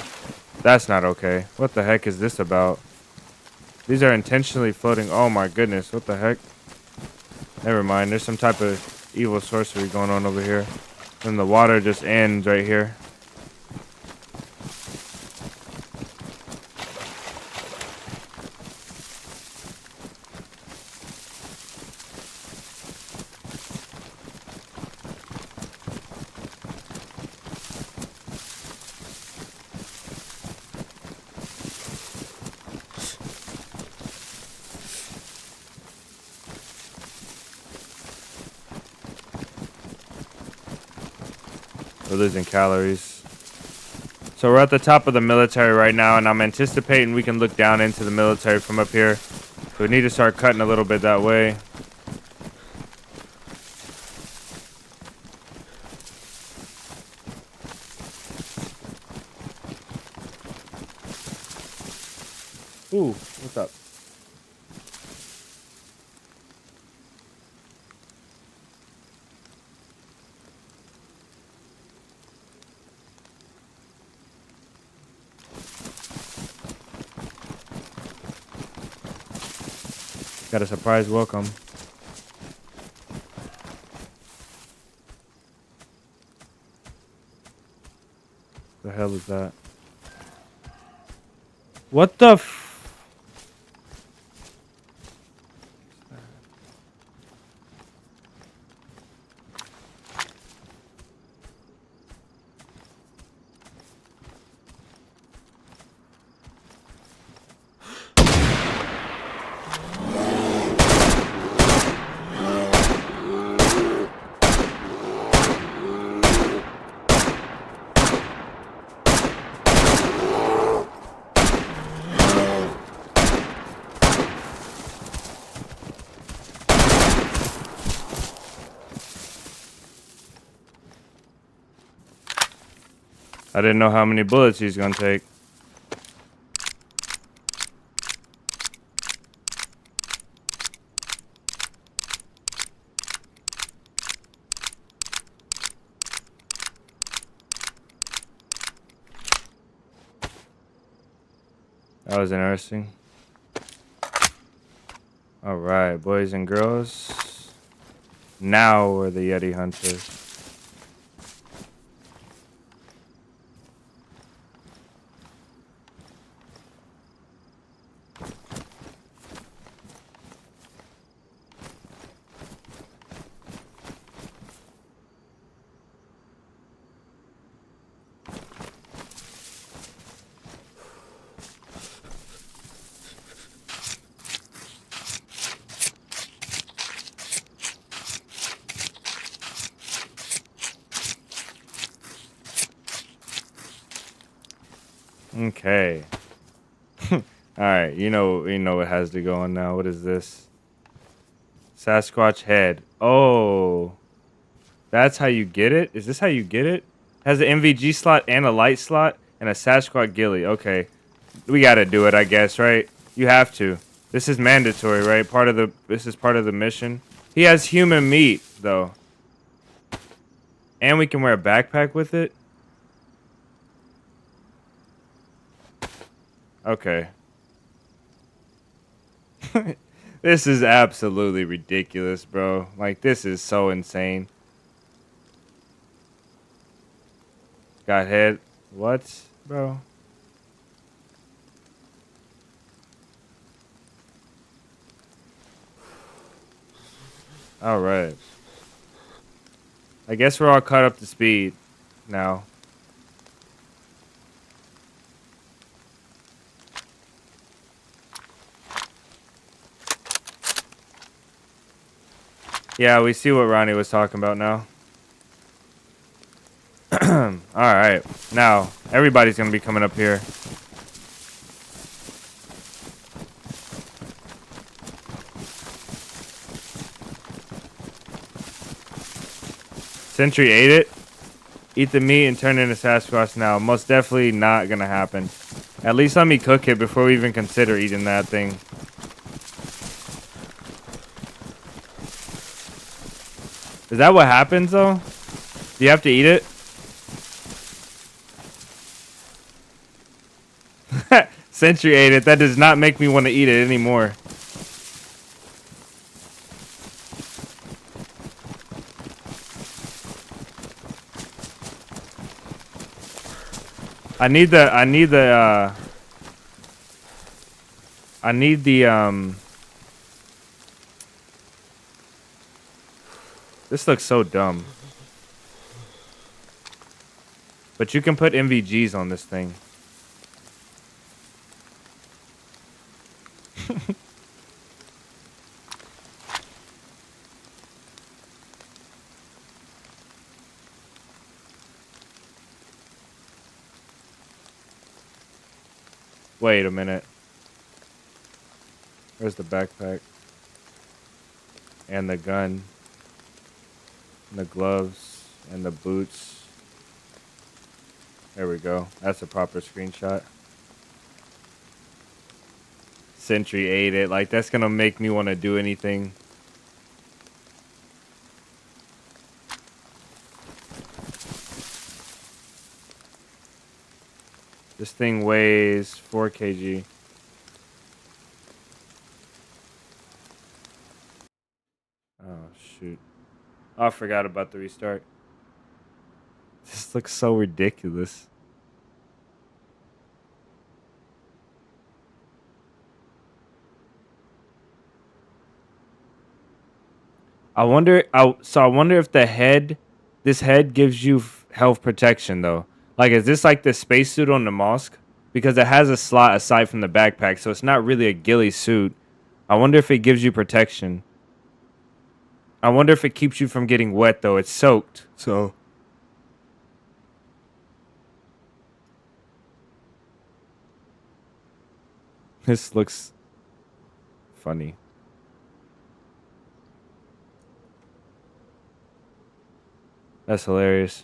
That's not okay. What the heck is this about? These are intentionally floating. Oh, my goodness. What the heck? Never mind. There's some type of... evil sorcery going on over here. And the water just ends right here. We're losing calories. So we're at the top of the military right now, and I'm anticipating we can look down into the military from up here. So we need to start cutting a little bit that way. Ooh, what's up? Got a surprise welcome. The hell is that? What the f... I didn't know how many bullets he's gonna take. That was interesting. All right, boys and girls. Now we're the Yeti hunters. Okay. All right, you know what has to go on now. What is this? Sasquatch head. Oh, that's how you get it? Is this how you get it? Has an MVG slot and a light slot and a Sasquatch ghillie. Okay, we gotta do it, I guess, right? You have to. This is mandatory, right? This is part of the mission. He has human meat though, and we can wear a backpack with it. Okay. This is absolutely ridiculous, bro. Like, this is so insane. Got head. What, bro? All right. I guess we're all caught up to speed now. Yeah, we see what Ronnie was talking about now. Alright. Now, everybody's going to be coming up here. Sentry ate it. Eat the meat and turn into Sasquatch now. Most definitely not going to happen. At least let me cook it before we even consider eating that thing. Is that what happens, though? Do you have to eat it? Sentry ate it. That does not make me want to eat it anymore. I need the this looks so dumb. But you can put MVGs on this thing. Wait a minute. Where's the backpack? And the gun. And the gloves. And the boots. There we go. That's a proper screenshot. Sentry ate it. Like, that's gonna make me want to do anything. This thing weighs 4 kg. Oh, shoot. Oh, I forgot about the restart. This looks so ridiculous. I wonder if the head, this head gives you health protection though. Like, is this like the spacesuit on the mosque? Because it has a slot aside from the backpack, so it's not really a ghillie suit. I wonder if it gives you protection. I wonder if it keeps you from getting wet though. It's soaked, so. This looks funny. That's hilarious.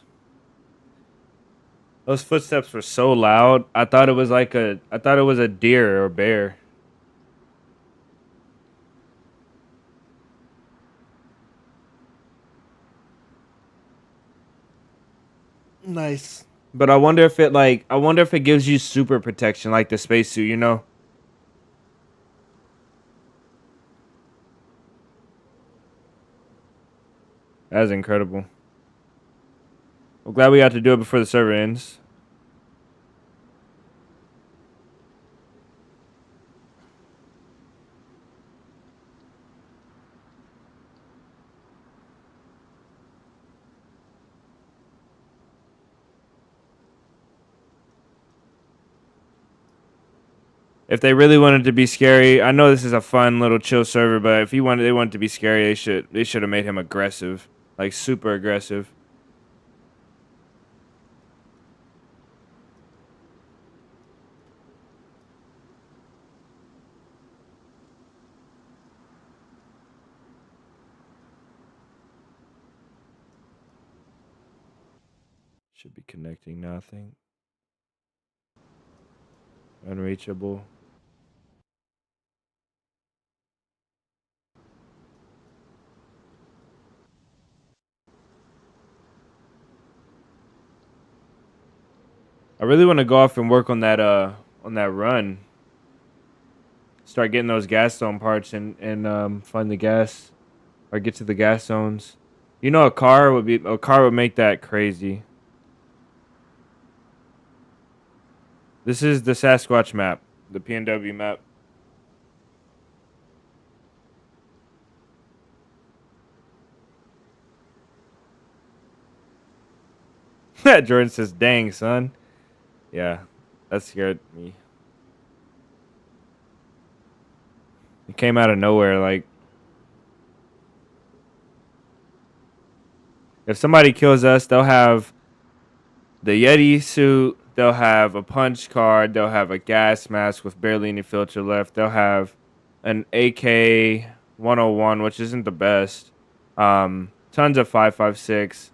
Those footsteps were so loud. I thought it was a deer or bear. Nice. But I wonder if it gives you super protection like the spacesuit, you know? That's incredible. I'm glad we got to do it before the server ends. If they really wanted to be scary, I know this is a fun little chill server, but if they wanted to be scary, they should have made him aggressive, like super aggressive. Should be connecting now, I think. Unreachable. I really want to go off and work on that run. Start getting those gas zone parts and find the gas or get to the gas zones. You know, a car would make that crazy. This is the Sasquatch map, the PNW map. Jordan says, "Dang, son." Yeah, that scared me. It came out of nowhere. Like, if somebody kills us, they'll have the Yeti suit. They'll have a punch card. They'll have a gas mask with barely any filter left. They'll have an AK 101, which isn't the best. Tons of 5.56,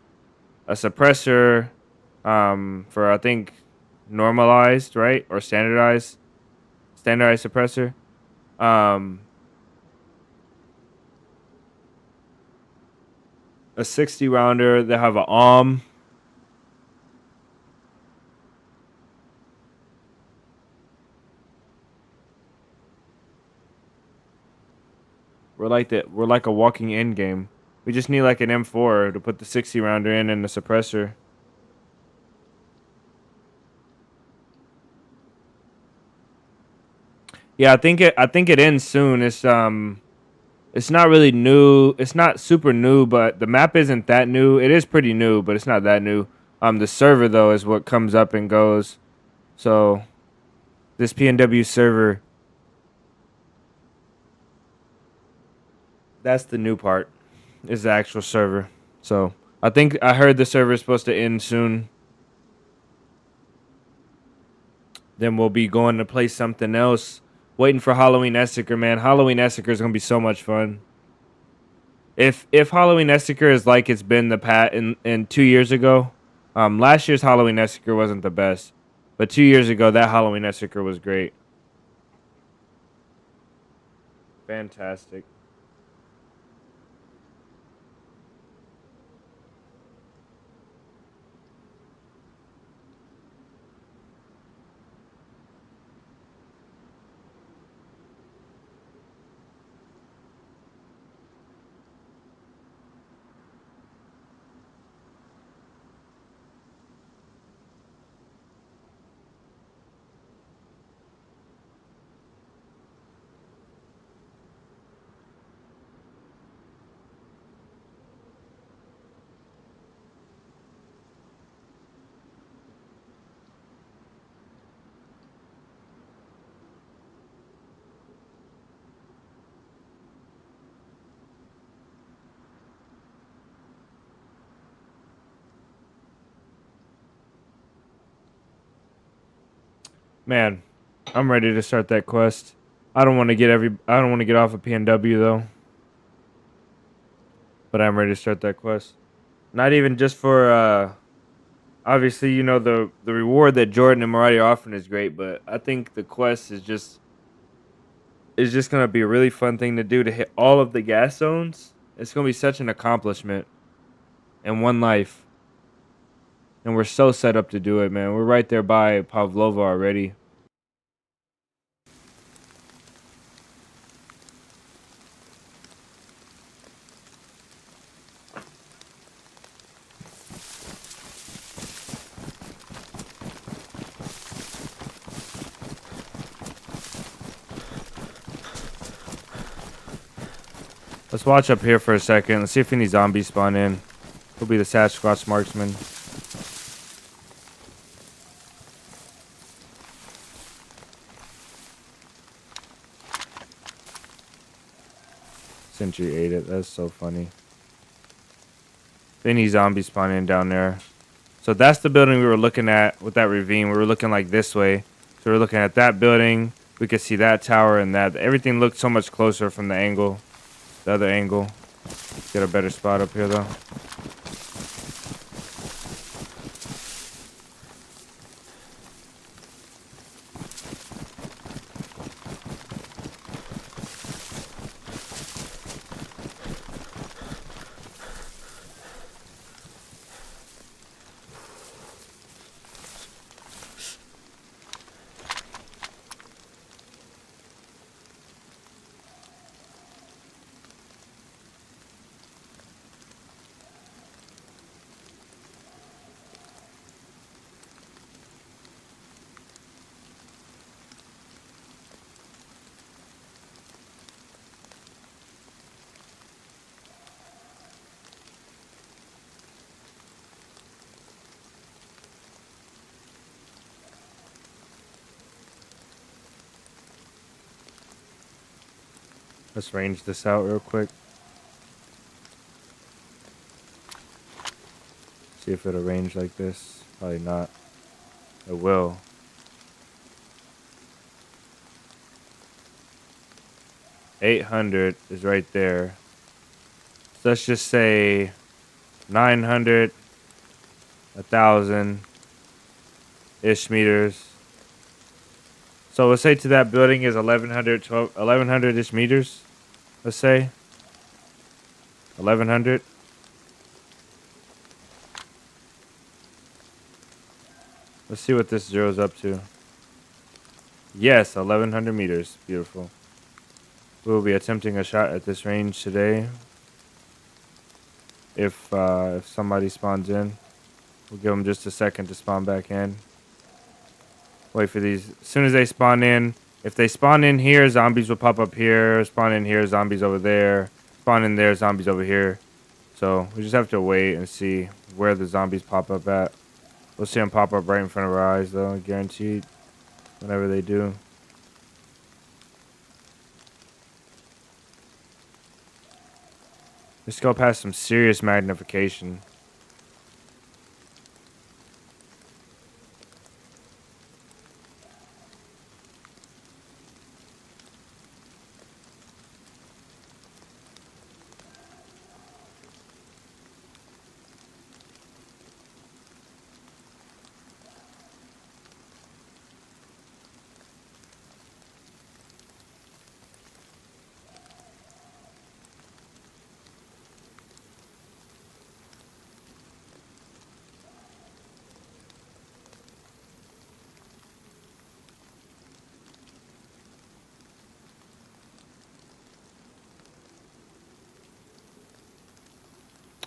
a suppressor, for I think normalized, right, or standardized suppressor. A 60 rounder. They have an We're like a walking end game. We just need like an M4 to put the 60 rounder in and the suppressor. Yeah, I think it ends soon. It's not really new. It's not super new, but the map isn't that new. It is pretty new, but it's not that new. The server though is what comes up and goes. So this PNW server, that's the new part, is the actual server. So I think I heard the server is supposed to end soon. Then we'll be going to play something else. Waiting for Halloween Essicker, man. Halloween Essicker is gonna be so much fun. If Halloween Essicker is like it's been the pat in 2 years ago, last year's Halloween Essicker wasn't the best, but 2 years ago that Halloween Essicker was great. Fantastic. Man, I'm ready to start that quest. I don't want to get off of PNW though, but I'm ready to start that quest. Not even just for obviously, you know, the reward that Jordan and Mariah are offering is great, but I think the quest is just gonna be a really fun thing to do to hit all of the gas zones. It's gonna be such an accomplishment in one life, and we're so set up to do it, man. We're right there by Pavlova already. Let's watch up here for a second. Let's see if any zombies spawn in. He'll be the Sasquatch marksman. Sentry ate it. That's so funny. If any zombies spawn in down there. So that's the building we were looking at with that ravine. We were looking like this way. So we were looking at that building. We could see that tower and that. Everything looked so much closer from the angle. The other angle. Let's get a better spot up here though. Let's range this out real quick. See if it'll range like this. Probably not. It will. $800 is right there. So let's just say 900, 1,000 ish meters. So let's say to that building is 1,100 ish meters. Let's say 1,100. Let's see what this zero's up to. Yes, 1,100 meters. Beautiful. We will be attempting a shot at this range today. If somebody spawns in, we'll give them just a second to spawn back in. Wait for these. As soon as they spawn in, If they spawn in here, zombies will pop up here. Spawn in here, zombies over there. Spawn in there, zombies over here. So we just have to wait and see where the zombies pop up at. We'll see them pop up right in front of our eyes, though, guaranteed. Whenever they do. Let's go past some serious magnification.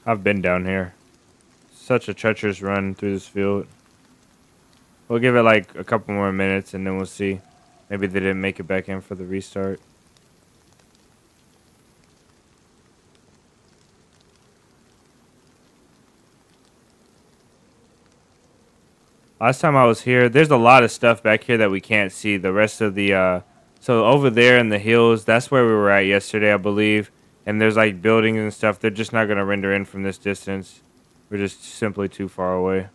I've been down here. Such a treacherous run through this field. We'll give it like a couple more minutes and then we'll see. Maybe they didn't make it back in for the restart. Last time I was here, there's a lot of stuff back here that we can't see. The rest of the, so over there in the hills, that's where we were at yesterday, I believe. And there's like buildings and stuff. They're just not going to render in from this distance. We're just simply too far away.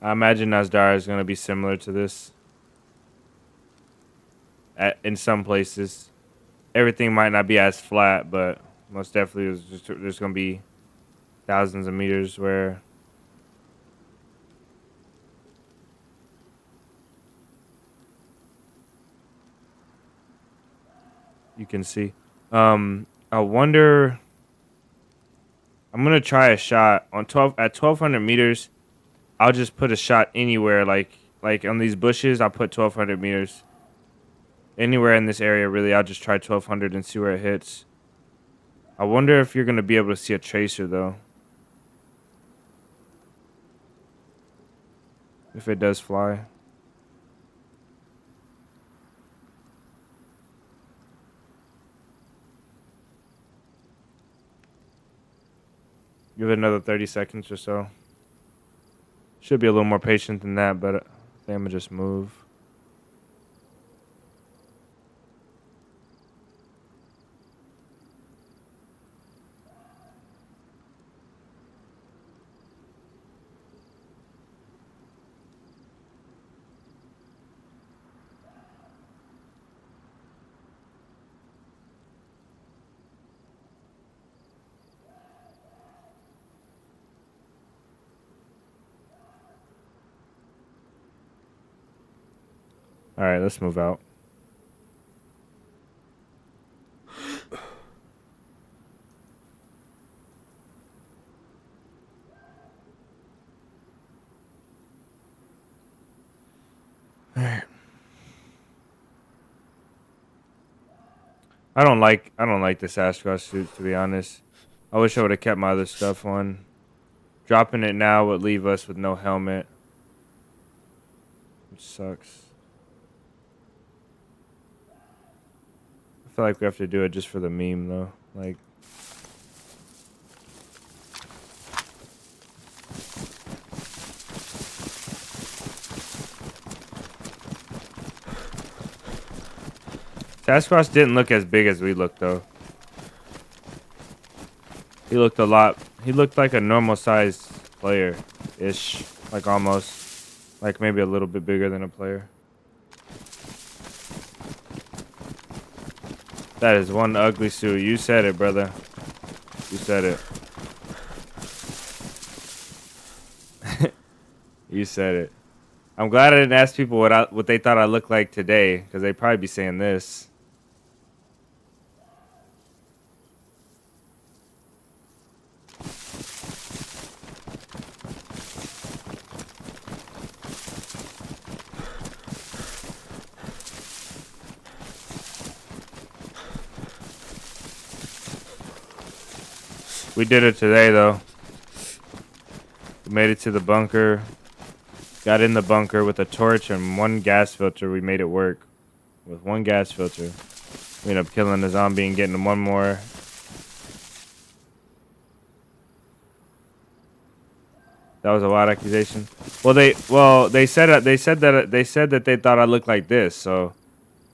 I imagine Nasdar is going to be similar to this. In some places. Everything might not be as flat, but most definitely there's going to be thousands of meters where you can see. I wonder. I'm gonna try a shot on 1200 meters. I'll just put a shot anywhere, like on these bushes. I'll put 1200 meters. Anywhere in this area, really. I'll just try 1200 and see where it hits. I wonder if you're gonna be able to see a tracer though. If it does fly. Give it another 30 seconds or so. Should be a little more patient than that, but I think I'm gonna just move. All right, let's move out. All right. I don't like this Astronaut suit, to be honest. I wish I would have kept my other stuff on. Dropping it now would leave us with no helmet, which sucks. I feel like we have to do it just for the meme, though. Like, Sasquatch didn't look as big as we looked, though. He looked like a normal sized player-ish. Like almost. Like maybe a little bit bigger than a player. That is one ugly suit. You said it, brother. You said it. You said it. I'm glad I didn't ask people what they thought I looked like today, because they'd probably be saying this. We did it today, though. We made it to the bunker. Got in the bunker with a torch and one gas filter. We made it work with one gas filter. We ended up killing the zombie and getting one more. That was a wild accusation. Well, they said that they thought I looked like this. So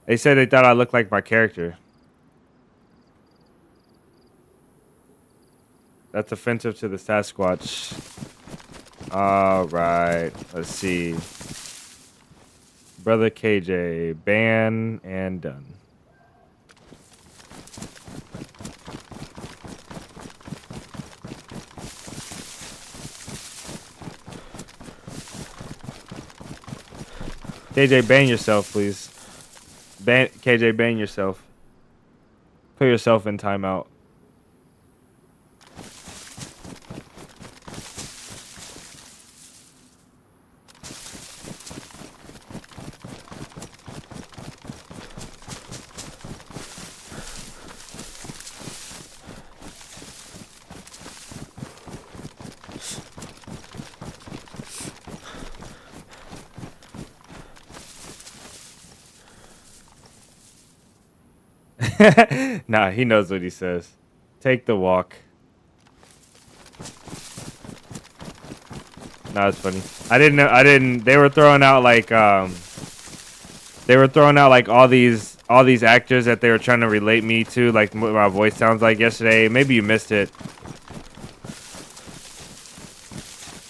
they said they thought I looked like my character. That's offensive to the Sasquatch. All right, let's see. Brother KJ, ban and done. KJ, ban yourself, please. KJ, ban yourself. Put yourself in timeout. Nah, he knows what he says. Take the walk. Nah, it's funny. I didn't know. They were throwing out like all these actors that they were trying to relate me to, like what my voice sounds like yesterday. Maybe you missed it.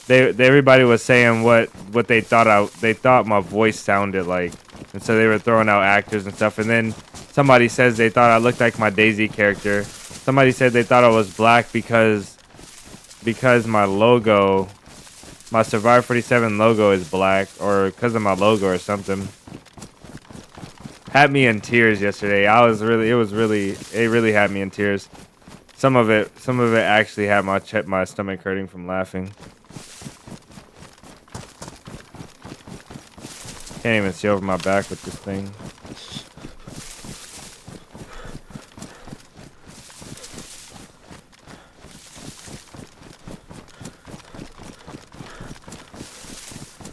Everybody was saying what they thought my voice sounded like, and so they were throwing out actors and stuff. And then somebody says they thought I looked like my DayZ character. Somebody said they thought I was black because my logo, my Survivor 47 logo is black, or because of my logo or something. Had me in tears yesterday. It really had me in tears. Some of it actually had my stomach hurting from laughing. Can't even see over my back with this thing.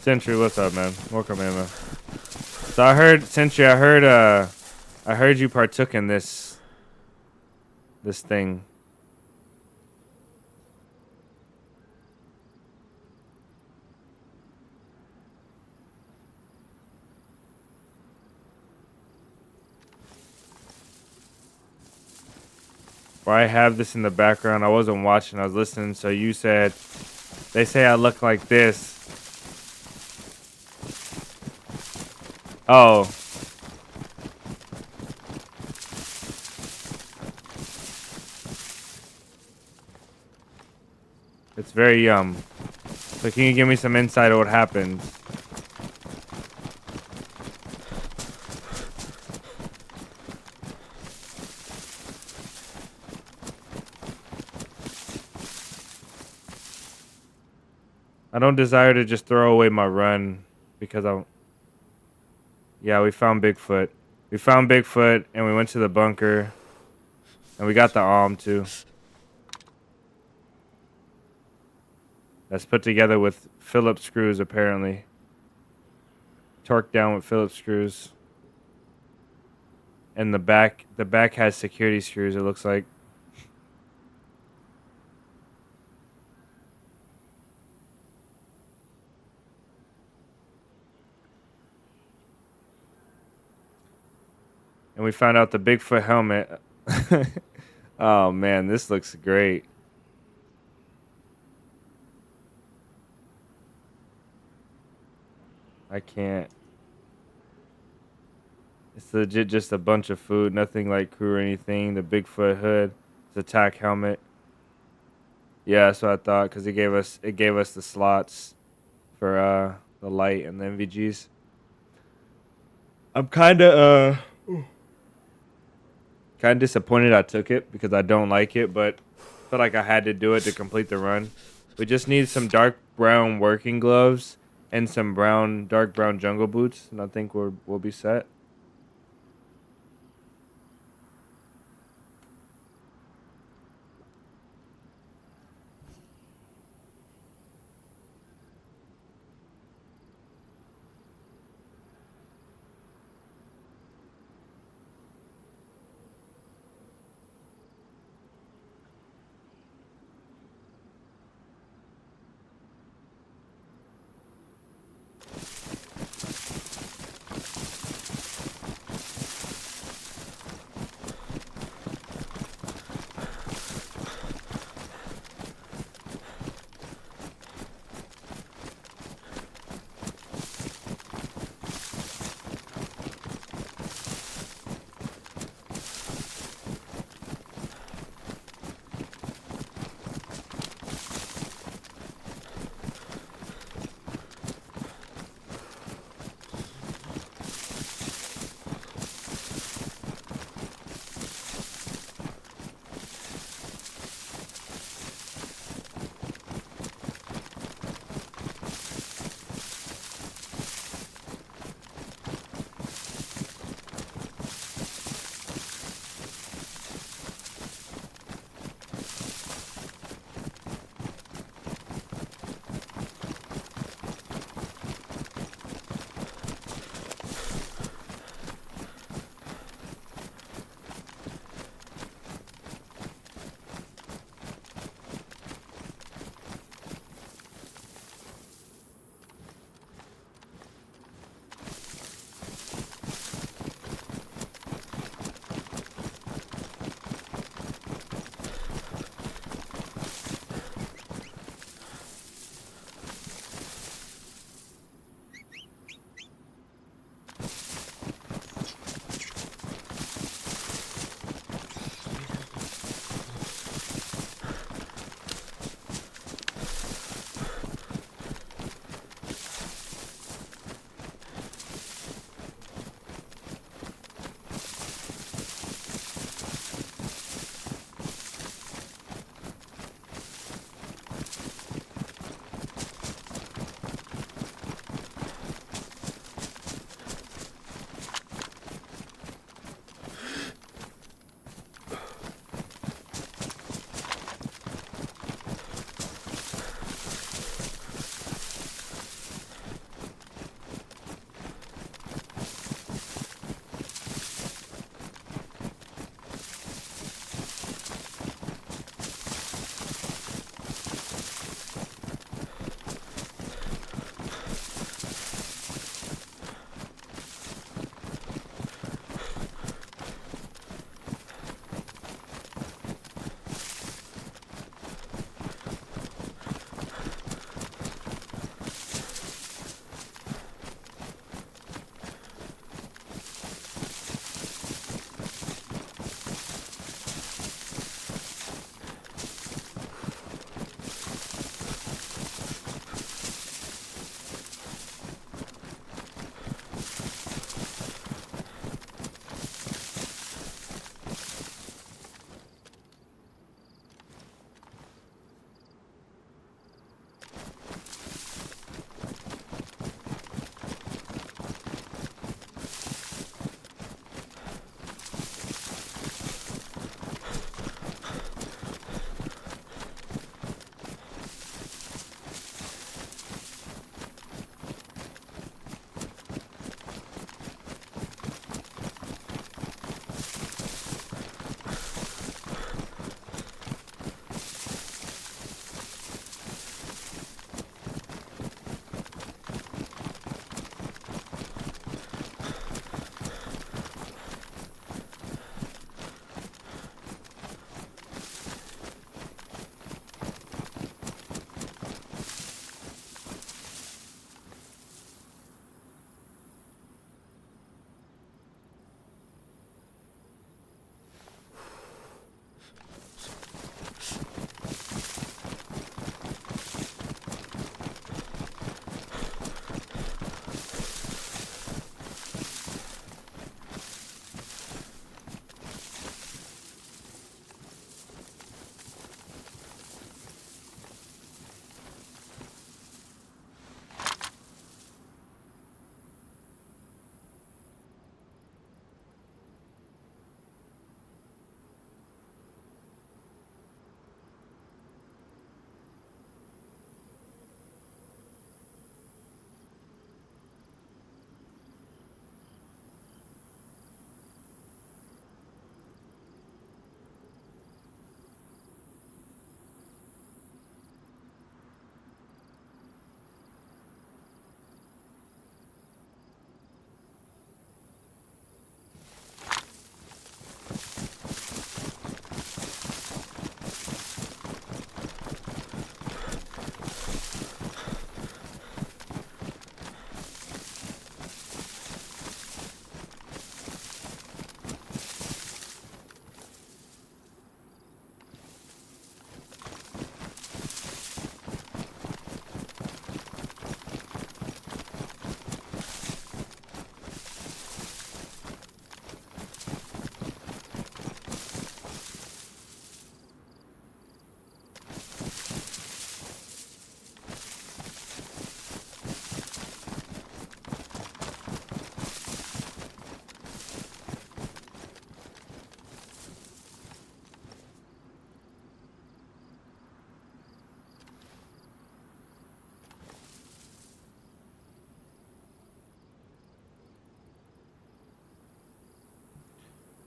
Sentry, what's up, man? Welcome in, man. So I heard, Sentry, I heard you partook in this thing. Or I have this in the background. I wasn't watching, I was listening. So you said, they say I look like this. Oh. It's very So can you give me some insight on what happened? I don't desire to just throw away my run because yeah, we found Bigfoot. We found Bigfoot and we went to the bunker and we got the arm too. That's put together with Phillips screws apparently. Torqued down with Phillips screws. And the back has security screws, it looks like. And we found out the Bigfoot helmet. Oh man, this looks great. I can't. It's legit just a bunch of food, nothing like crew or anything. The Bigfoot hood, the attack helmet. Yeah, that's what I thought, because it gave us the slots for the light and the MVGs. I'm kinda disappointed I took it because I don't like it, but I felt like I had to do it to complete the run. We just need some dark brown working gloves and some dark brown jungle boots, and I think we'll be set.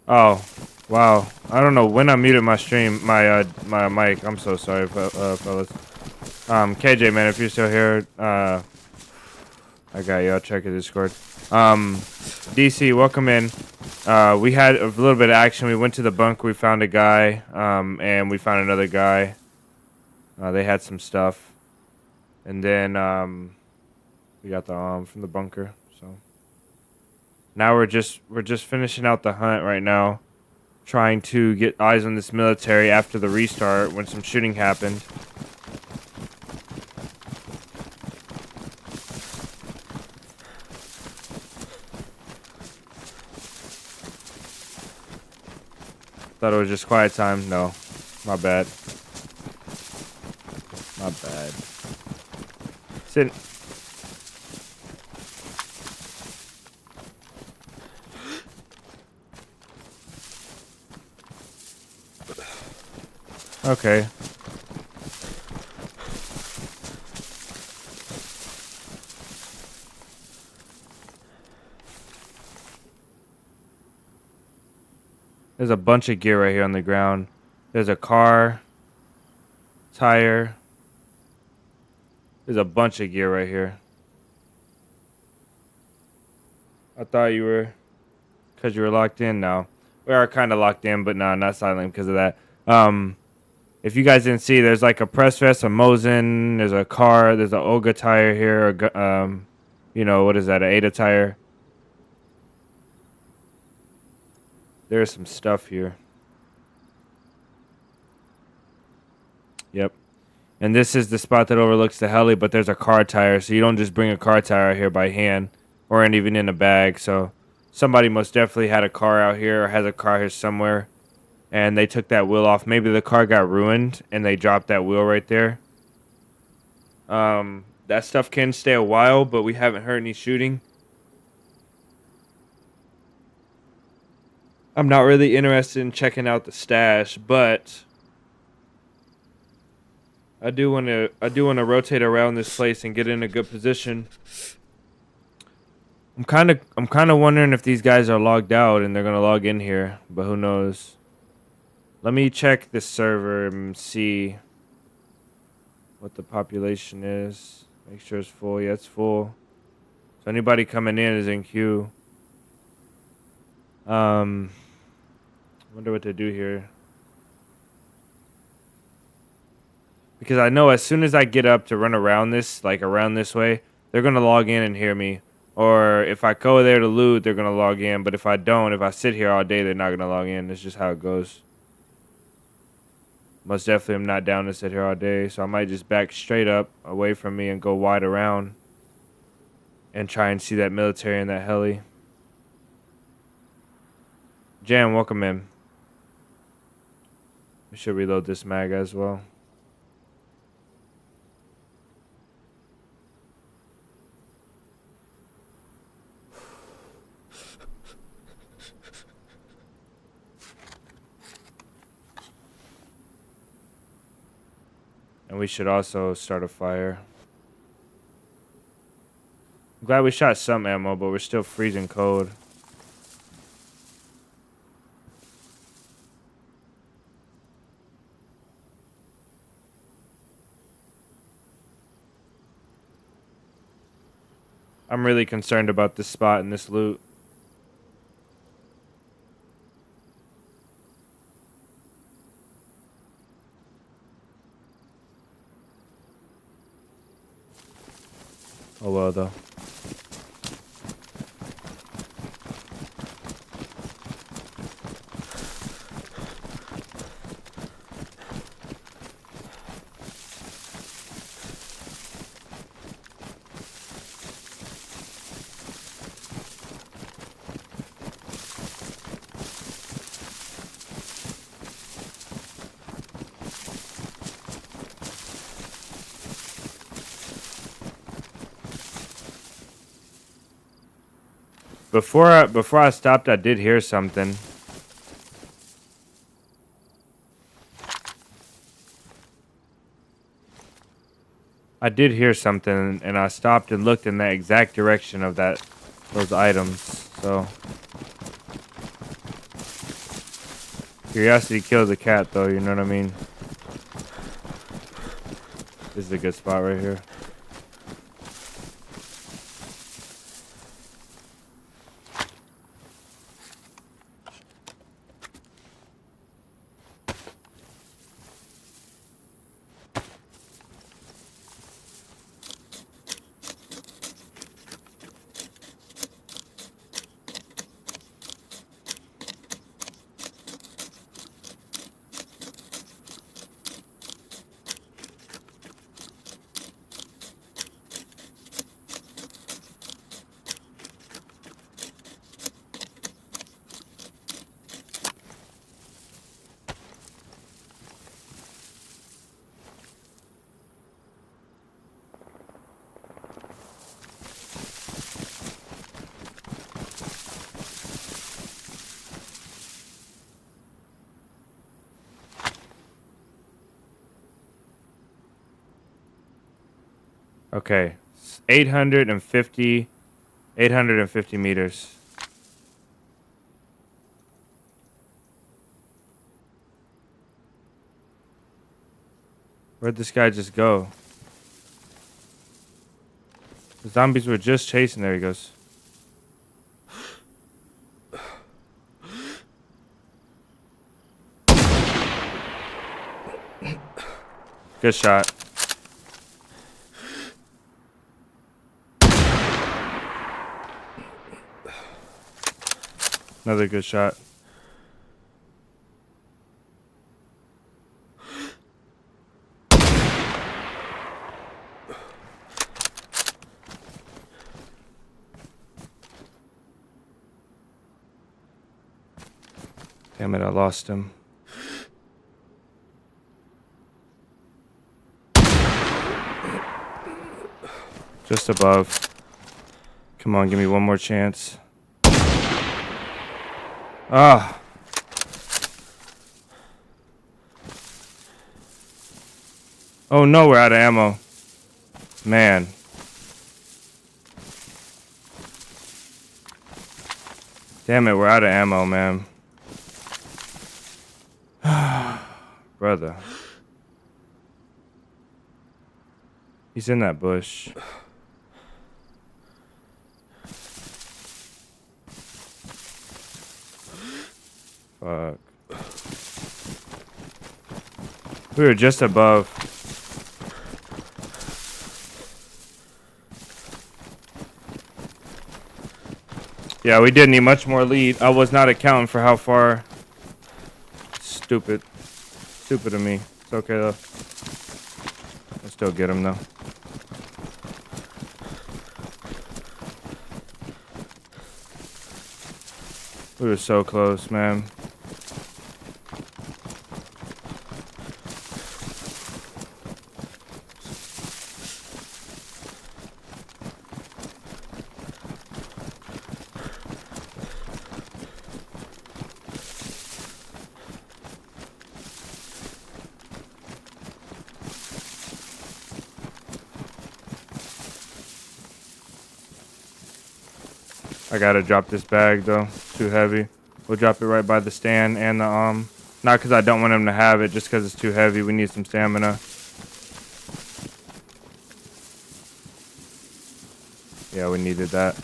Oh, wow. I don't know when I muted my stream, my mic. I'm so sorry, fellas. KJ, man, if you're still here, I got you. I'll check your Discord. DC, welcome in. We had a little bit of action. We went to the bunker. We found a guy, and we found another guy. They had some stuff, and then we got the from the bunker. So now we're just finishing out the hunt right now, trying to get eyes on this military after the restart when some shooting happened. Thought it was just quiet time. No, my bad. My bad. Sit. Okay. There's a bunch of gear right here on the ground. There's a car, tire. There's a bunch of gear right here. I thought you were, because you were locked in now. We are kind of locked in, but no, not silent because of that. If you guys didn't see, there's like a press vest, a Mosin, there's a car, there's an Olga tire here, you know, what is that, an Ada tire? There's some stuff here. Yep. And this is the spot that overlooks the heli, but there's a car tire, so you don't just bring a car tire out here by hand or even in a bag. So somebody most definitely had a car out here or has a car here somewhere, and they took that wheel off. Maybe the car got ruined, and they dropped that wheel right there. That stuff can stay a while, but we haven't heard any shooting. I'm not really interested in checking out the stash, but I do want to rotate around this place and get in a good position. I'm kind of wondering if these guys are logged out and they're going to log in here, but who knows. Let me check this server and see what the population is. Make sure it's full. Yeah, it's full. So anybody coming in is in queue. Wonder what they do here. Because I know as soon as I get up to run around this, like around this way, they're going to log in and hear me. Or if I go there to loot, they're going to log in. But if I don't, if I sit here all day, they're not going to log in. It's just how it goes. Most definitely I'm not down to sit here all day. So I might just back straight up away from me and go wide around. And try and see that military and that heli. Jan, welcome in. We should reload this mag as well. And we should also start a fire. I'm glad we shot some ammo, but we're still freezing cold. I'm really concerned about this spot and this loot. Oh well, though. Before I stopped, I did hear something. I did hear something, and I stopped and looked in that exact direction of those items. So Curiosity killed the cat, though, you know what I mean? This is a good spot right here. Okay, 850 meters. Where'd this guy just go? The zombies were just chasing. There he goes. Good shot. Another good shot. Damn it, I lost him. Just above. Come on, give me one more chance. Ah. Oh no, we're out of ammo. Man. Damn it, we're out of ammo, man. Brother. He's in that bush. Fuck. We were just above. Yeah, we did need much more lead. I was not accounting for how far. Stupid. Stupid of me. It's okay though. I'll still get him though. We were so close, man. I gotta drop this bag though. It's too heavy. We'll drop it right by the stand and the not because I don't want him to have it, just because it's too heavy. We need some stamina. Yeah, we needed that.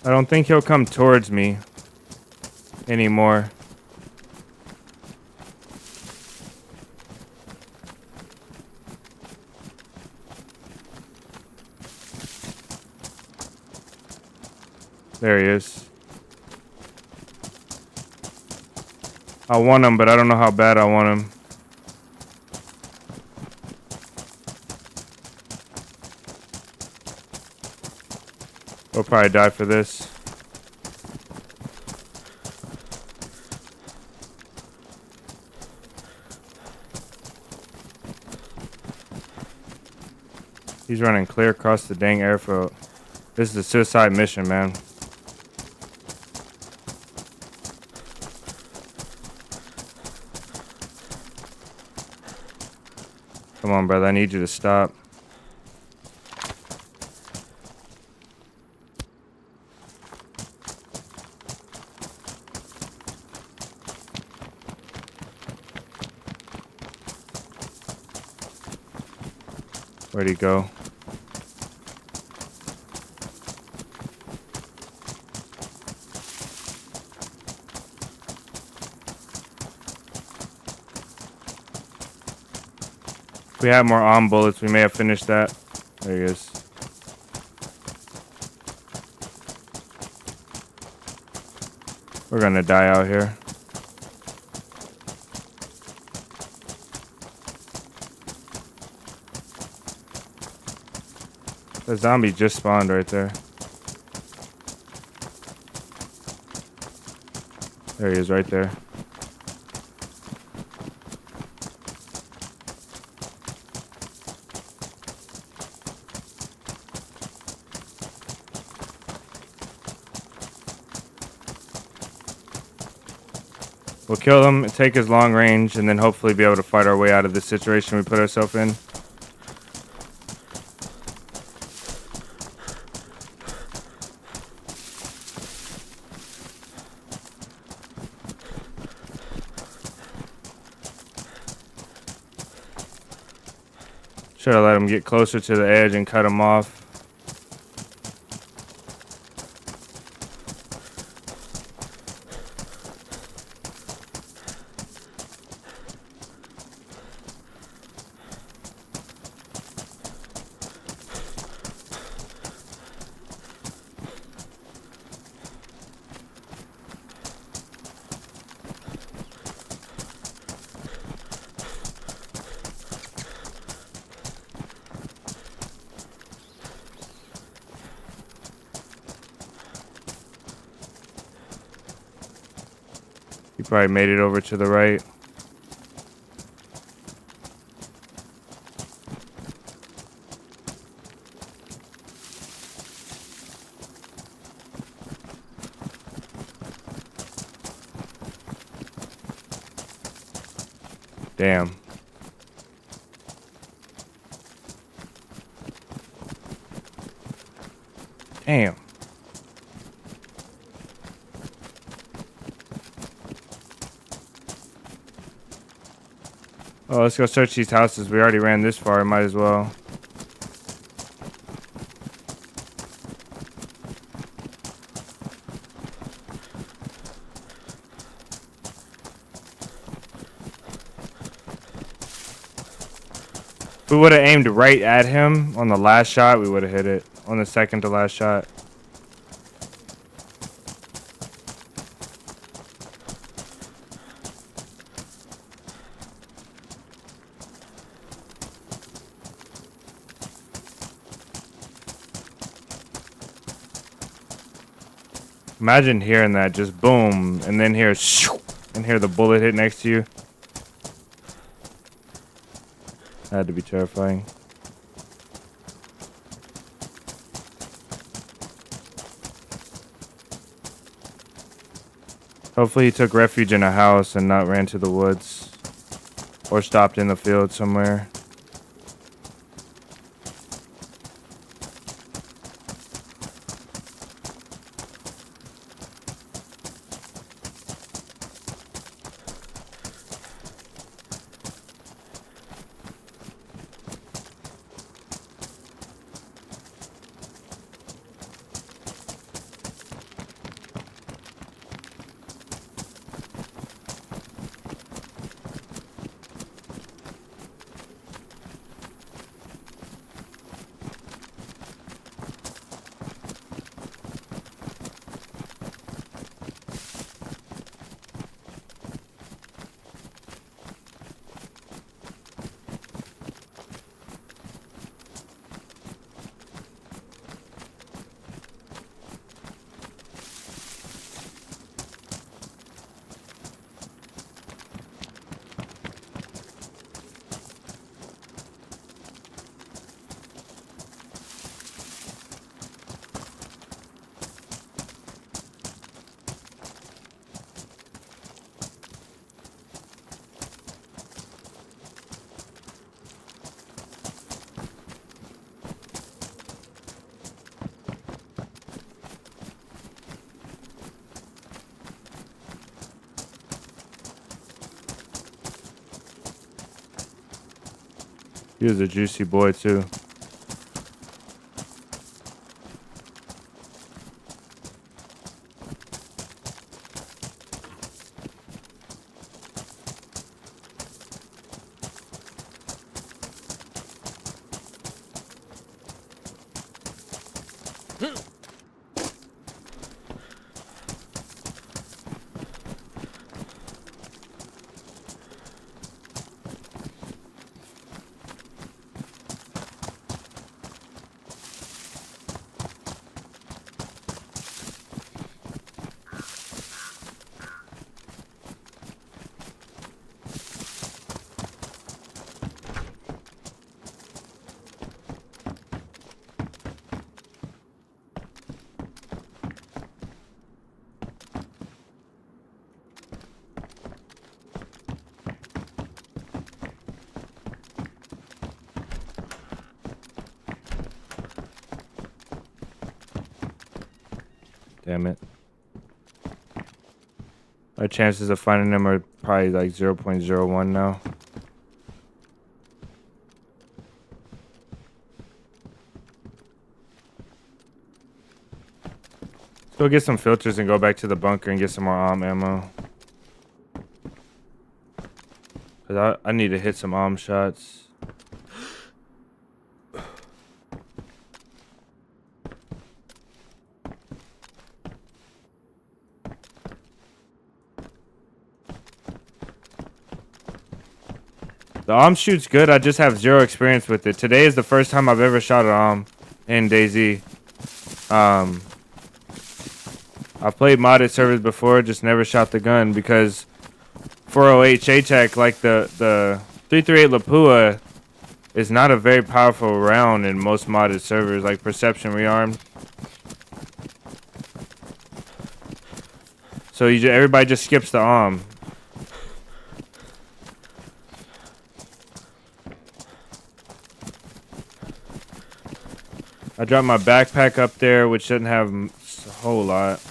I don't think he'll come towards me anymore. There he is. I want him, but I don't know how bad I want him. We'll probably die for this. He's running clear across the dang airfield. This is a suicide mission, man. Come on, brother. I need you to stop. Where'd he go? If we had more arm bullets, we may have finished that. There he is. We're gonna die out here. The zombie just spawned right there. There he is right there. We'll kill him, take his long range, and then hopefully be able to fight our way out of this situation we put ourselves in. Should have let him get closer to the edge and cut him off. He probably made it over to the right. Damn. Damn. Oh, let's go search these houses. We already ran this far. Might as well. If we would have aimed right at him on the last shot, we would have hit it. On the second to last shot. Imagine hearing that, just boom, and then hear the bullet hit next to you. That had to be terrifying. Hopefully he took refuge in a house and not ran to the woods. Or stopped in the field somewhere. He was a juicy boy too. Damn it. My chances of finding them are probably like 0.01 now. Let's go get some filters and go back to the bunker and get some more ammo. Cause I need to hit some shots. The shoot's good. I just have zero experience with it. Today is the first time I've ever shot an in DayZ. I've played modded servers before, just never shot the gun because 408 JTAC, like the 338 Lapua, is not a very powerful round in most modded servers, like Perception Rearmed. So everybody just skips the I dropped my backpack up there, which doesn't have a whole lot.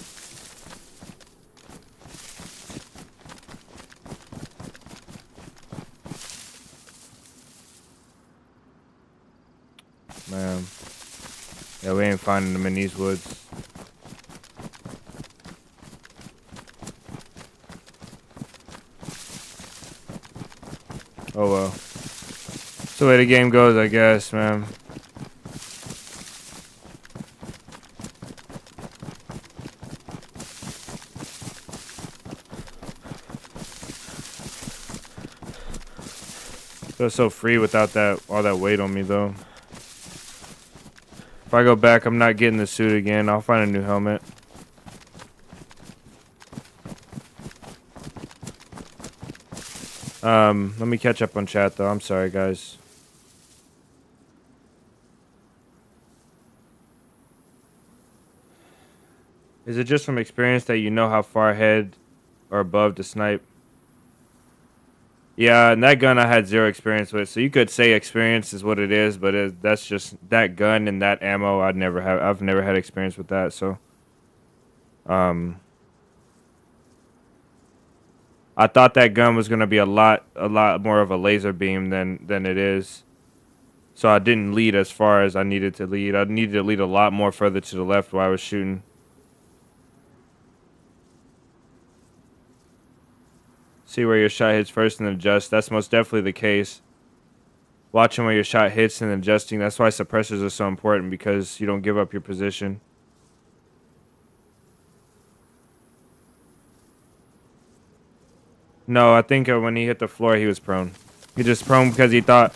Man. Yeah, we ain't finding them in these woods. Oh well. That's the way the game goes, I guess, man. Feels so free without all that weight on me, though. If I go back, I'm not getting the suit again. I'll find a new helmet. Let me catch up on chat, though. I'm sorry, guys. Is it just from experience that you know how far ahead or above to snipe? Yeah, and that gun I had zero experience with, so you could say experience is what it is, but that's just that gun and that ammo. I've never had experience with that, so I thought that gun was gonna be a lot more of a laser beam than it is. So I didn't lead as far as I needed to lead. I needed to lead a lot more further to the left while I was shooting. See where your shot hits first and adjust. That's most definitely the case. Watching where your shot hits and adjusting. That's why suppressors are so important, because you don't give up your position. No, I think when he hit the floor, he was prone. He just prone because he thought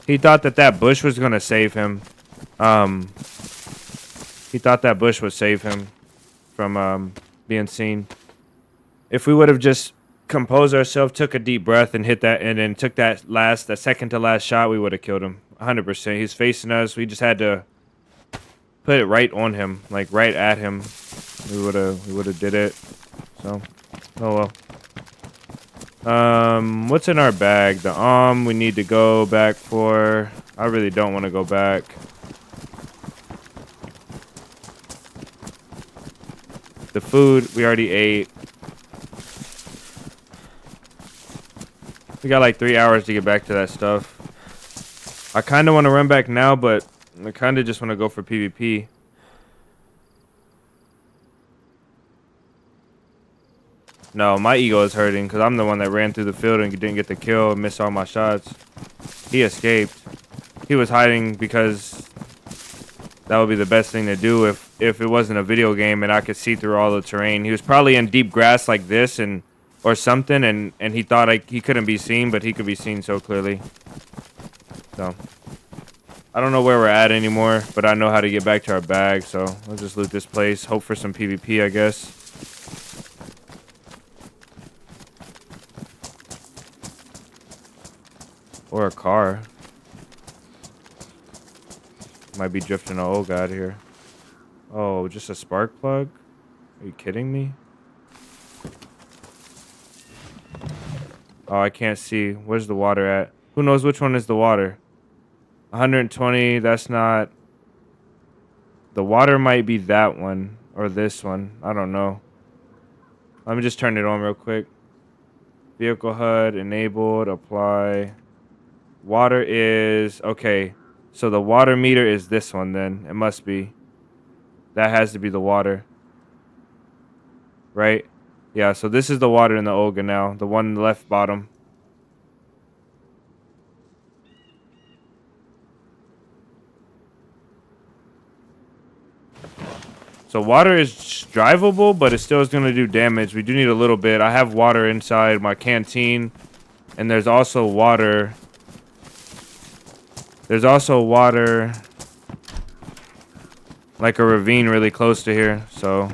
that bush was gonna save him. He thought that bush would save him from being seen. If we would have just composed ourselves, took a deep breath, and hit that, and then took that second to last shot, we would have killed him 100%. He's facing us. We just had to put it right on him, like right at him. We would have did it. So, oh well. What's in our bag? The we need to go back for. I really don't want to go back. The food we already ate. We got like 3 hours to get back to that stuff. I kind of want to run back now, but I kind of just want to go for PvP. No, my ego is hurting because I'm the one that ran through the field and didn't get the kill and missed all my shots. He escaped. He was hiding because that would be the best thing to do if it wasn't a video game and I could see through all the terrain. He was probably in deep grass like this or something, and he thought he couldn't be seen, but he could be seen so clearly. So I don't know where we're at anymore, but I know how to get back to our bag, so let's just loot this place. Hope for some PvP, I guess. Or a car. Might be drifting an old guy here. Oh, just a spark plug? Are you kidding me? Oh, I can't see. Where's the water at? Who knows which one is the water? 120, that's not... The water might be that one. Or this one. I don't know. Let me just turn it on real quick. Vehicle HUD, enabled, apply. Water is... Okay. So the water meter is this one then. It must be. That has to be the water. Right? Yeah, so this is the water in the Olga now. The one in the left bottom. So water is drivable, but it still is going to do damage. We do need a little bit. I have water inside my canteen. And there's also water. There's also water. Like a ravine really close to here. So...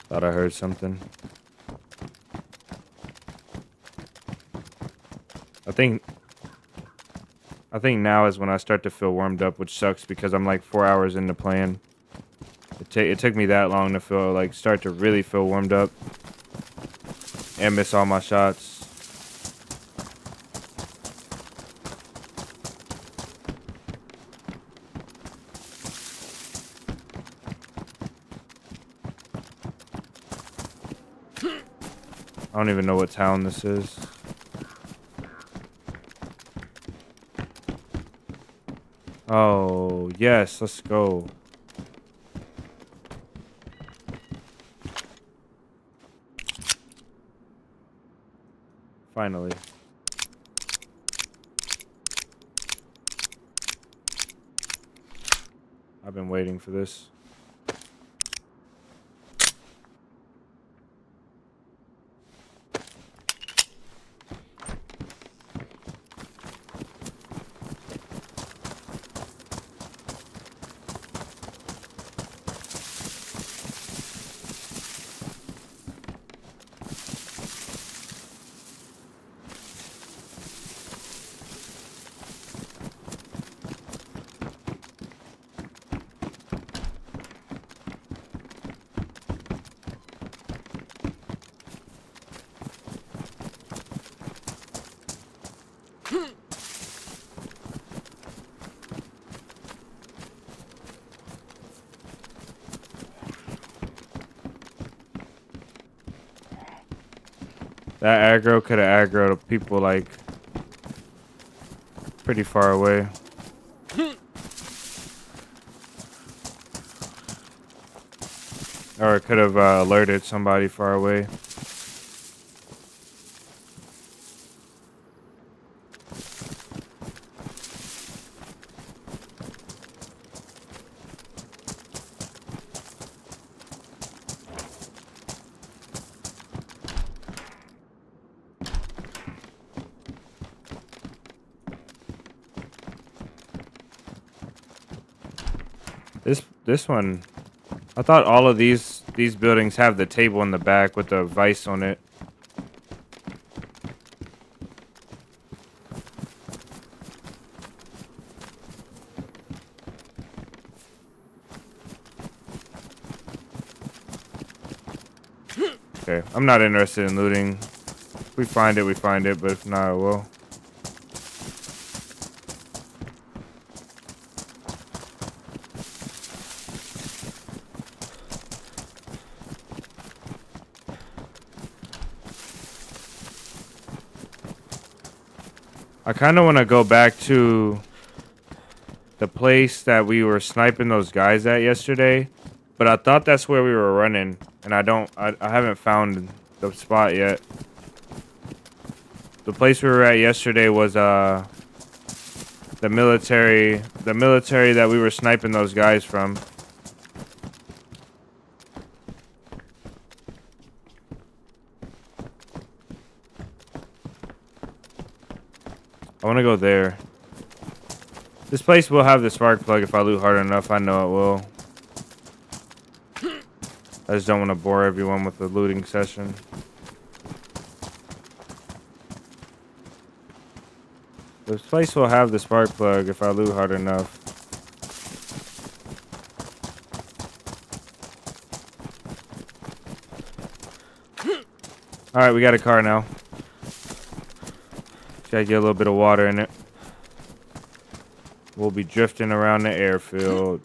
Thought I heard something. I think now is when I start to feel warmed up, which sucks because I'm like 4 hours into playing. It took me that long to feel like start to really feel warmed up and miss all my shots. I don't even know what town this is. Oh, yes, let's go. Finally. I've been waiting for this. That aggro could have aggroed people like pretty far away. Or it could have alerted somebody far away. This one, I thought all of these buildings have the table in the back with the vise on it. Okay, I'm not interested in looting. If we find it, we find it, but if not, I will. I kind of want to go back to the place that we were sniping those guys at yesterday, but I thought that's where we were running, and I haven't found the spot yet. The place we were at yesterday was the military that we were sniping those guys from. I want to go there. This place will have the spark plug if I loot hard enough. I know it will. I just don't want to bore everyone with the looting session. This place will have the spark plug if I loot hard enough. Alright, we got a car now. Gotta get a little bit of water in it. We'll be drifting around the airfield.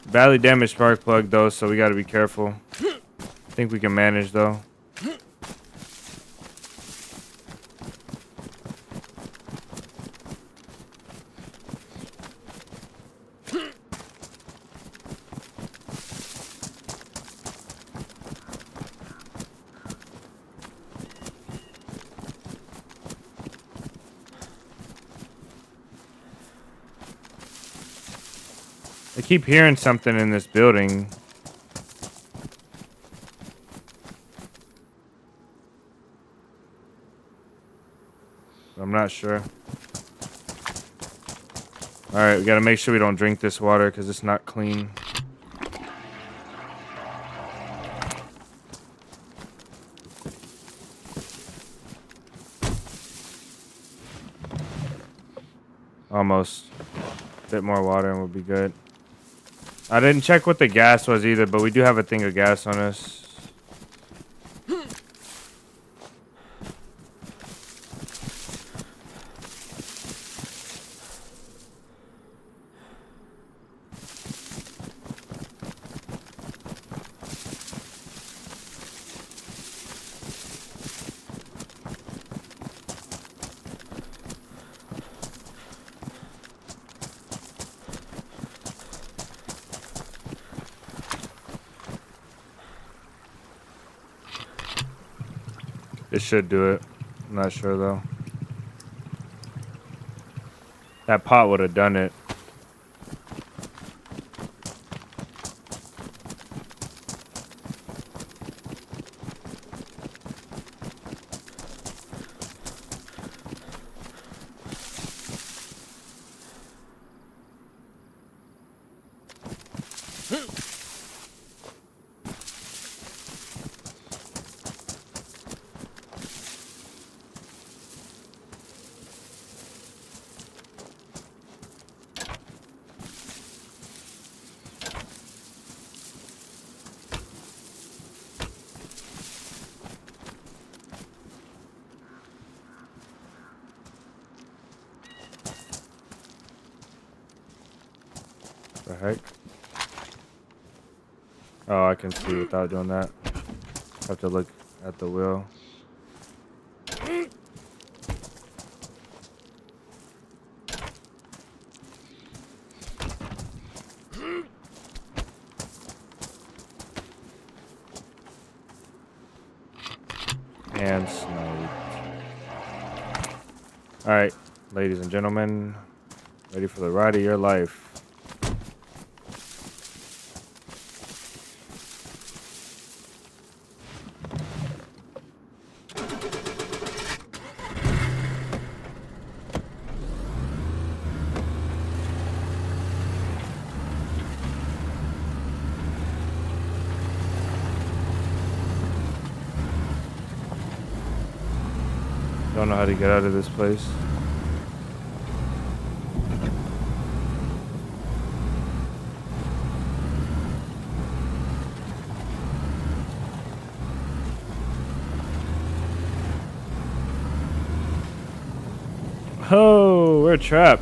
Badly damaged spark plug though, so we gotta be careful. I think we can manage though. I keep hearing something in this building. I'm not sure. Alright, we gotta make sure we don't drink this water because it's not clean. Almost. A bit more water and we'll be good. I didn't check what the gas was either, but we do have a thing of gas on us. It should do it. I'm not sure though. That pot would have done it. The heck? Oh, I can see without doing that. Have to look at the wheel. And sniped. Alright, ladies and gentlemen, ready for the ride of your life. Don't know how to get out of this place. Oh, we're trapped.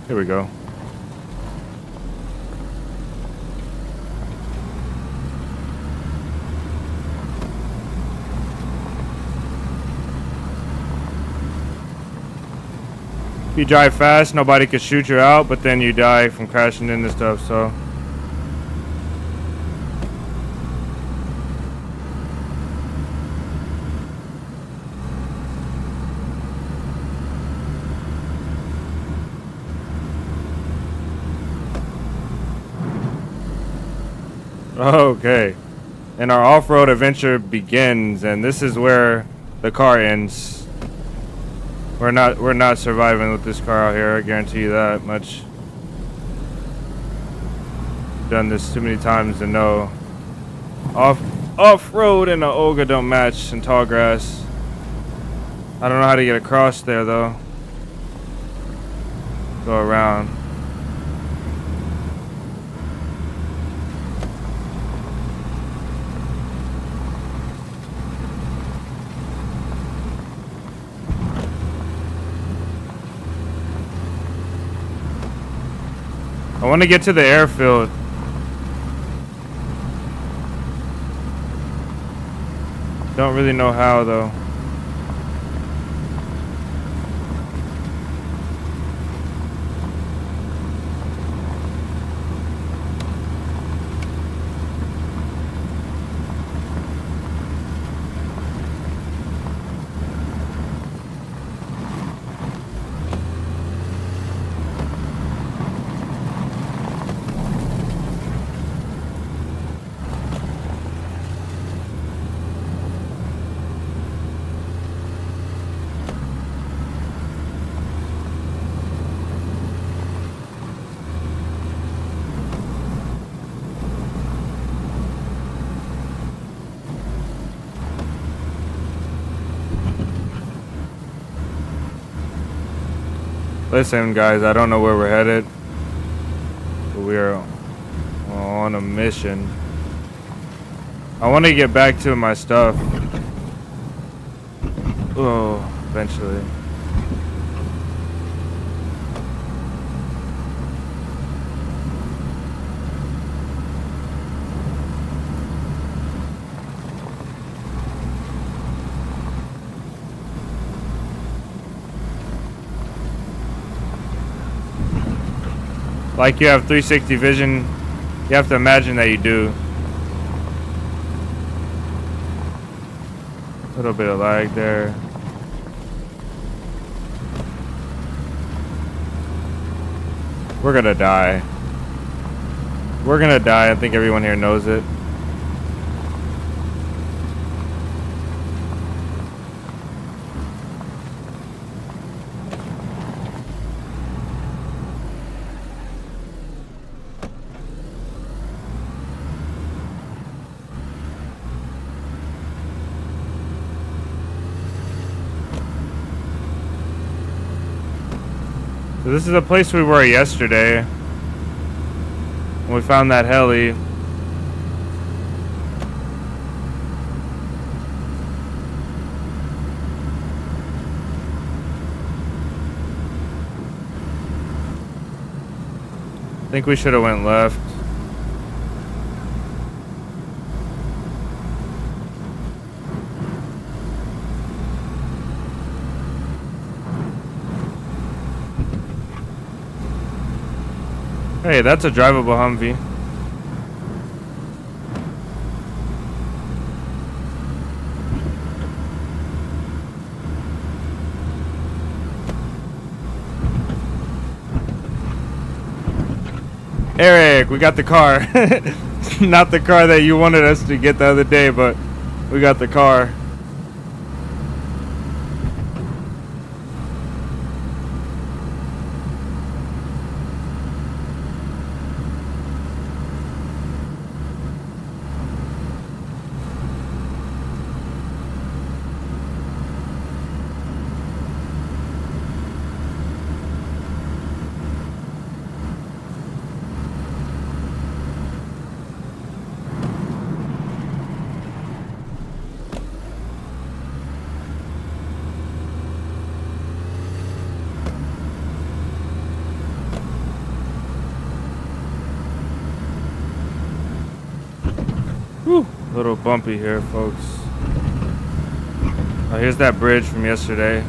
Here we go. If you drive fast, nobody could shoot you out, but then you die from crashing into stuff, so. Okay. And our off-road adventure begins, and this is where the car ends. We're not surviving with this car out here, I guarantee you that much. Done this too many times to know. Off-road and the Olga don't match in tall grass. I don't know how to get across there though. Go around. I want to get to the airfield. Don't really know how though. Listen, guys, I don't know where we're headed, but we are on a mission. I want to get back to my stuff. Oh, eventually. Like you have 360 vision, you have to imagine that you do. A little bit of lag there. We're gonna die. We're gonna die. I think everyone here knows it. So this is the place we were yesterday when we found that heli. I think we should have went left. Hey, that's a drivable Humvee. Eric, we got the car. Not the car that you wanted us to get the other day, but we got the car. little bumpy here, folks. Oh, here's that bridge from yesterday.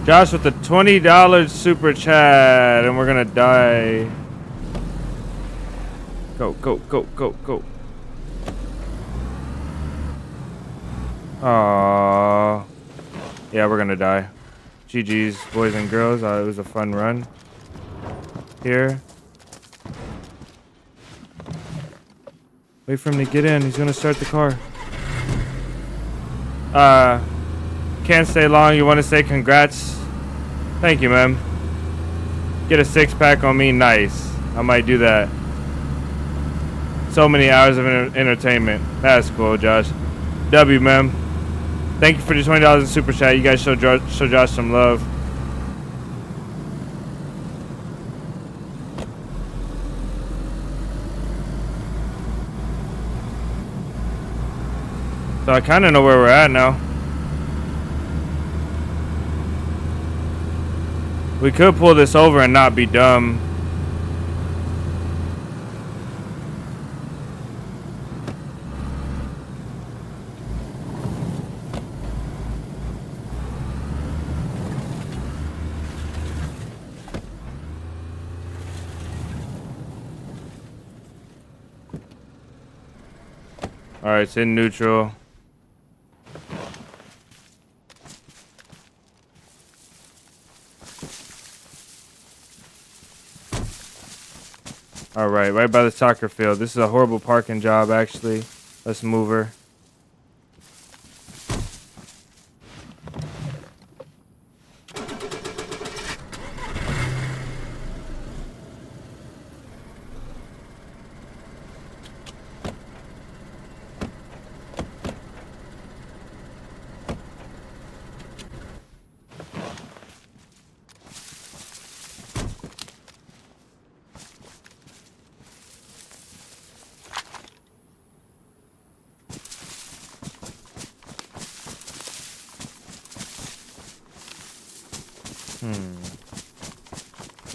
Josh with the $20 super chat, and we're gonna die. Go, go, go, go, go. Aww. Yeah, we're gonna die. GG's, boys and girls. It was a fun run here. Wait for him to get in. He's gonna start the car. Can't stay long. You want to say congrats? Thank you, man. Get a 6-pack on me. Nice. I might do that. So many hours of entertainment. That's cool, Josh. W, man. Thank you for the $20 in super chat. You guys show Josh some love. So I kind of know where we're at now. We could pull this over and not be dumb. All right, it's in neutral. All right by the soccer field. This is a horrible parking job, actually. Let's move her.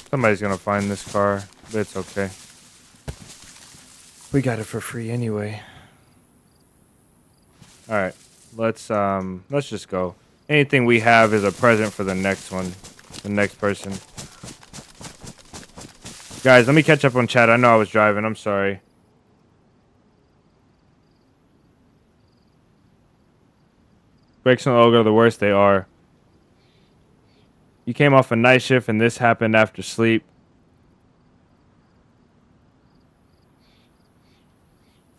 Somebody's gonna find this car, but it's okay. We got it for free anyway. All right, let's just go. Anything we have is a present for the next one, the next person. Guys, let me catch up on chat. I know I was driving. I'm sorry. Breaks and Olga are the worst they are. You came off a night shift and this happened after sleep.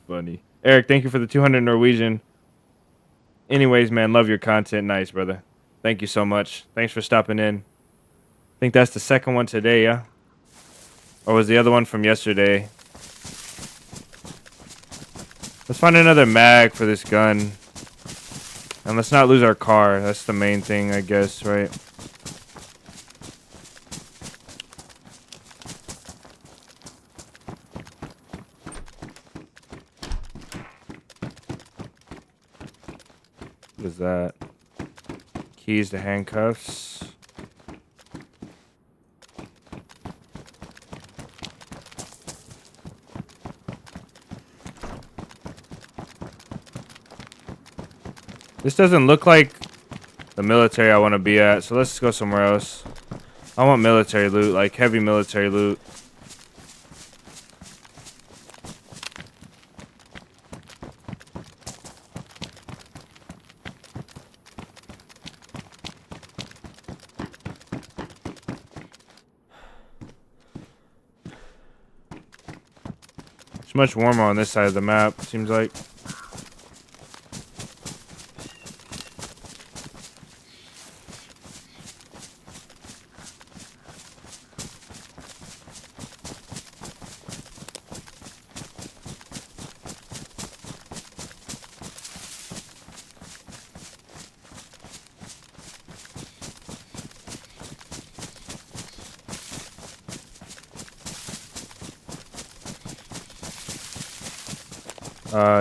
Funny. Eric, thank you for the 200 Norwegian. Anyways, man, love your content. Nice, brother. Thank you so much. Thanks for stopping in. I think that's the second one today, yeah? Or was the other one from yesterday? Let's find another mag for this gun. And let's not lose our car. That's the main thing, I guess, right? What is that? Keys to handcuffs. This doesn't look like the military I want to be at, so let's go somewhere else. I want military loot, like heavy military loot. It's much warmer on this side of the map, seems like.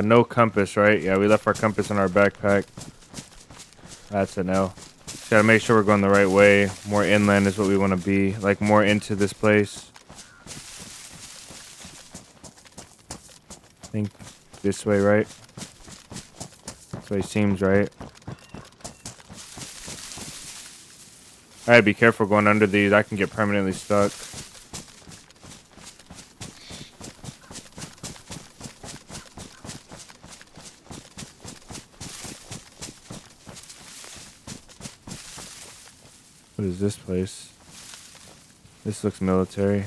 No compass, right? Yeah, we left our compass in our backpack. That's an L. Just gotta make sure we're going the right way. More inland is what we want to be. Like more into this place. I think this way, right? This way seems right. Alright, be careful going under these. I can get permanently stuck. What is this place? This looks military.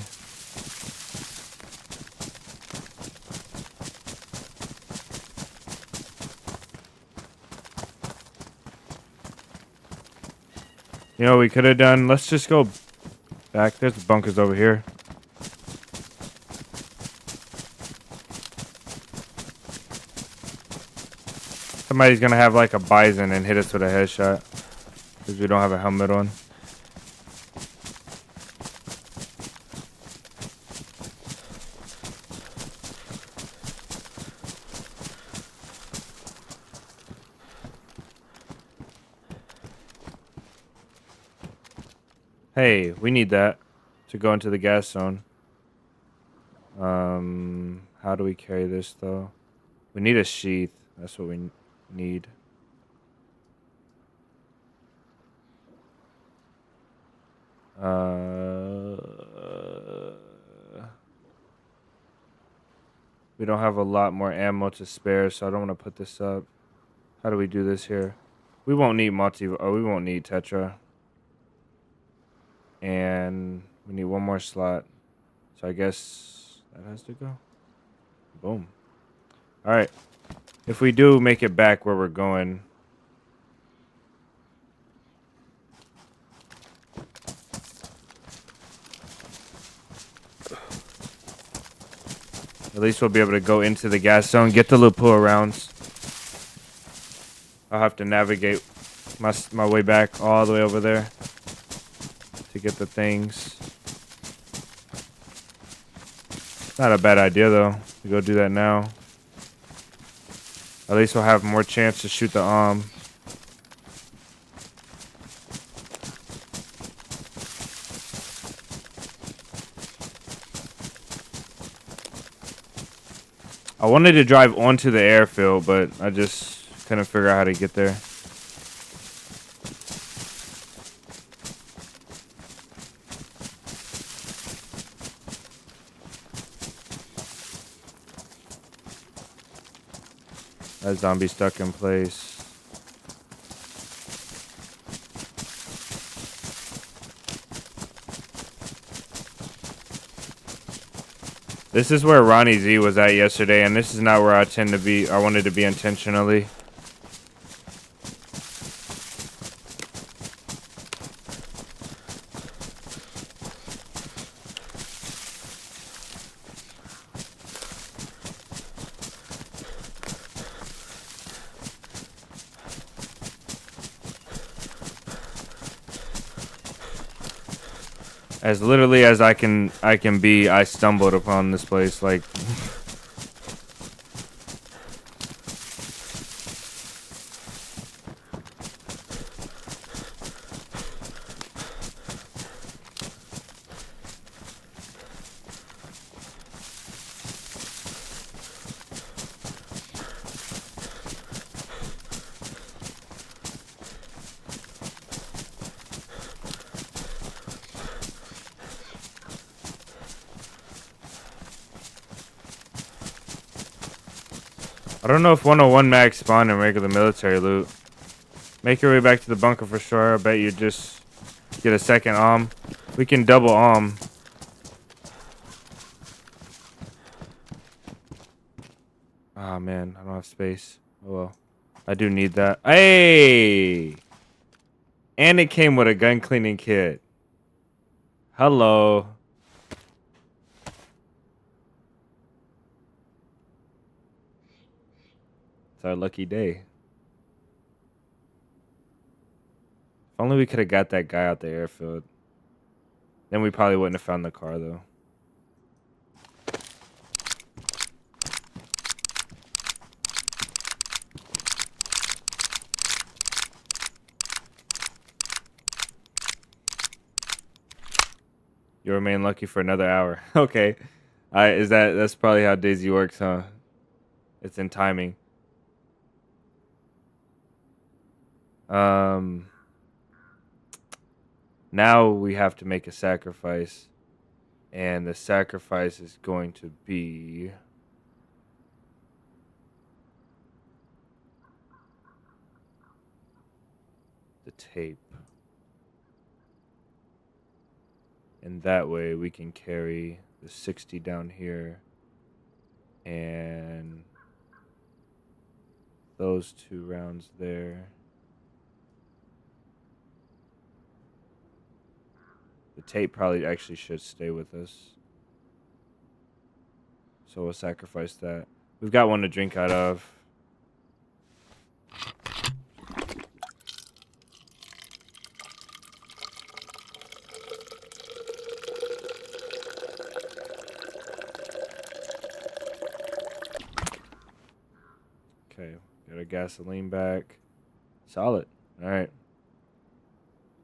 You know what we could have done? Let's just go back. There's the bunkers over here. Somebody's gonna have like a bison and hit us with a headshot because we don't have a helmet on. Hey, we need that to go into the gas zone. How do we carry this though? We need a sheath. That's what we need. We don't have a lot more ammo to spare, so I don't want to put this up. How do we do this here? We won't need we won't need tetra. And we need one more slot. So I guess that has to go. Boom. All right. If we do make it back where we're going. At least we'll be able to go into the gas zone, get the Lupua rounds. I'll have to navigate my way back all the way over there to get the things. Not a bad idea though. We go do that now. At least we'll have more chance to shoot the I wanted to drive onto the airfield, but I just couldn't figure out how to get there. That zombie stuck in place. This is where Ronnie Z was at yesterday, and this is not where I tend to be. I wanted to be intentionally. As literally as I can be, I stumbled upon this place like I don't know if 101 mags spawn in regular military loot. Make your way back to the bunker for sure. I bet you just get a second We can double Ah man, I don't have space. Oh well. I do need that. Hey! And it came with a gun cleaning kit. Hello. It's our lucky day. If only we could have got that guy out the airfield. Then we probably wouldn't have found the car, though. You'll remain lucky for another hour. Okay. That's probably how DayZ works, huh? It's in timing. Um Now we have to make a sacrifice. And the sacrifice is going to be the tape. And that way we can carry the 60 down here and those 2 rounds there. The tape probably actually should stay with us. So we'll sacrifice that. We've got one to drink out of. Okay, got our gasoline back. Solid. All right.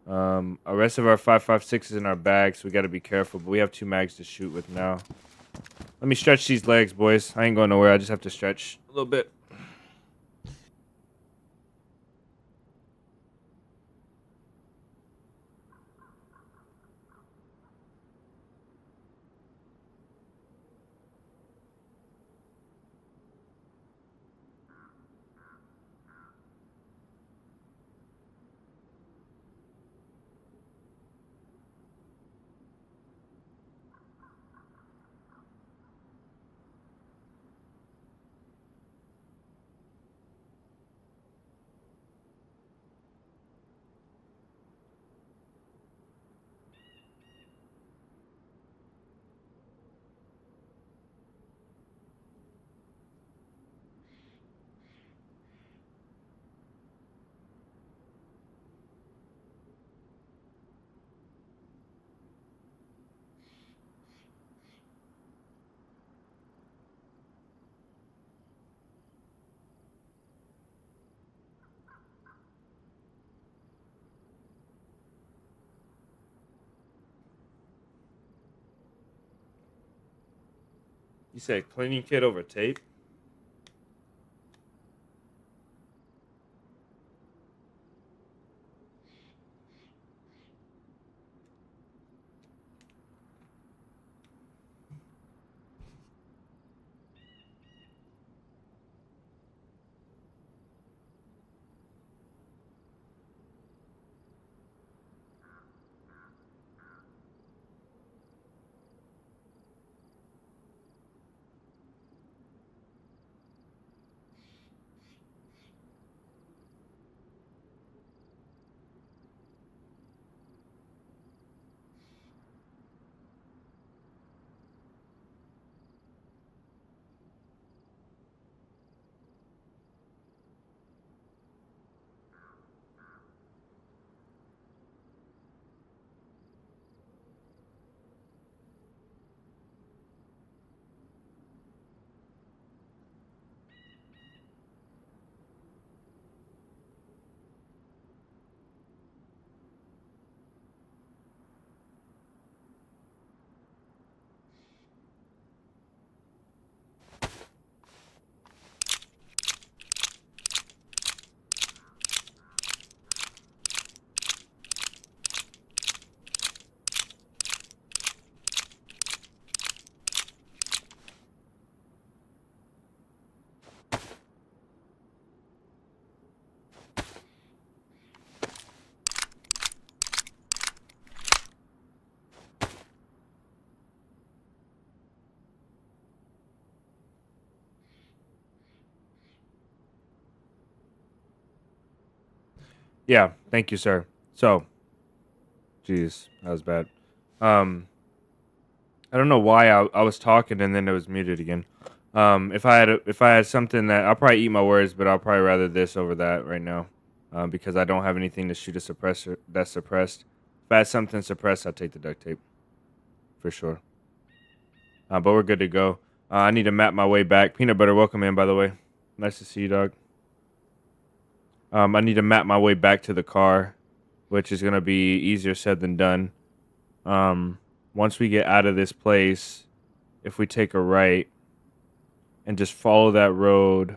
The rest of our 5.56 is in our bags, so we got to be careful. But we have 2 mags to shoot with now. Let me stretch these legs, boys. I ain't going nowhere. I just have to stretch a little bit. You said cleaning kit over tape? Yeah, thank you, sir. So, jeez, that was bad. I don't know why I was talking and then it was muted again. If I had something that I'll probably eat my words, but I'll probably rather this over that right now, because I don't have anything to shoot a suppressor that's suppressed. If I had something suppressed, I'd take the duct tape for sure. But we're good to go. I need to map my way back. Peanut butter, welcome in, by the way. Nice to see you, dog. I need to map my way back to the car, which is gonna be easier said than done. Um, once we get out of this place, if we take a right and just follow that road.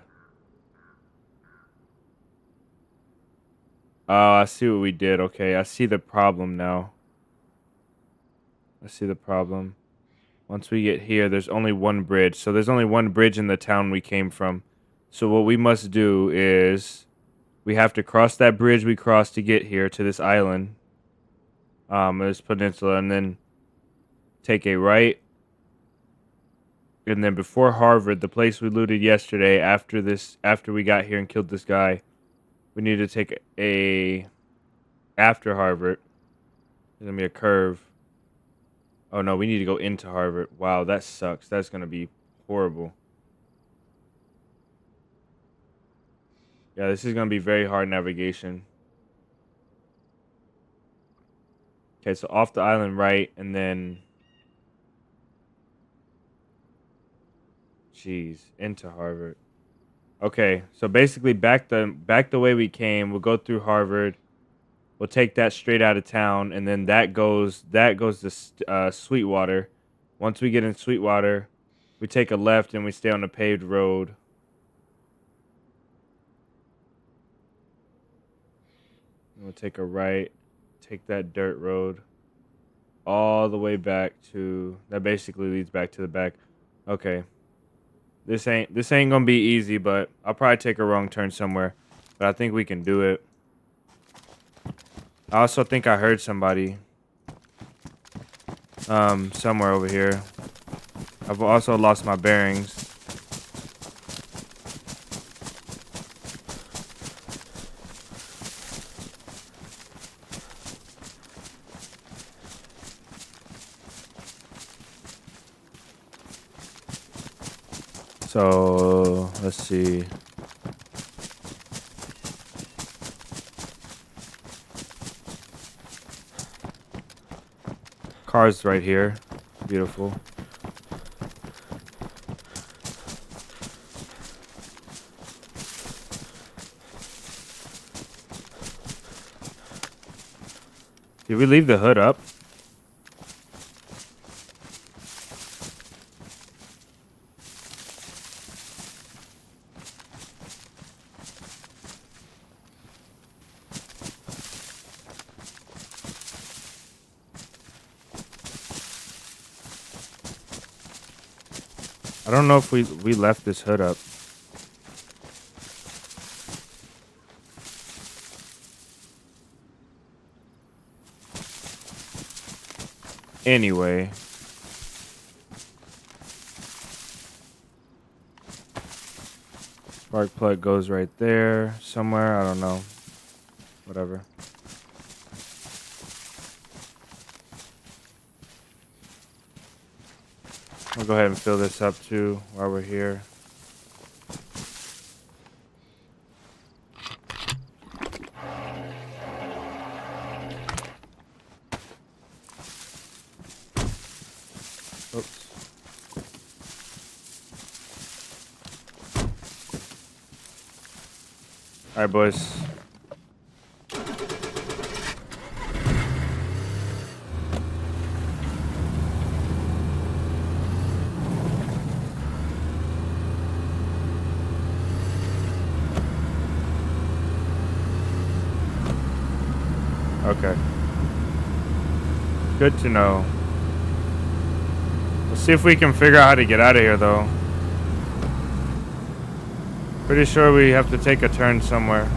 Oh, I see what we did. Okay, I see the problem now. I see the problem. Once we get here, there's only one bridge. So there's only one bridge in the town we came from. So what we must do is we have to cross that bridge we crossed to get here to this island. This peninsula, and then take a right. And then before Harvard, the place we looted yesterday, after we got here and killed this guy, we need to take a after Harvard. There's gonna be a curve. Oh no, we need to go into Harvard. Wow, that sucks. That's gonna be horrible. Yeah, this is gonna be very hard navigation. Okay, so off the island right, and then jeez, into Harvard. Okay, so basically back the way we came. We'll go through Harvard. We'll take that straight out of town, and then that goes to Sweetwater. Once we get in Sweetwater, we take a left and we stay on the paved road. And we'll take a right, take that dirt road all the way back to that. Basically leads back to the back. Okay. This ain't gonna be easy, but I'll probably take a wrong turn somewhere. But I think we can do it. I also think I heard somebody somewhere over here. I've also lost my bearings. So let's see. Car's right here. Beautiful. Did we leave the hood up? I don't know if we left this hood up. Anyway. Spark plug goes right there somewhere. I don't know. Whatever. I'll go ahead and fill this up too while we're here. Oops. All right, boys. Okay. Good to know. Let's see if we can figure out how to get out of here, though. Pretty sure we have to take a turn somewhere.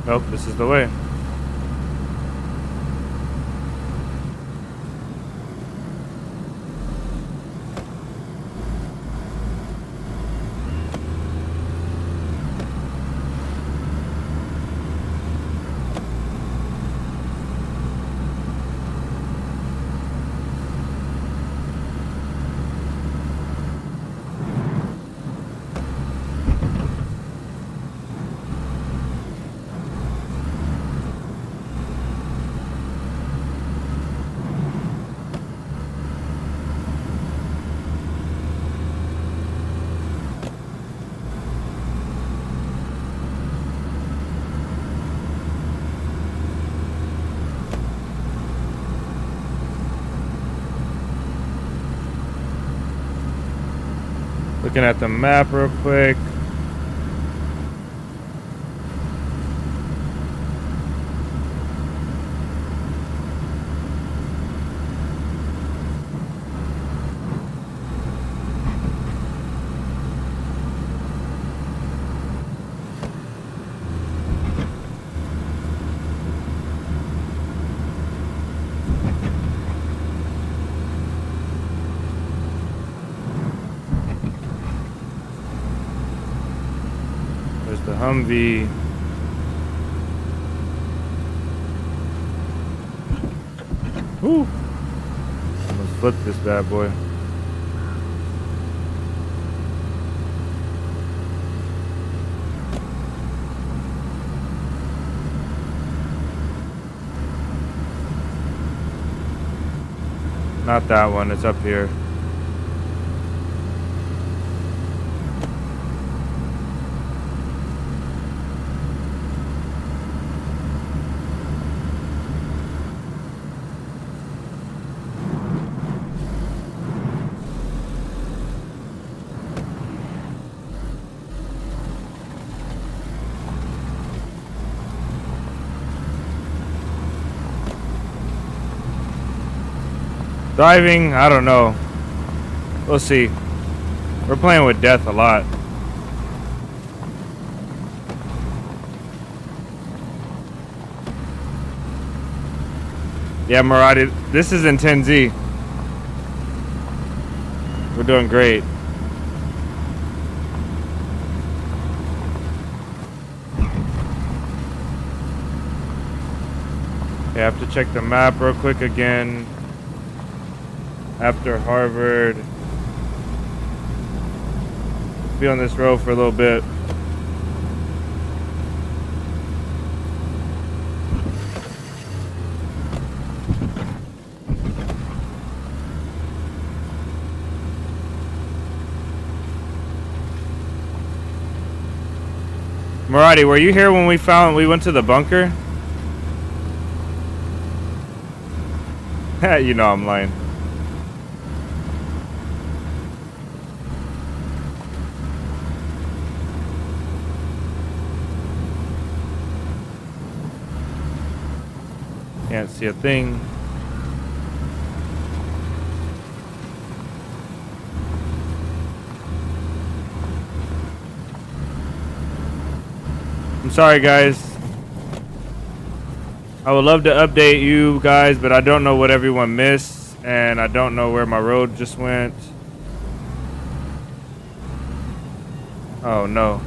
Nope, this is the way. Looking at the map real quick. There's the Humvee. Woo! Let's flip this bad boy. Not that one, it's up here. Driving, I don't know. We'll see. We're playing with death a lot. Yeah, Maradi, this is in 10Z. We're doing great. Okay, I have to check the map real quick again. After Harvard. Be on this road for a little bit. Maradi, were you here when we went to the bunker? You know I'm lying. Can't see a thing. I'm sorry, guys. I would love to update you guys, but I don't know what everyone missed, and I don't know where my road just went. Oh, no.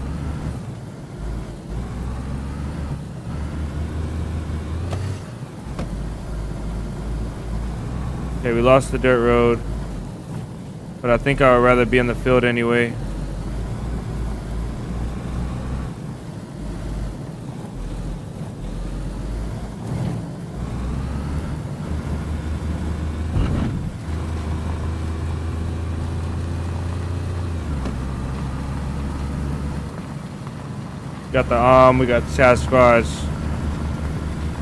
Okay, we lost the dirt road, but I think I would rather be in the field anyway. Got the we got Sasquatch.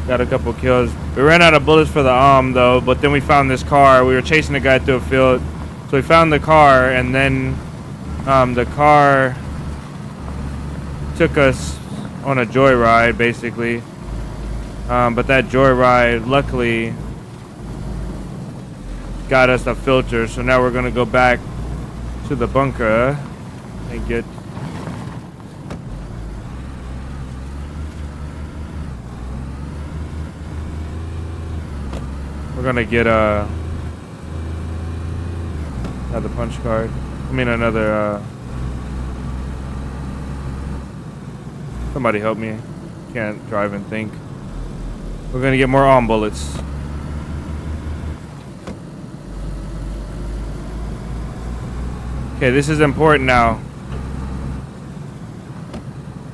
Got a couple kills. We ran out of bullets for the though, but then we found this car. We were chasing the guy through a field. So we found the car, and then the car took us on a joyride, basically. But that joyride, luckily, got us a filter. So now we're gonna go back to the bunker and get... We're gonna get another punch card. I mean another somebody help me. Can't drive and think. We're gonna get more bullets. Okay, this is important now.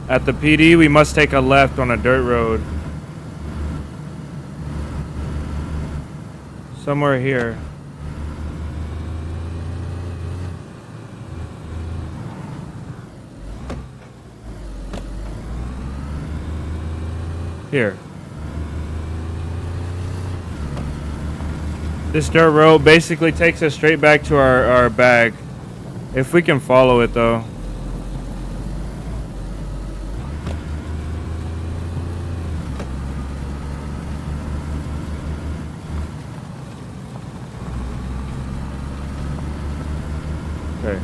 At the PD, we must take a left on a dirt road. Somewhere here. Here. This dirt road basically takes us straight back to our bag. If we can follow it though. Okay.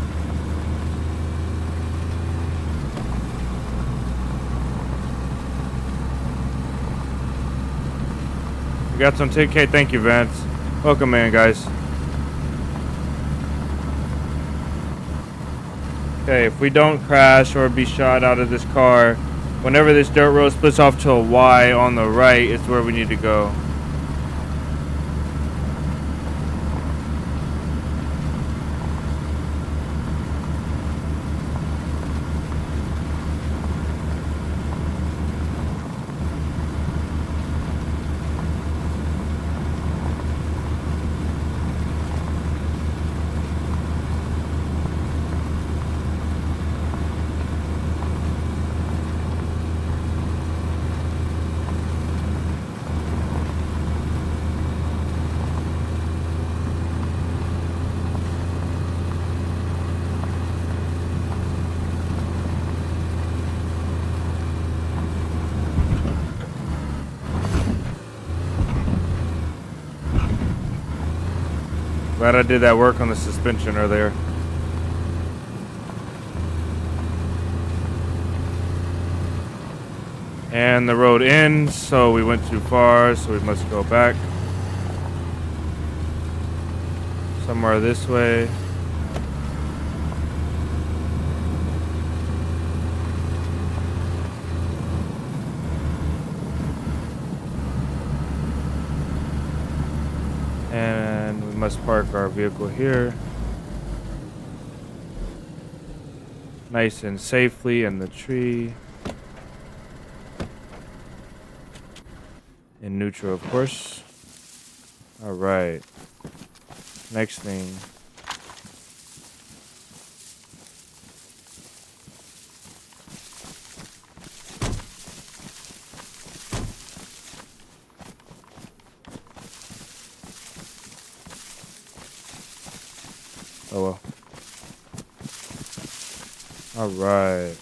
We got some 10K. Thank you, Vance. Welcome in, guys. Okay, if we don't crash or be shot out of this car, whenever this dirt road splits off to a Y on the right, it's where we need to go. Glad I did that work on the suspension earlier. And the road ends, so we went too far, so we must go back. Somewhere this way. And we must park our vehicle here. Nice and safely in the tree. In neutral, of course. All right. Next thing. Oh well. All right.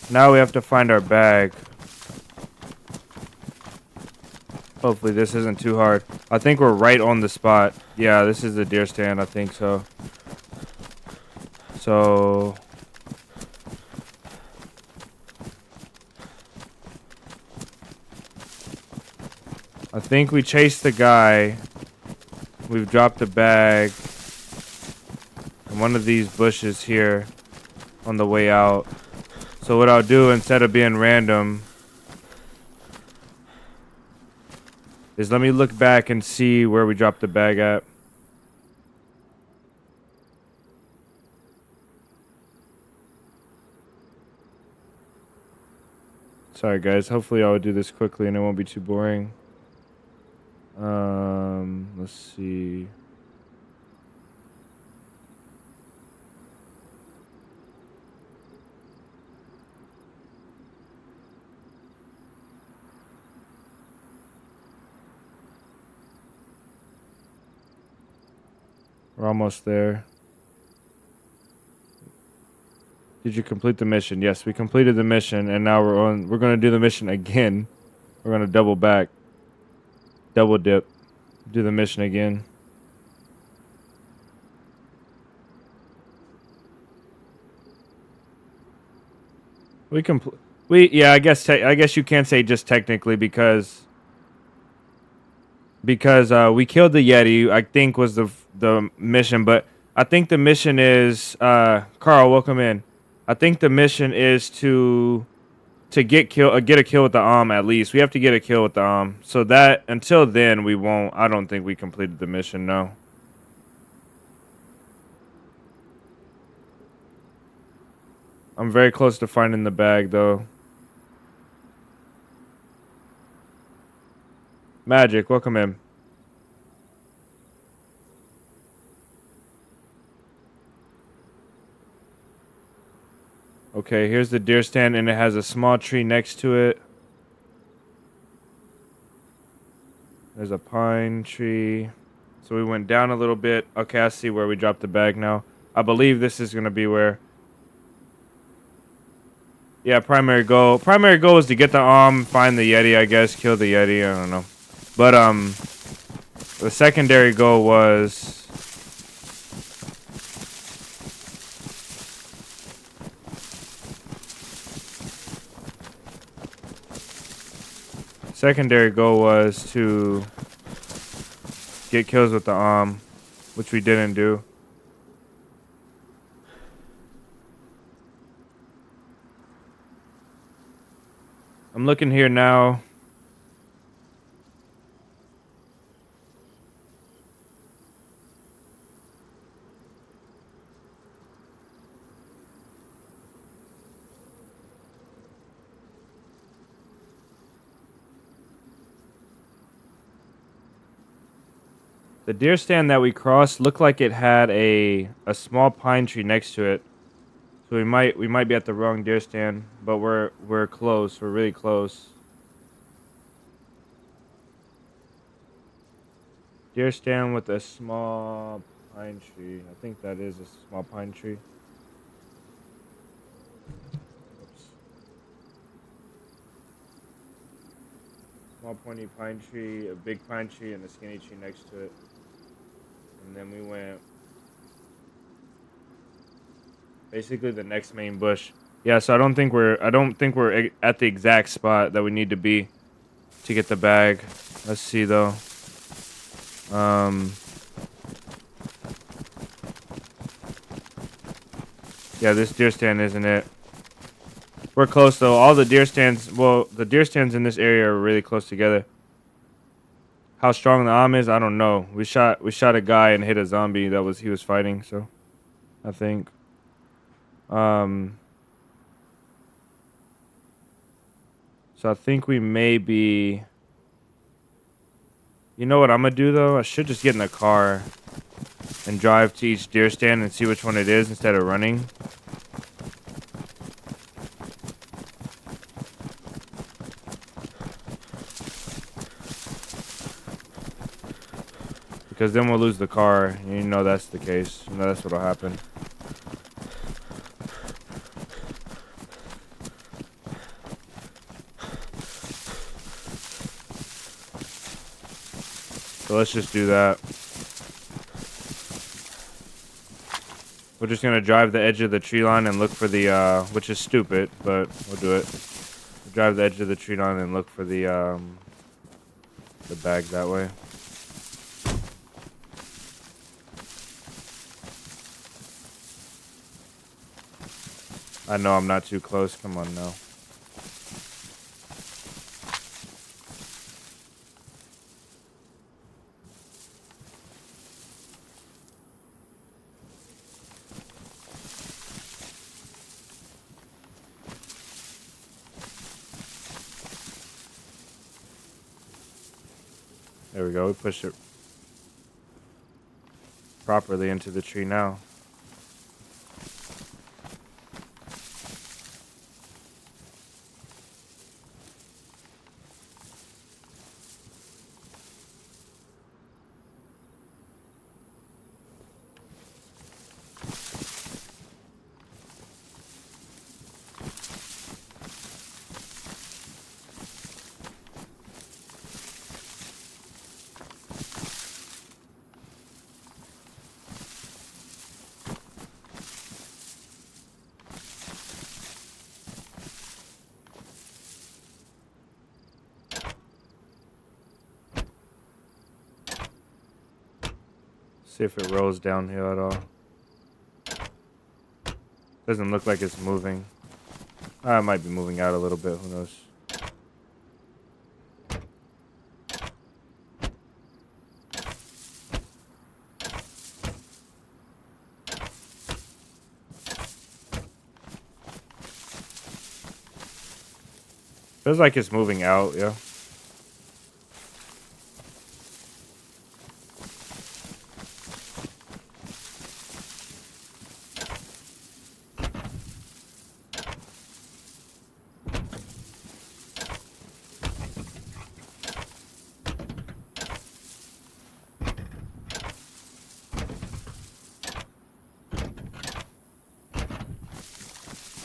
Now we have to find our bag. Hopefully this isn't too hard. I think we're right on the spot. Yeah, this is the deer stand. I think so. So... I think we chased the guy. We've dropped the bag in one of these bushes here on the way out. So what I'll do, instead of being random, is let me look back and see where we dropped the bag at. Sorry guys, hopefully I will do this quickly and it won't be too boring. Let's see. We're almost there. Did you complete the mission? Yes, we completed the mission, and now we're going to do the mission again. We're going to double back. Double dip. Do the mission again. Yeah, I guess you can't say just technically because we killed the Yeti, I think was the mission, but I think the mission is Carl, welcome in. I think the mission is to get a kill with the at least. We have to get a kill with the so that until then we won't. I don't think we completed the mission, no. I'm very close to finding the bag though. Magic, welcome in. Okay, here's the deer stand, and it has a small tree next to it. There's a pine tree. So we went down a little bit. Okay, I see where we dropped the bag now. I believe this is gonna be where. Yeah, primary goal. Primary goal is to get the find the Yeti, I guess, kill the Yeti. I don't know, but the secondary goal was. Secondary goal was to get kills with the which we didn't do. I'm looking here now. The deer stand that we crossed looked like it had a small pine tree next to it. So we might be at the wrong deer stand, but we're close. We're really close. Deer stand with a small pine tree. I think that is a small pine tree. Oops. Small pointy pine tree, a big pine tree, and a skinny tree next to it. And then we went basically the next main bush. Yeah, so I don't think we're at the exact spot that we need to be to get the bag. Let's see though. Yeah, this deer stand isn't it. We're close though. All the deer stands, well, the deer stands in this area are really close together. How strong the is, I don't know. We shot a guy and hit a zombie he was fighting, so I think. So I think we may be. You know what I'm gonna do though? I should just get in the car and drive to each deer stand and see which one it is instead of running. Because then we'll lose the car. You know that's the case. You know that's what'll happen. So let's just do that. We're just gonna drive the edge of the tree line and look for the which is stupid, but we'll do it. We'll drive the edge of the tree line and look for the bag that way. I know I'm not too close. Come on now. There we go. We pushed it properly into the tree now. See if it rolls downhill at all. Doesn't look like it's moving. It might be moving out a little bit. Who knows? Feels like it's moving out, yeah.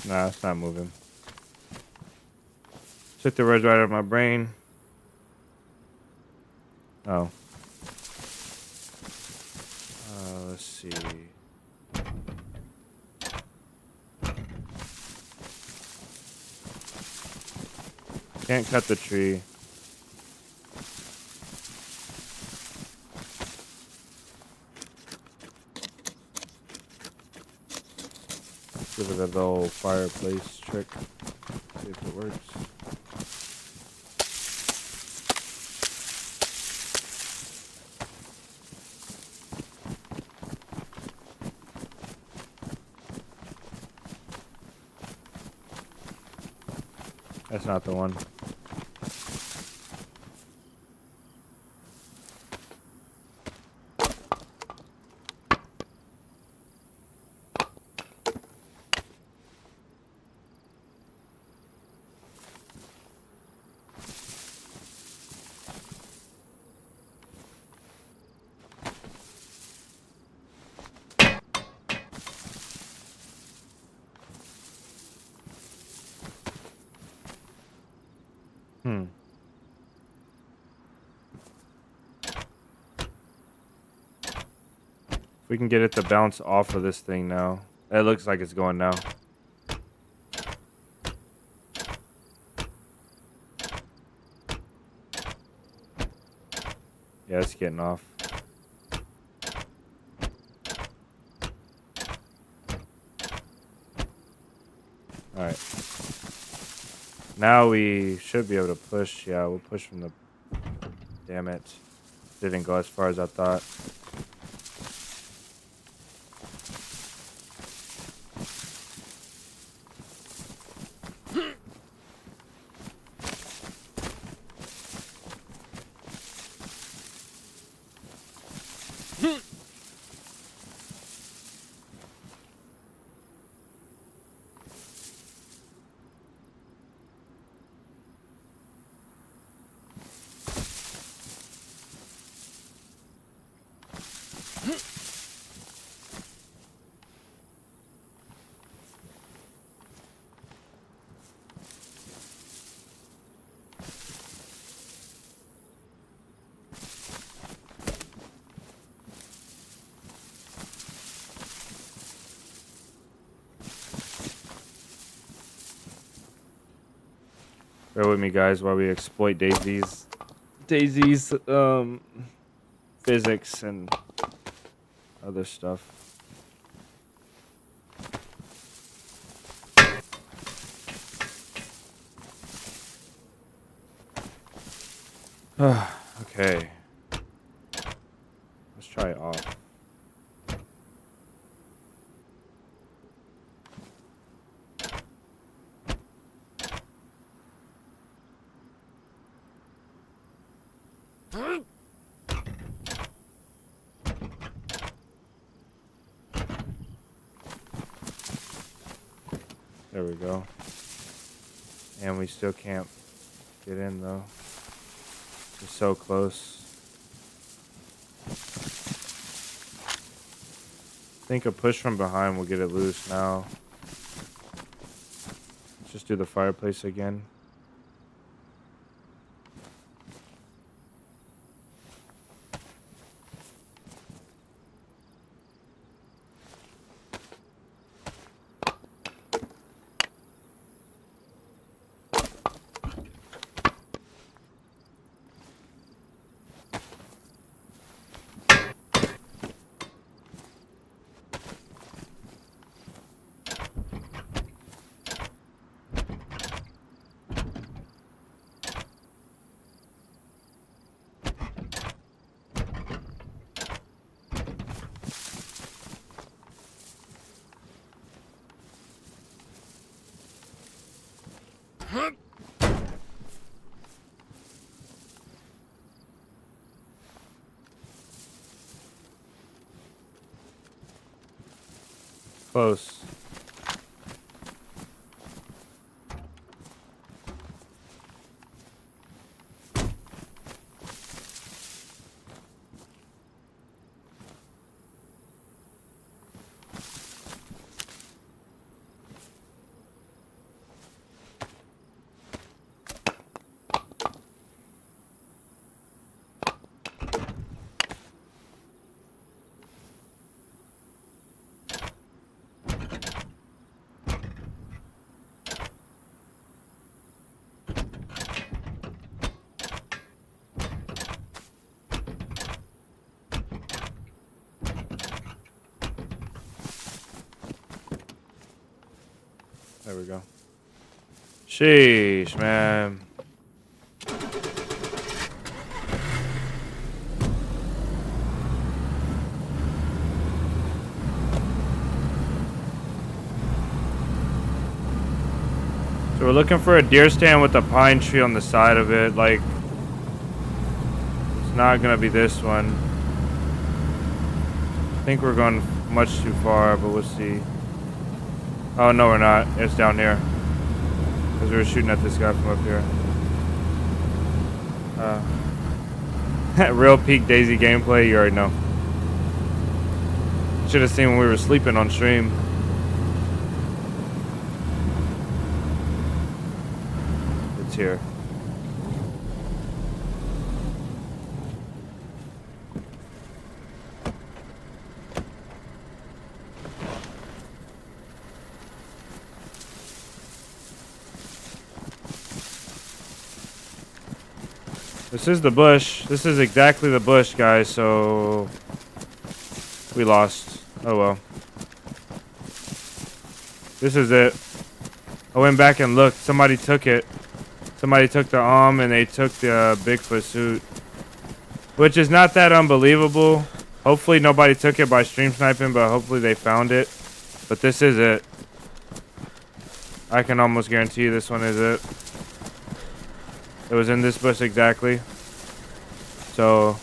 Nah, it's not moving. Took the red right out of my brain. Oh. Let's see. Can't cut the tree. Give it a little fireplace trick. See if it works. That's not the one. If we can get it to bounce off of this thing now. It looks like it's going now. Yeah, it's getting off. Alright. Now we should be able to push. Yeah, we'll push from the... Damn it. Didn't go as far as I thought. Bear with me, guys, while we exploit DayZ's physics and other stuff. Okay. Let's try it off. There we go. And we still can't get in though. We're so close. I think a push from behind will get it loose now. Let's just do the fireplace again. Close. There we go. Sheesh, man. So we're looking for a deer stand with a pine tree on the side of it. Like, it's not gonna be this one. I think we're going much too far, but we'll see. Oh, no, we're not. It's down here. Because we were shooting at this guy from up here. Real peak DayZ gameplay, you already know. Should have seen when we were sleeping on stream. It's here. This is the bush. This is exactly the bush, guys, so we lost. Oh well. This is it. I went back and looked. Somebody took it. Somebody took the and they took the Bigfoot suit. Which is not that unbelievable. Hopefully nobody took it by stream sniping, but hopefully they found it. But this is it. I can almost guarantee you this one is it. It was in this bush exactly. So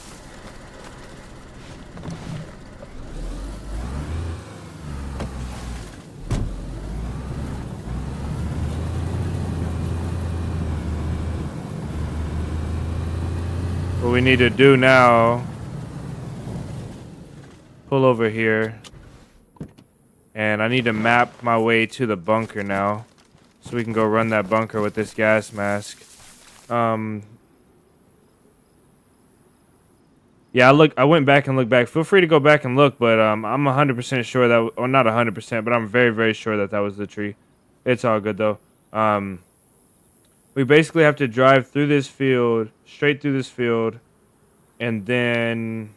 what we need to do now, pull over here, and I need to map my way to the bunker now so we can go run that bunker with this gas mask. Yeah, I went back and looked back. Feel free to go back and look, but I'm 100% sure that, or not 100%, but I'm very, very sure that that was the tree. It's all good though. We basically have to drive through this field, straight through this field, and then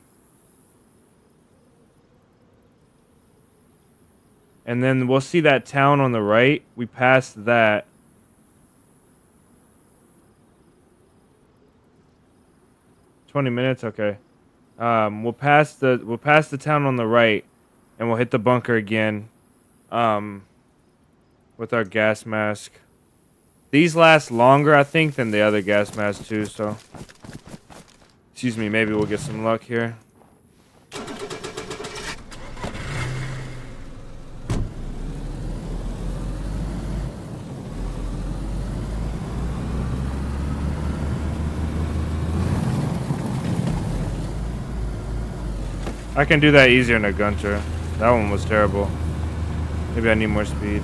we'll see that town on the right. We passed that. "20 minutes, okay. We'll pass the town on the right, and we'll hit the bunker again, with our gas mask. These last longer, I think, than the other gas masks too. So, excuse me. Maybe we'll get some luck here. I can do that easier in a gunter. That one was terrible. Maybe I need more speed.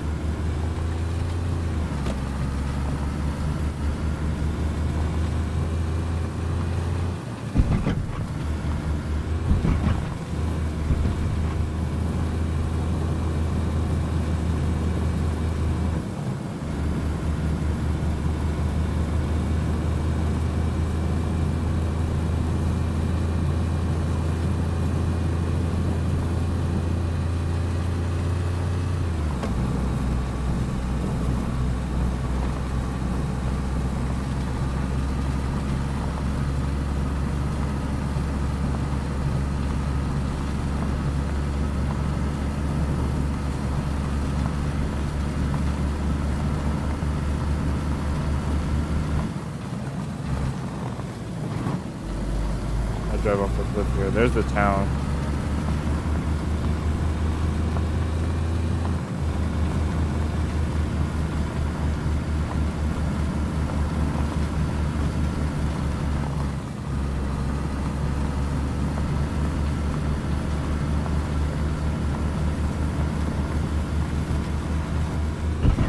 Drive off the cliff here. There's the town.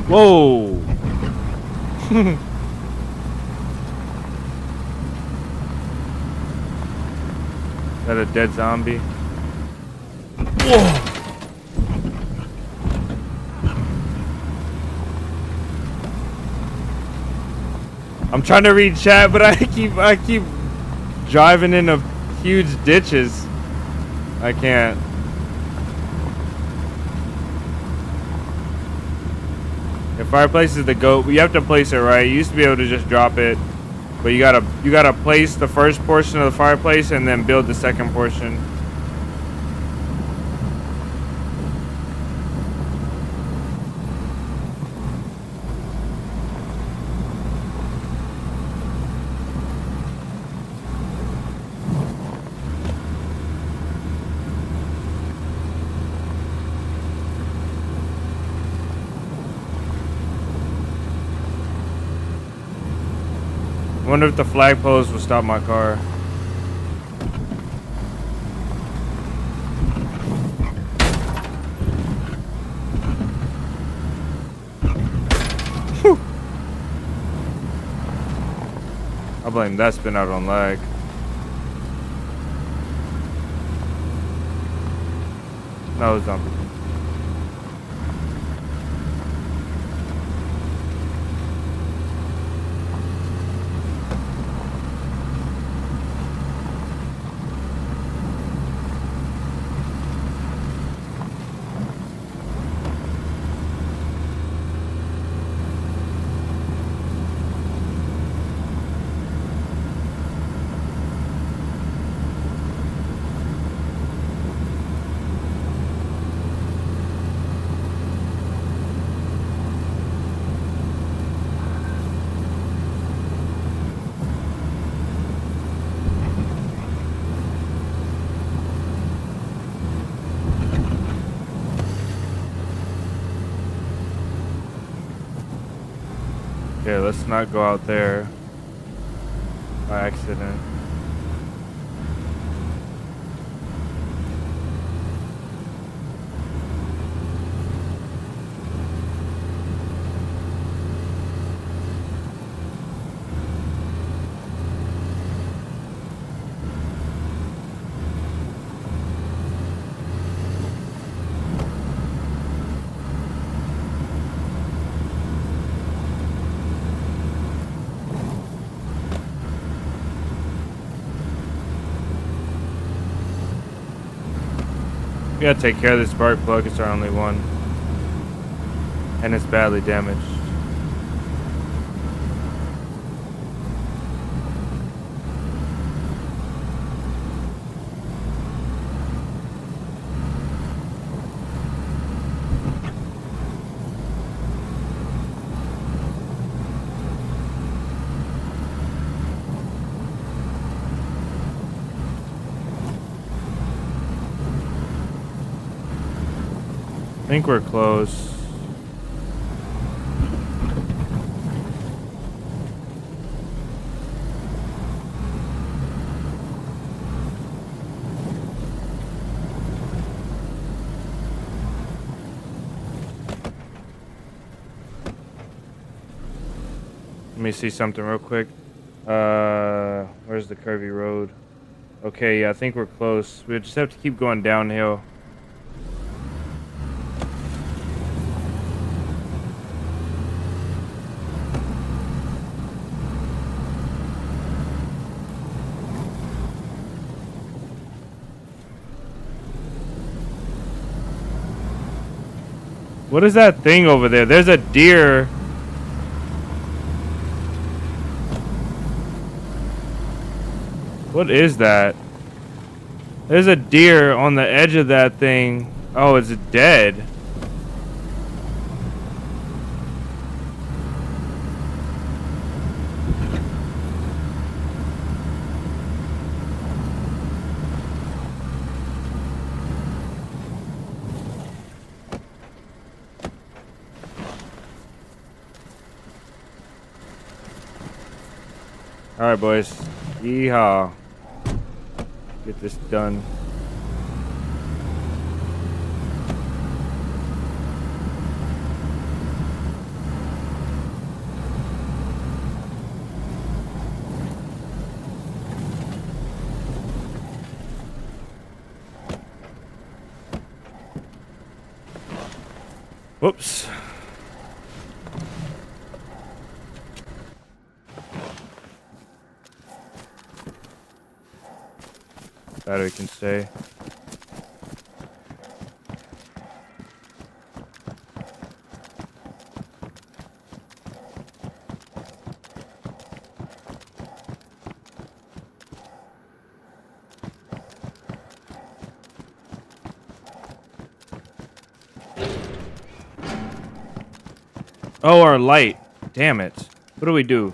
Whoa! That a dead zombie? Whoa! I'm trying to read chat, but I keep driving into huge ditches. I can't. Fireplace is the goat, but you have to place it right. You used to be able to just drop it, but you gotta place the first portion of the fireplace and then build the second portion. I wonder if the flagpoles will stop my car. Whew. I blame that spin out on lag. No, it's not. Okay, let's not go out there by accident. We gotta take care of this spark plug. It's our only one. And it's badly damaged. I think we're close. Let me see something real quick. Where's the curvy road? Okay, yeah, I think we're close. We just have to keep going downhill. What is that thing over there? There's a deer. What is that? There's a deer on the edge of that thing. Oh, it's dead. All right, boys. Yeehaw. Get this done. Whoops. Battery can stay. Oh, our light. Damn it. What do we do?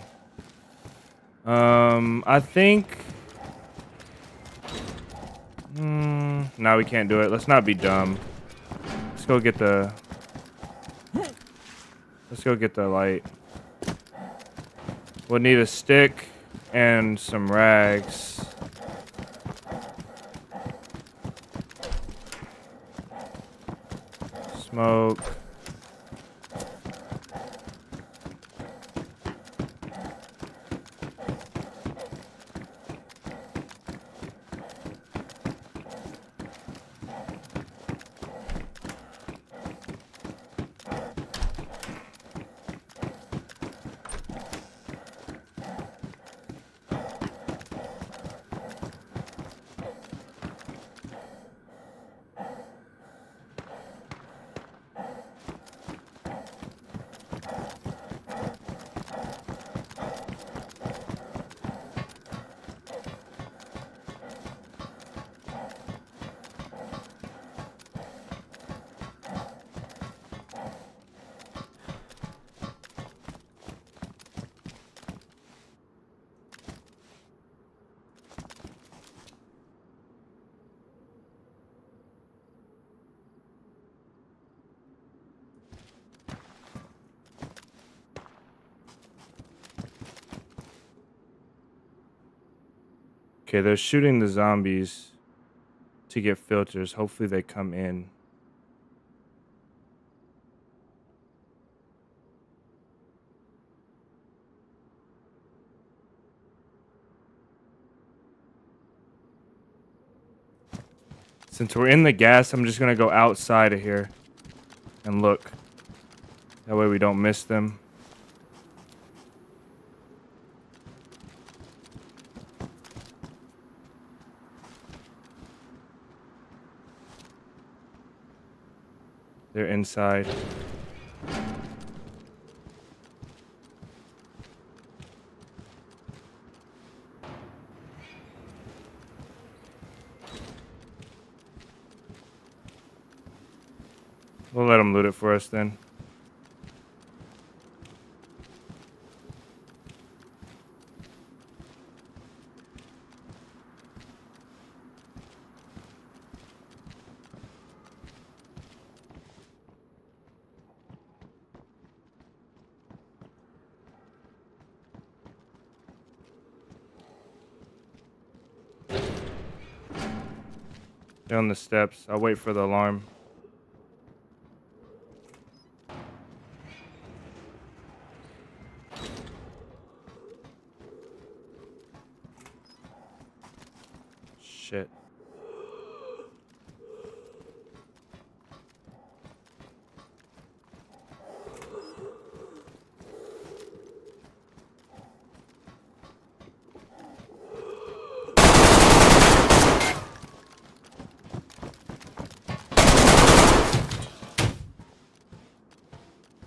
I think... no, we can't do it. Let's not be dumb. Let's go get the... Let's go get the light. We'll need a stick and some rags. Smoke. Okay, they're shooting the zombies to get filters. Hopefully they come in. Since we're in the gas, I'm just going to go outside of here and look. That way we don't miss them. They're inside. We'll let them loot it for us then. They're on the steps. I'll wait for the alarm. Shit.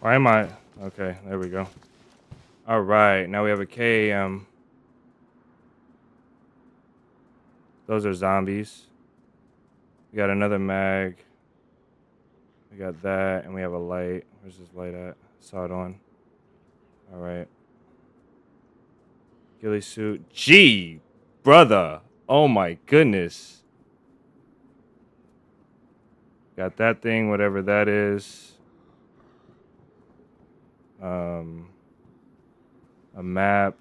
Why am I? Okay, there we go. All right, now we have a KAM. Those are zombies. We got another mag. We got that, and we have a light. Where's this light at? Saw it on. All right. Ghillie suit. Gee, brother. Oh my goodness. Got that thing, whatever that is. A map.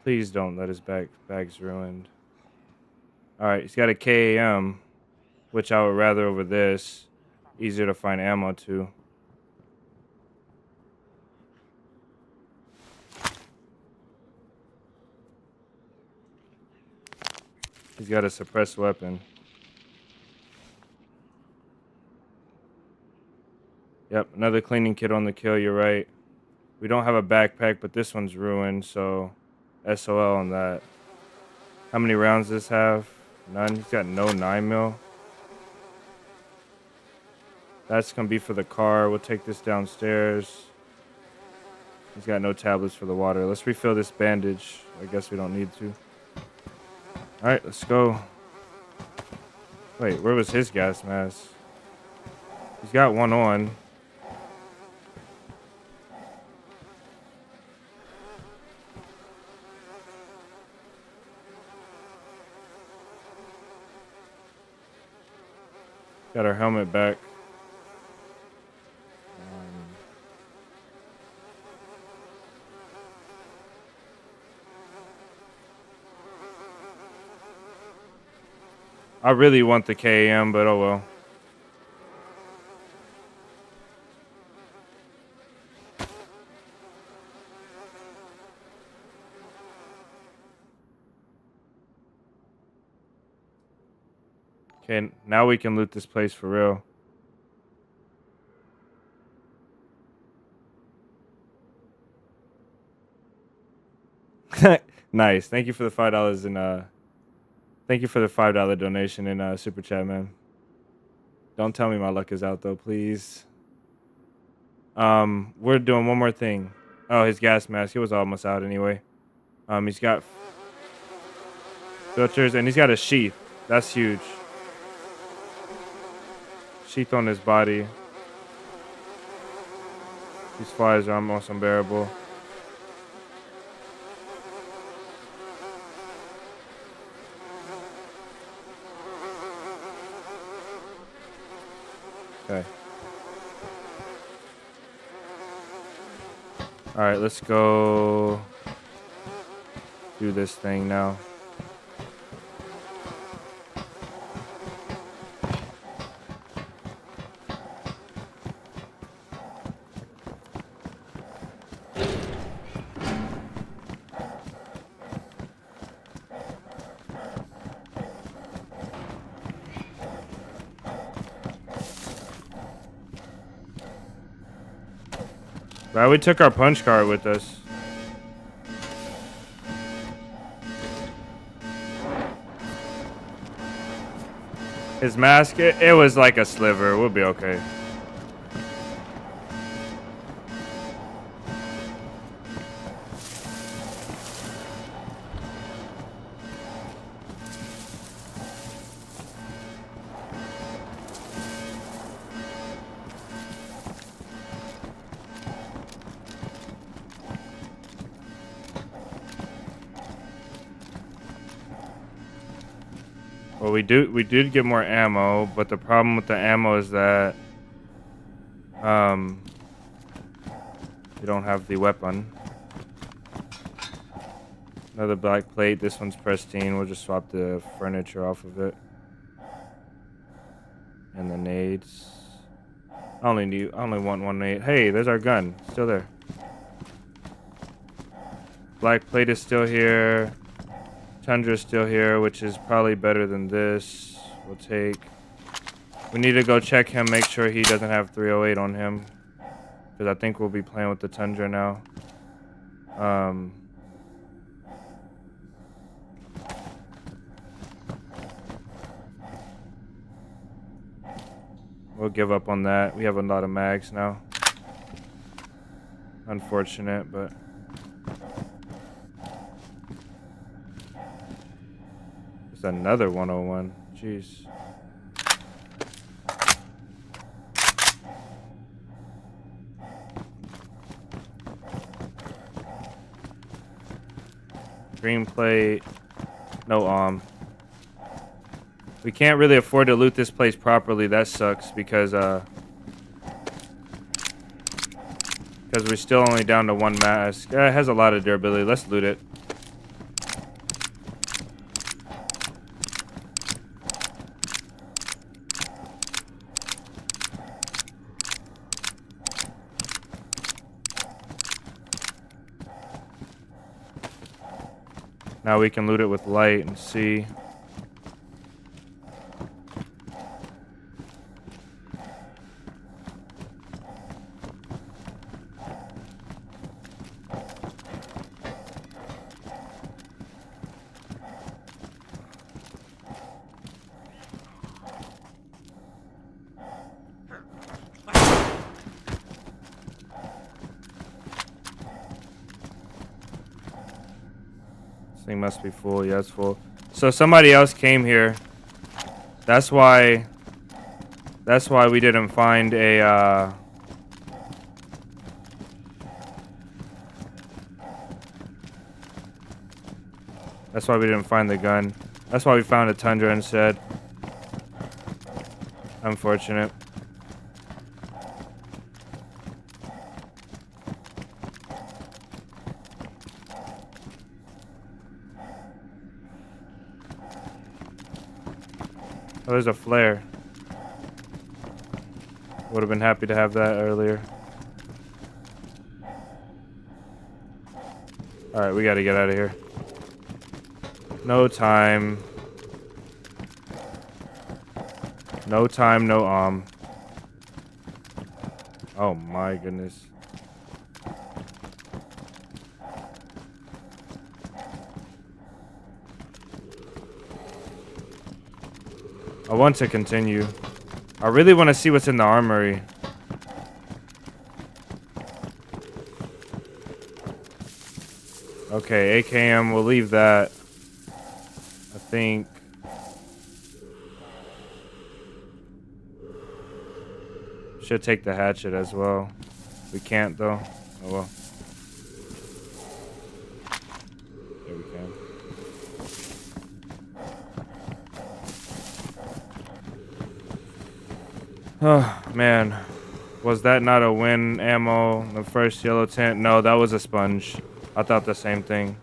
Please don't let his bag's ruined. All right, he's got a KAM, which I would rather over this. Easier to find ammo to. He's got a suppressed weapon. Yep, another cleaning kit on the kill, you're right. We don't have a backpack, but this one's ruined, so SOL on that. How many rounds does this have? None. He's got no 9mm. That's going to be for the car. We'll take this downstairs. He's got no tablets for the water. Let's refill this bandage. I guess we don't need to. Alright, let's go. Wait, where was his gas mask? He's got one on. Got our helmet back. I really want the KAM, but oh well. Okay, now we can loot this place for real. Nice. Thank you for the $5 and thank you for the $5 donation in super chat, man. Don't tell me my luck is out though, please. We're doing one more thing. Oh, his gas mask. It was almost out anyway. He's got filters and he's got a sheath. That's huge. Sheath on his body. These flies are almost unbearable. Okay. All right, let's go do this thing now. Right, we took our punch card with us. His mask, it was like a sliver. We'll be okay. Well, we did get more ammo, but the problem with the ammo is that we don't have the weapon. Another black plate. This one's pristine. We'll just swap the furniture off of it. And the nades. I only want one nade. Hey, there's our gun. Still there. Black plate is still here. Tundra's still here, which is probably better than this. We'll take. We need to go check him, make sure he doesn't have 308 on him. Because I think we'll be playing with the Tundra now. We'll give up on that. We have a lot of mags now. Unfortunate, but... It's another 101. Jeez. Green plate. No we can't really afford to loot this place properly. That sucks because we're still only down to one mask. It has a lot of durability. Let's loot it. Now we can loot it with light and see. Thing must be full. Yeah, it's full. So somebody else came here. That's why we didn't find a that's why we didn't find the gun. That's why we found a Tundra instead. Unfortunate. Oh, there's a flare. Would have been happy to have that earlier. Alright, we gotta get out of here. No time. No time, no Oh my goodness. I want to continue. I really want to see what's in the armory. Okay, AKM, we'll leave that. I think. Should take the hatchet as well. We can't though. Oh well. Yeah, we can. Oh man. Was that not a win ammo? The first yellow tent? No, that was a sponge. I thought the same thing.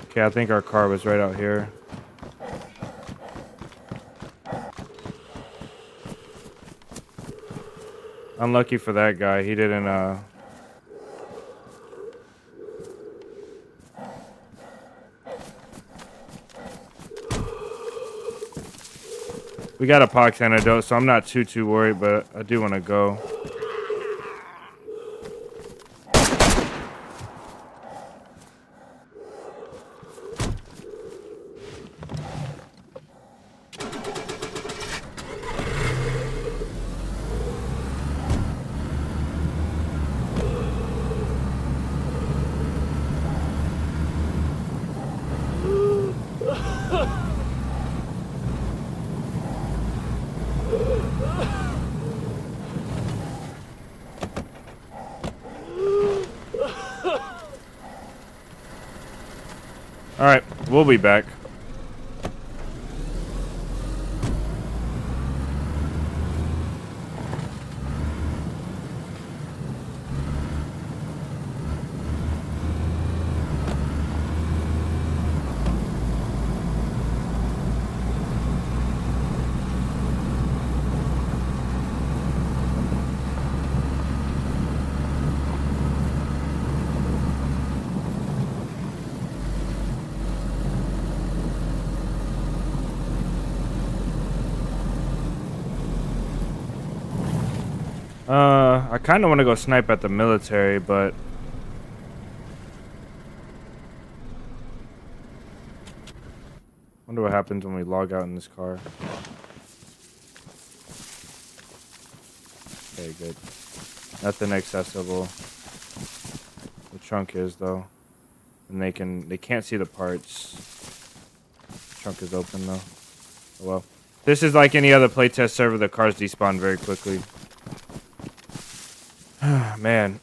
Okay, I think our car was right out here. Unlucky for that guy. He didn't, We got a pox antidote, so I'm not too worried, but I do want to go. Alright, we'll be back. I kind of want to go snipe at the military, but wonder what happens when we log out in this car. Okay, good. Nothing accessible. The trunk is though, and they can't see the parts. The trunk is open though. Oh well. This is like any other playtest server. The cars despawn very quickly. Man.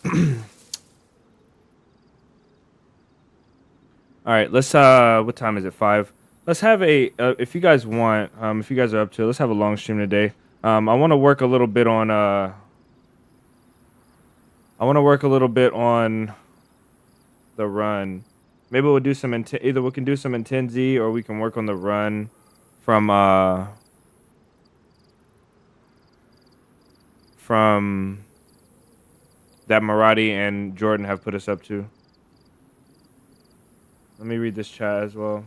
All right, let's what time is it? 5. Let's have a if you guys want, if you guys are up to it, let's have a long stream today. I want to work a little bit on the run. Maybe we'll do some either we can do some in 10Z or we can work on the run from that Maradi and Jordan have put us up to. Let me read this chat as well.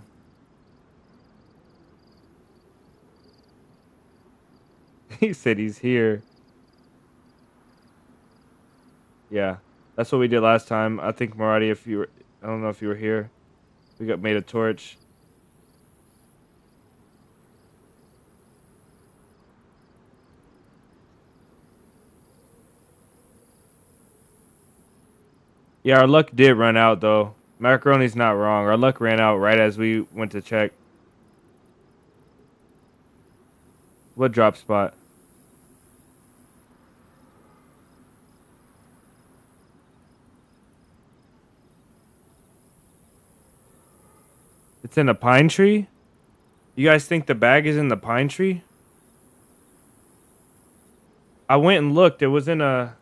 He said he's here. Yeah, that's what we did last time. I think Maradi, I don't know if you were here. We made a torch. Yeah, our luck did run out, though. Macaroni's not wrong. Our luck ran out right as we went to check. What drop spot? It's in a pine tree? You guys think the bag is in the pine tree? I went and looked. It was in a...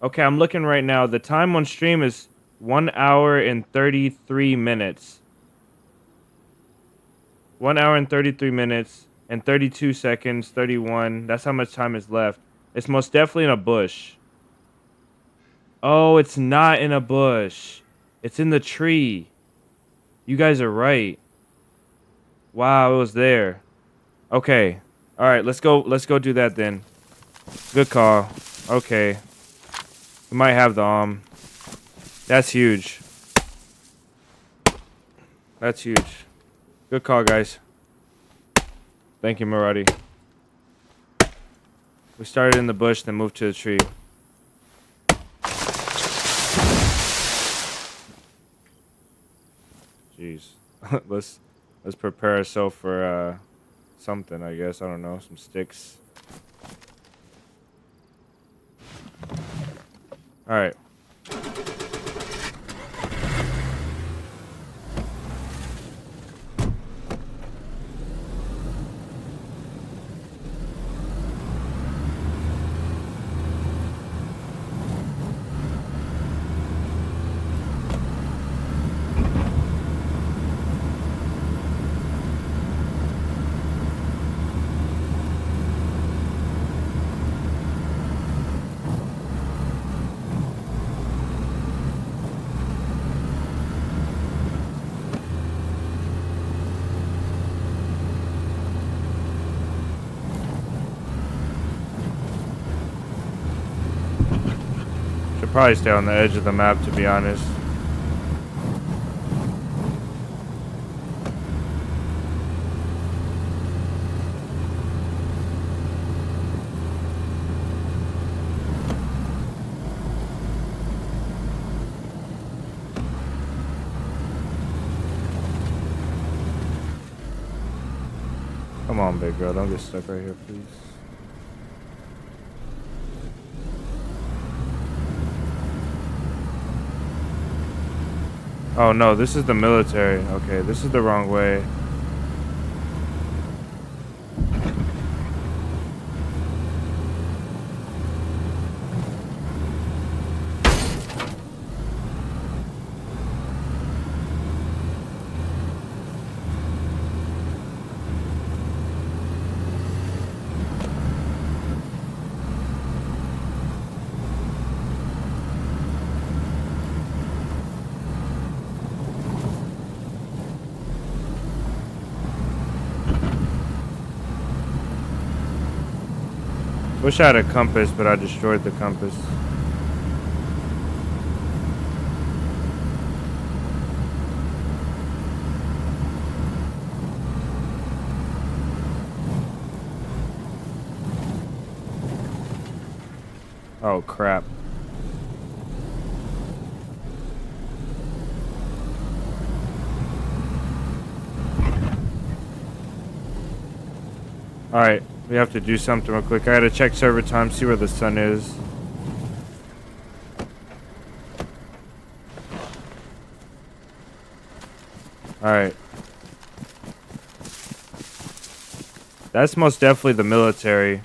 Okay, I'm looking right now. The time on stream is 1 hour and 33 minutes. 1 hour and 33 minutes and 32 seconds, 31. That's how much time is left. It's most definitely in a bush. Oh, it's not in a bush. It's in the tree. You guys are right. Wow, it was there. Okay. All right, let's go do that then. Good call. Okay. We might have the That's huge. That's huge. Good call, guys. Thank you, Maradi. We started in the bush, then moved to the tree. Jeez. let's prepare ourselves for something, I guess. I don't know, some sticks. All right. Probably stay on the edge of the map, to be honest. Come on, big girl. Don't get stuck right here, please. Oh no, this is the military. Okay, this is the wrong way. Wish I had a compass, but I destroyed the compass. Oh, crap. Alright, we have to do something real quick. I gotta check server time, see where the sun is. Alright. That's most definitely the military.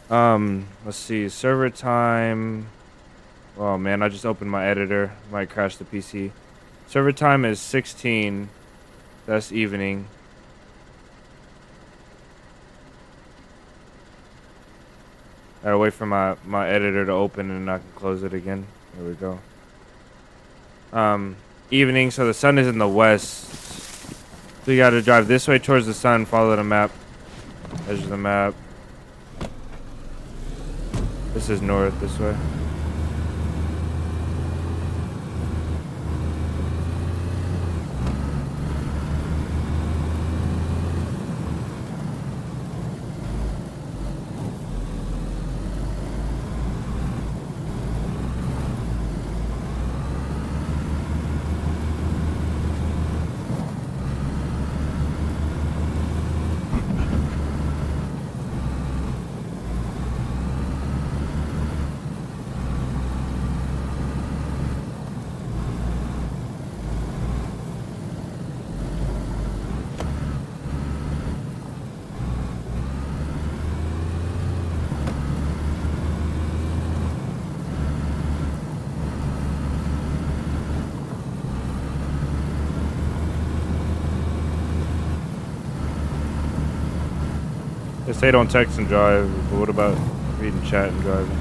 Let's see, server time. Oh man, I just opened my editor. Might crash the PC. Server time is 16. That's evening. I gotta wait for my editor to open and I can close it again. There we go. Evening, so the sun is in the west. So you gotta drive this way towards the sun, follow the map. Edge of the map. This is north, this way. They say don't text and drive, but what about reading chat and driving?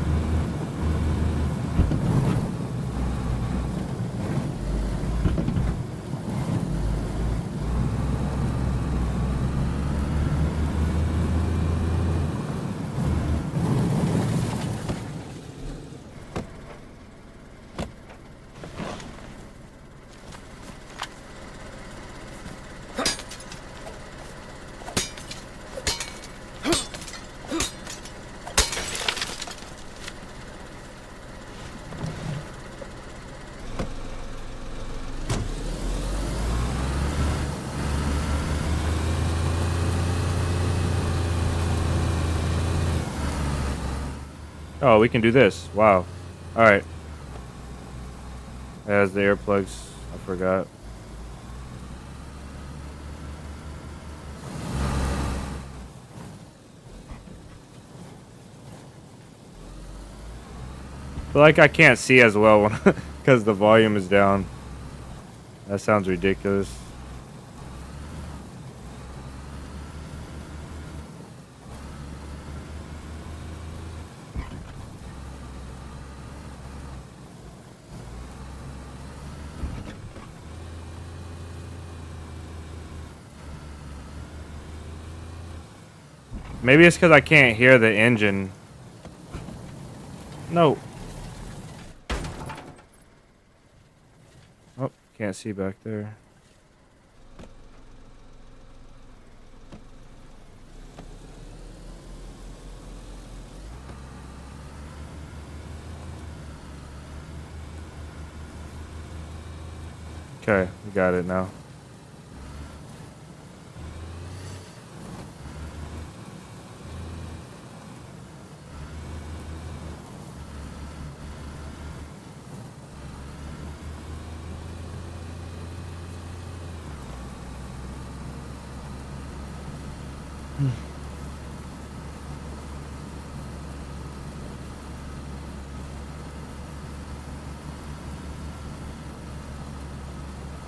Oh, we can do this. Wow. All right. It has the earplugs. I forgot. But like I can't see as well because the volume is down. That sounds ridiculous. Maybe it's because I can't hear the engine. No. Oh, can't see back there. Okay, we got it now.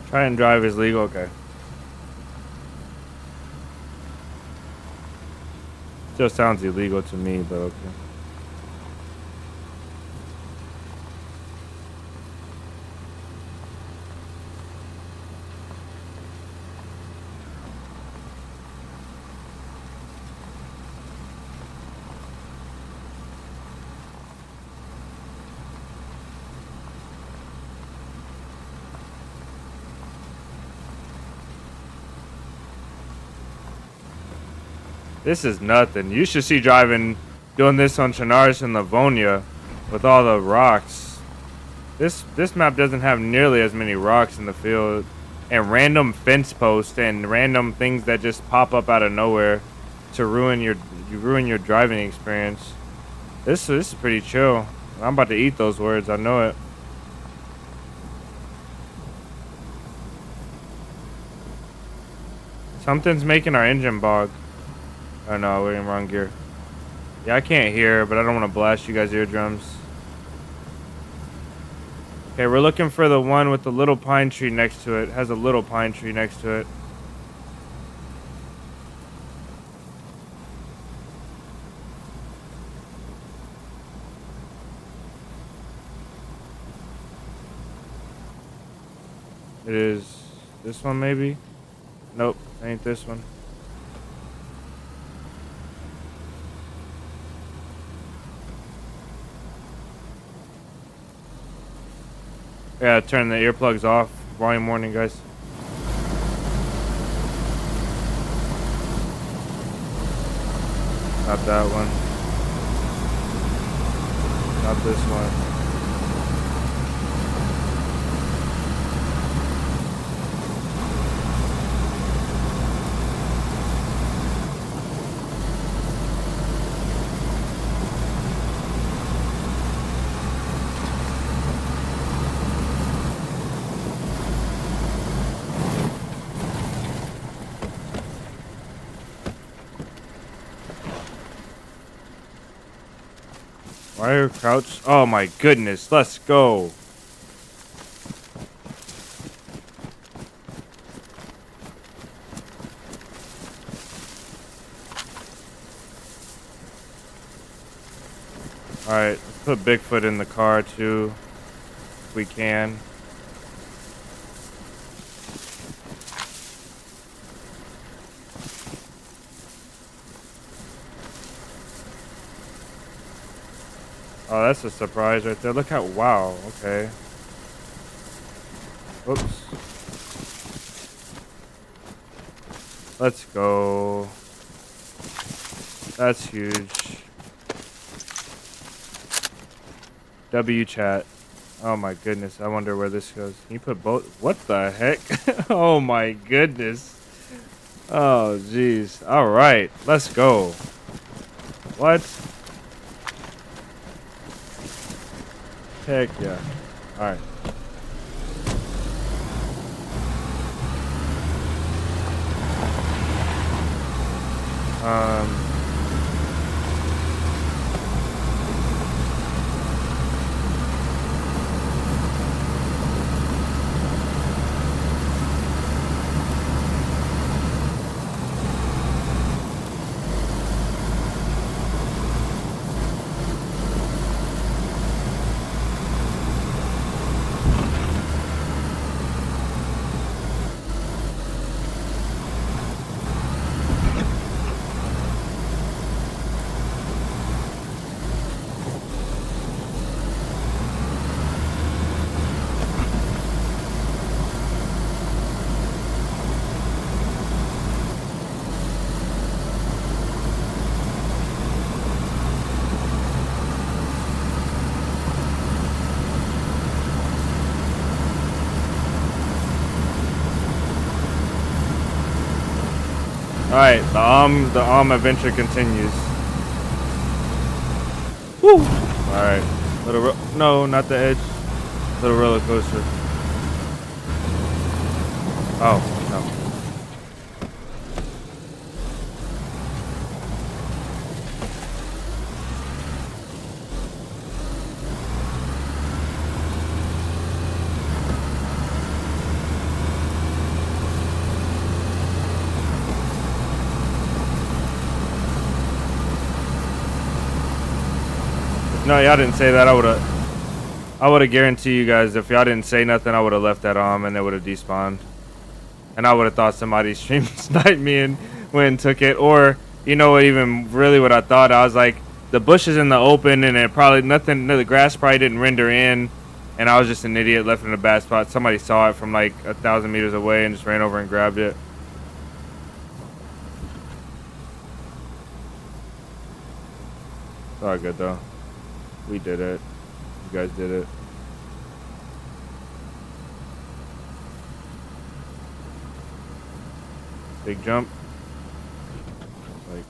Try and drive is legal. Okay. Still sounds illegal to me, but okay. This is nothing. You should see driving, doing this on Chernarus and Livonia with all the rocks. This map doesn't have nearly as many rocks in the field and random fence posts and random things that just pop up out of nowhere to ruin your driving experience. This is pretty chill. I'm about to eat those words. I know it. Something's making our engine bog. Oh no, we're in wrong gear. Yeah, I can't hear, but I don't want to blast you guys' eardrums. Okay, we're looking for the one with the little pine tree next to it. It has a little pine tree next to it. It is this one maybe? Nope, ain't this one. Yeah, turn the earplugs off. Volume warning, guys. Not that one. Not this one. Wire crouch. Oh my goodness. Let's go. All right, let's put Bigfoot in the car too, if we can. Oh, that's a surprise right there. Look how, wow, okay. Oops. Let's go. That's huge. W chat. Oh my goodness. I wonder where this goes. Can you put both? What the heck? Oh my goodness. Oh jeez. All right. Let's go. What? Heck yeah. All right. Um. All right. The adventure continues. Woo. All right. No, not the edge. Little roller coaster. Oh no. No, y'all didn't say that. I would have guaranteed you guys if y'all didn't say nothing, I would have left that on and it would have despawned. And I would have thought somebody stream sniped me and went and took it. Or, you know what, even really what I thought, I was like, the bush is in the open and it probably nothing, the grass probably didn't render in. And I was just an idiot left in a bad spot. Somebody saw it from like 1,000 meters away and just ran over and grabbed it. It's all good though. We did it. You guys did it. Big jump. Like,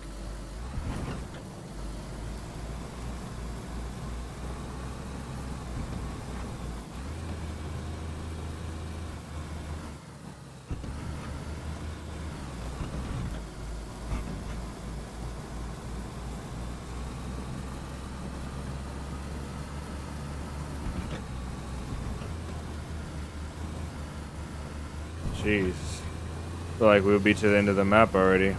jeez. Feel like we'll be to the end of the map already.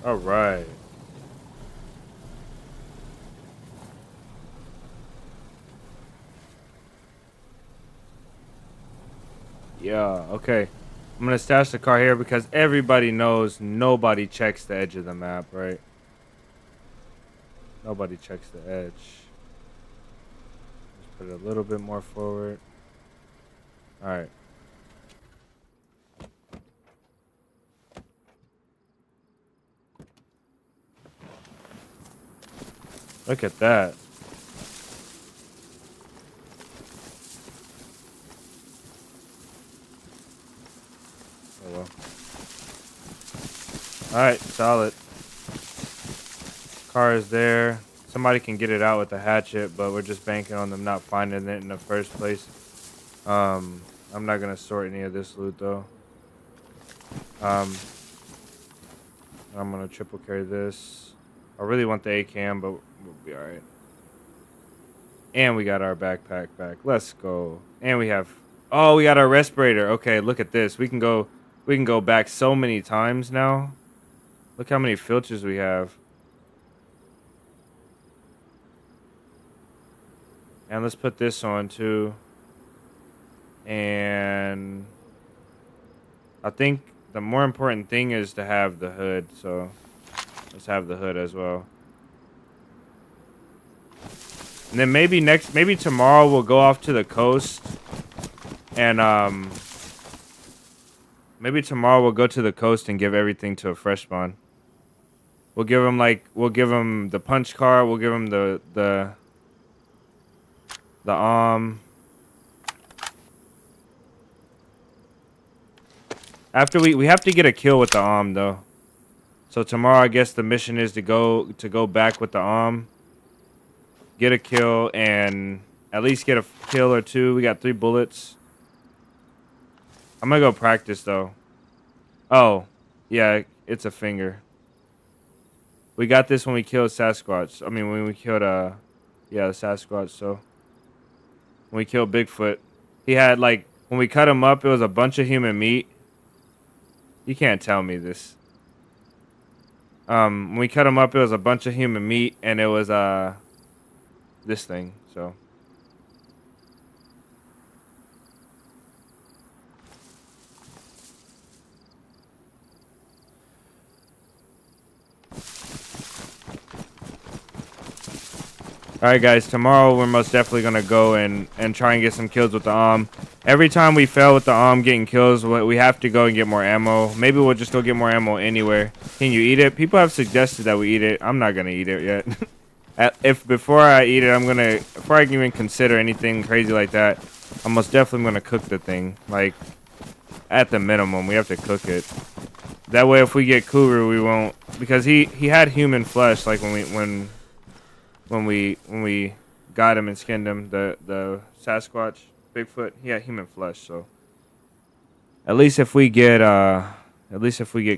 All right. Yeah, okay. I'm gonna stash the car here because everybody knows nobody checks the edge of the map, right? Nobody checks the edge. Just put it a little bit more forward. All right. Look at that. well. Alright, solid. Car is there. Somebody can get it out with a hatchet, but we're just banking on them not finding it in the first place. I'm not gonna sort any of this loot though. I'm gonna triple carry this. I really want the ACAM, but we'll be alright. And we got our backpack back. Let's go. And we have, oh, we got our respirator. Okay, look at this. We can go back so many times now. Look how many filters we have. And let's put this on too. And I think the more important thing is to have the hood. So let's have the hood as well. And then maybe tomorrow we'll go off to the coast. And maybe tomorrow we'll go to the coast and give everything to a fresh spawn. We'll give him the punch card. We'll give him the after we have to get a kill with the though. So tomorrow I guess the mission is to go back with the get a kill and at least get a kill or two. We got 3 bullets. I'm gonna go practice though. Oh, yeah, it's a finger. We got this when we killed Sasquatch. I mean, when we killed the Sasquatch. So when we killed Bigfoot, he had when we cut him up, it was a bunch of human meat. You can't tell me this. When we cut him up, it was a bunch of human meat, and it was this thing. So. Alright guys, tomorrow we're most definitely going to go and try and get some kills with the Every time we fail with the getting kills, we have to go and get more ammo. Maybe we'll just go get more ammo anywhere. Can you eat it? People have suggested that we eat it. I'm not going to eat it yet. Before I eat it, before I can even consider anything crazy like that, I'm most definitely going to cook the thing. At the minimum, we have to cook it. That way if we get Kuru, we won't, because he had human flesh when we got him and skinned him, the Sasquatch, Bigfoot, he had human flesh. So at least if we get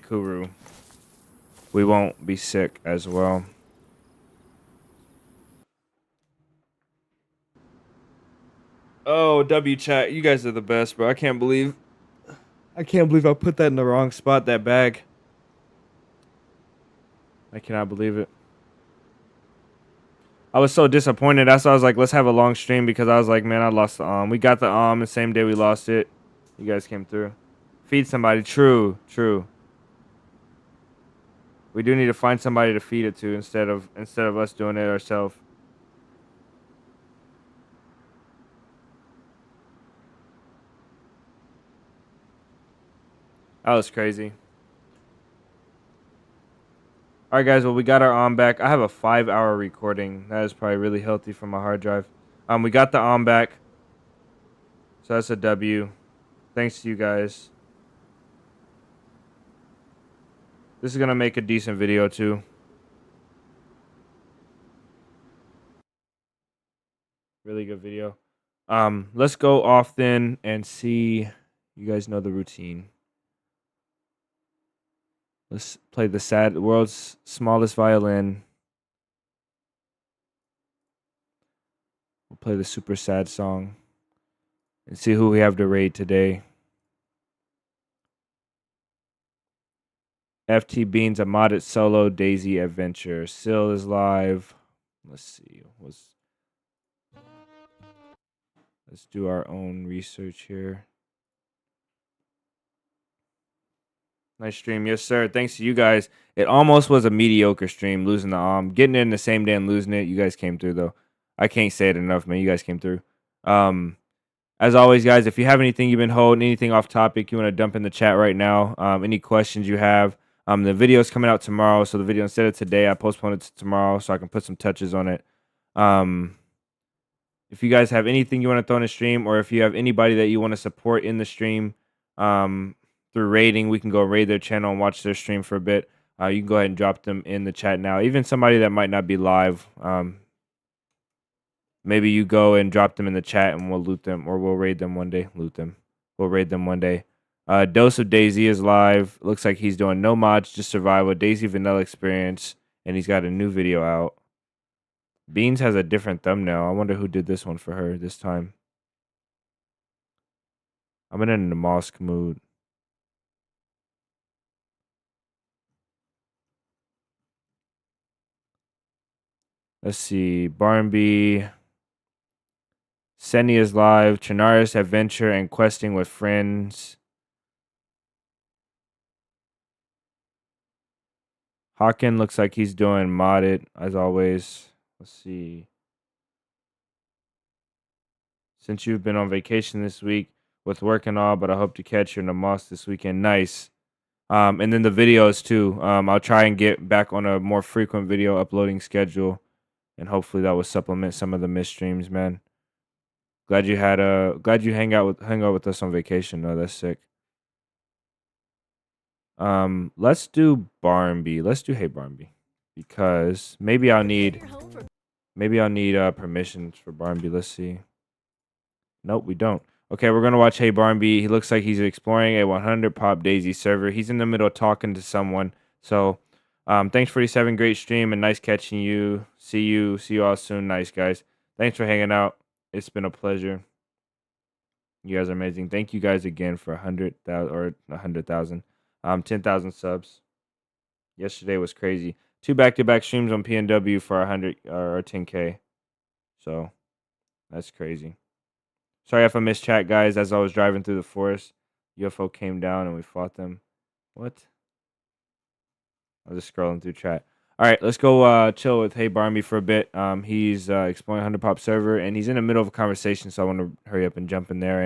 Kuru, we won't be sick as well. Oh, W chat, you guys are the best, bro. I can't believe I put that in the wrong spot, that bag. I cannot believe it. I was so disappointed. That's why I was like, let's have a long stream, because I was like, man, I lost the We got the the same day we lost it. You guys came through. Feed somebody. True. We do need to find somebody to feed it to instead of us doing it ourselves. That was crazy. Alright guys, well we got our back. I have a 5-hour recording. That is probably really healthy for my hard drive. We got the back. So that's a W. Thanks to you guys. This is gonna make a decent video too. Really good video. Let's go off then and see. You guys know the routine. Let's play the world's smallest violin. We'll play the super sad song and see who we have to raid today. FT Beans, a modded solo DayZ adventure. Sil is live. Let's see. Let's do our own research here. Nice stream. Yes, sir. Thanks to you guys. It almost was a mediocre stream, losing the getting it in the same day and losing it. You guys came through, though. I can't say it enough, man. You guys came through. As always, guys, if you have anything you've been holding, anything off topic you want to dump in the chat right now, any questions you have, the video is coming out tomorrow. So the video, instead of today, I postponed it to tomorrow so I can put some touches on it. If you guys have anything you want to throw in the stream, or if you have anybody that you want to support in the stream, through raiding, we can go raid their channel and watch their stream for a bit. You can go ahead and drop them in the chat now. Even somebody that might not be live, maybe you go and drop them in the chat and we'll loot them, or we'll raid them one day. Loot them. We'll raid them one day. Dose of DayZ is live. Looks like he's doing no mods, just survival. DayZ Vanilla Experience, and he's got a new video out. Beans has a different thumbnail. I wonder who did this one for her this time. I'm in the mosque mood. Let's see. Barnby. Seni is live. Chinaris Adventure and Questing with Friends. Hawken looks like he's doing modded as always. Let's see. Since you've been on vacation this week with work and all, but I hope to catch you in the mosque this weekend. Nice. And then the videos too. I'll try and get back on a more frequent video uploading schedule, and hopefully that will supplement some of the missed streams, man. Glad you hang out with us on vacation. No, that's sick. Let's do Barnby. Let's do Hey Barnby, because maybe I'll need permissions for Barnby. Let's see. Nope, we don't. Okay, we're gonna watch Hey Barnby. He looks like he's exploring a 100 pop DayZ server. He's in the middle talking to someone. So, thanks 47, great stream and nice catching you. See you all soon. Nice guys. Thanks for hanging out. It's been a pleasure. You guys are amazing. Thank you guys again for 10,000 subs. Yesterday was crazy. 2 back-to-back streams on PNW for 100 or 10K. So that's crazy. Sorry if I missed chat, guys. As I was driving through the forest, UFO came down and we fought them. What? I was just scrolling through chat. All right, let's go chill with Hey Barnby for a bit. He's exploring 100 pop server and he's in the middle of a conversation, so I want to hurry up and jump in there and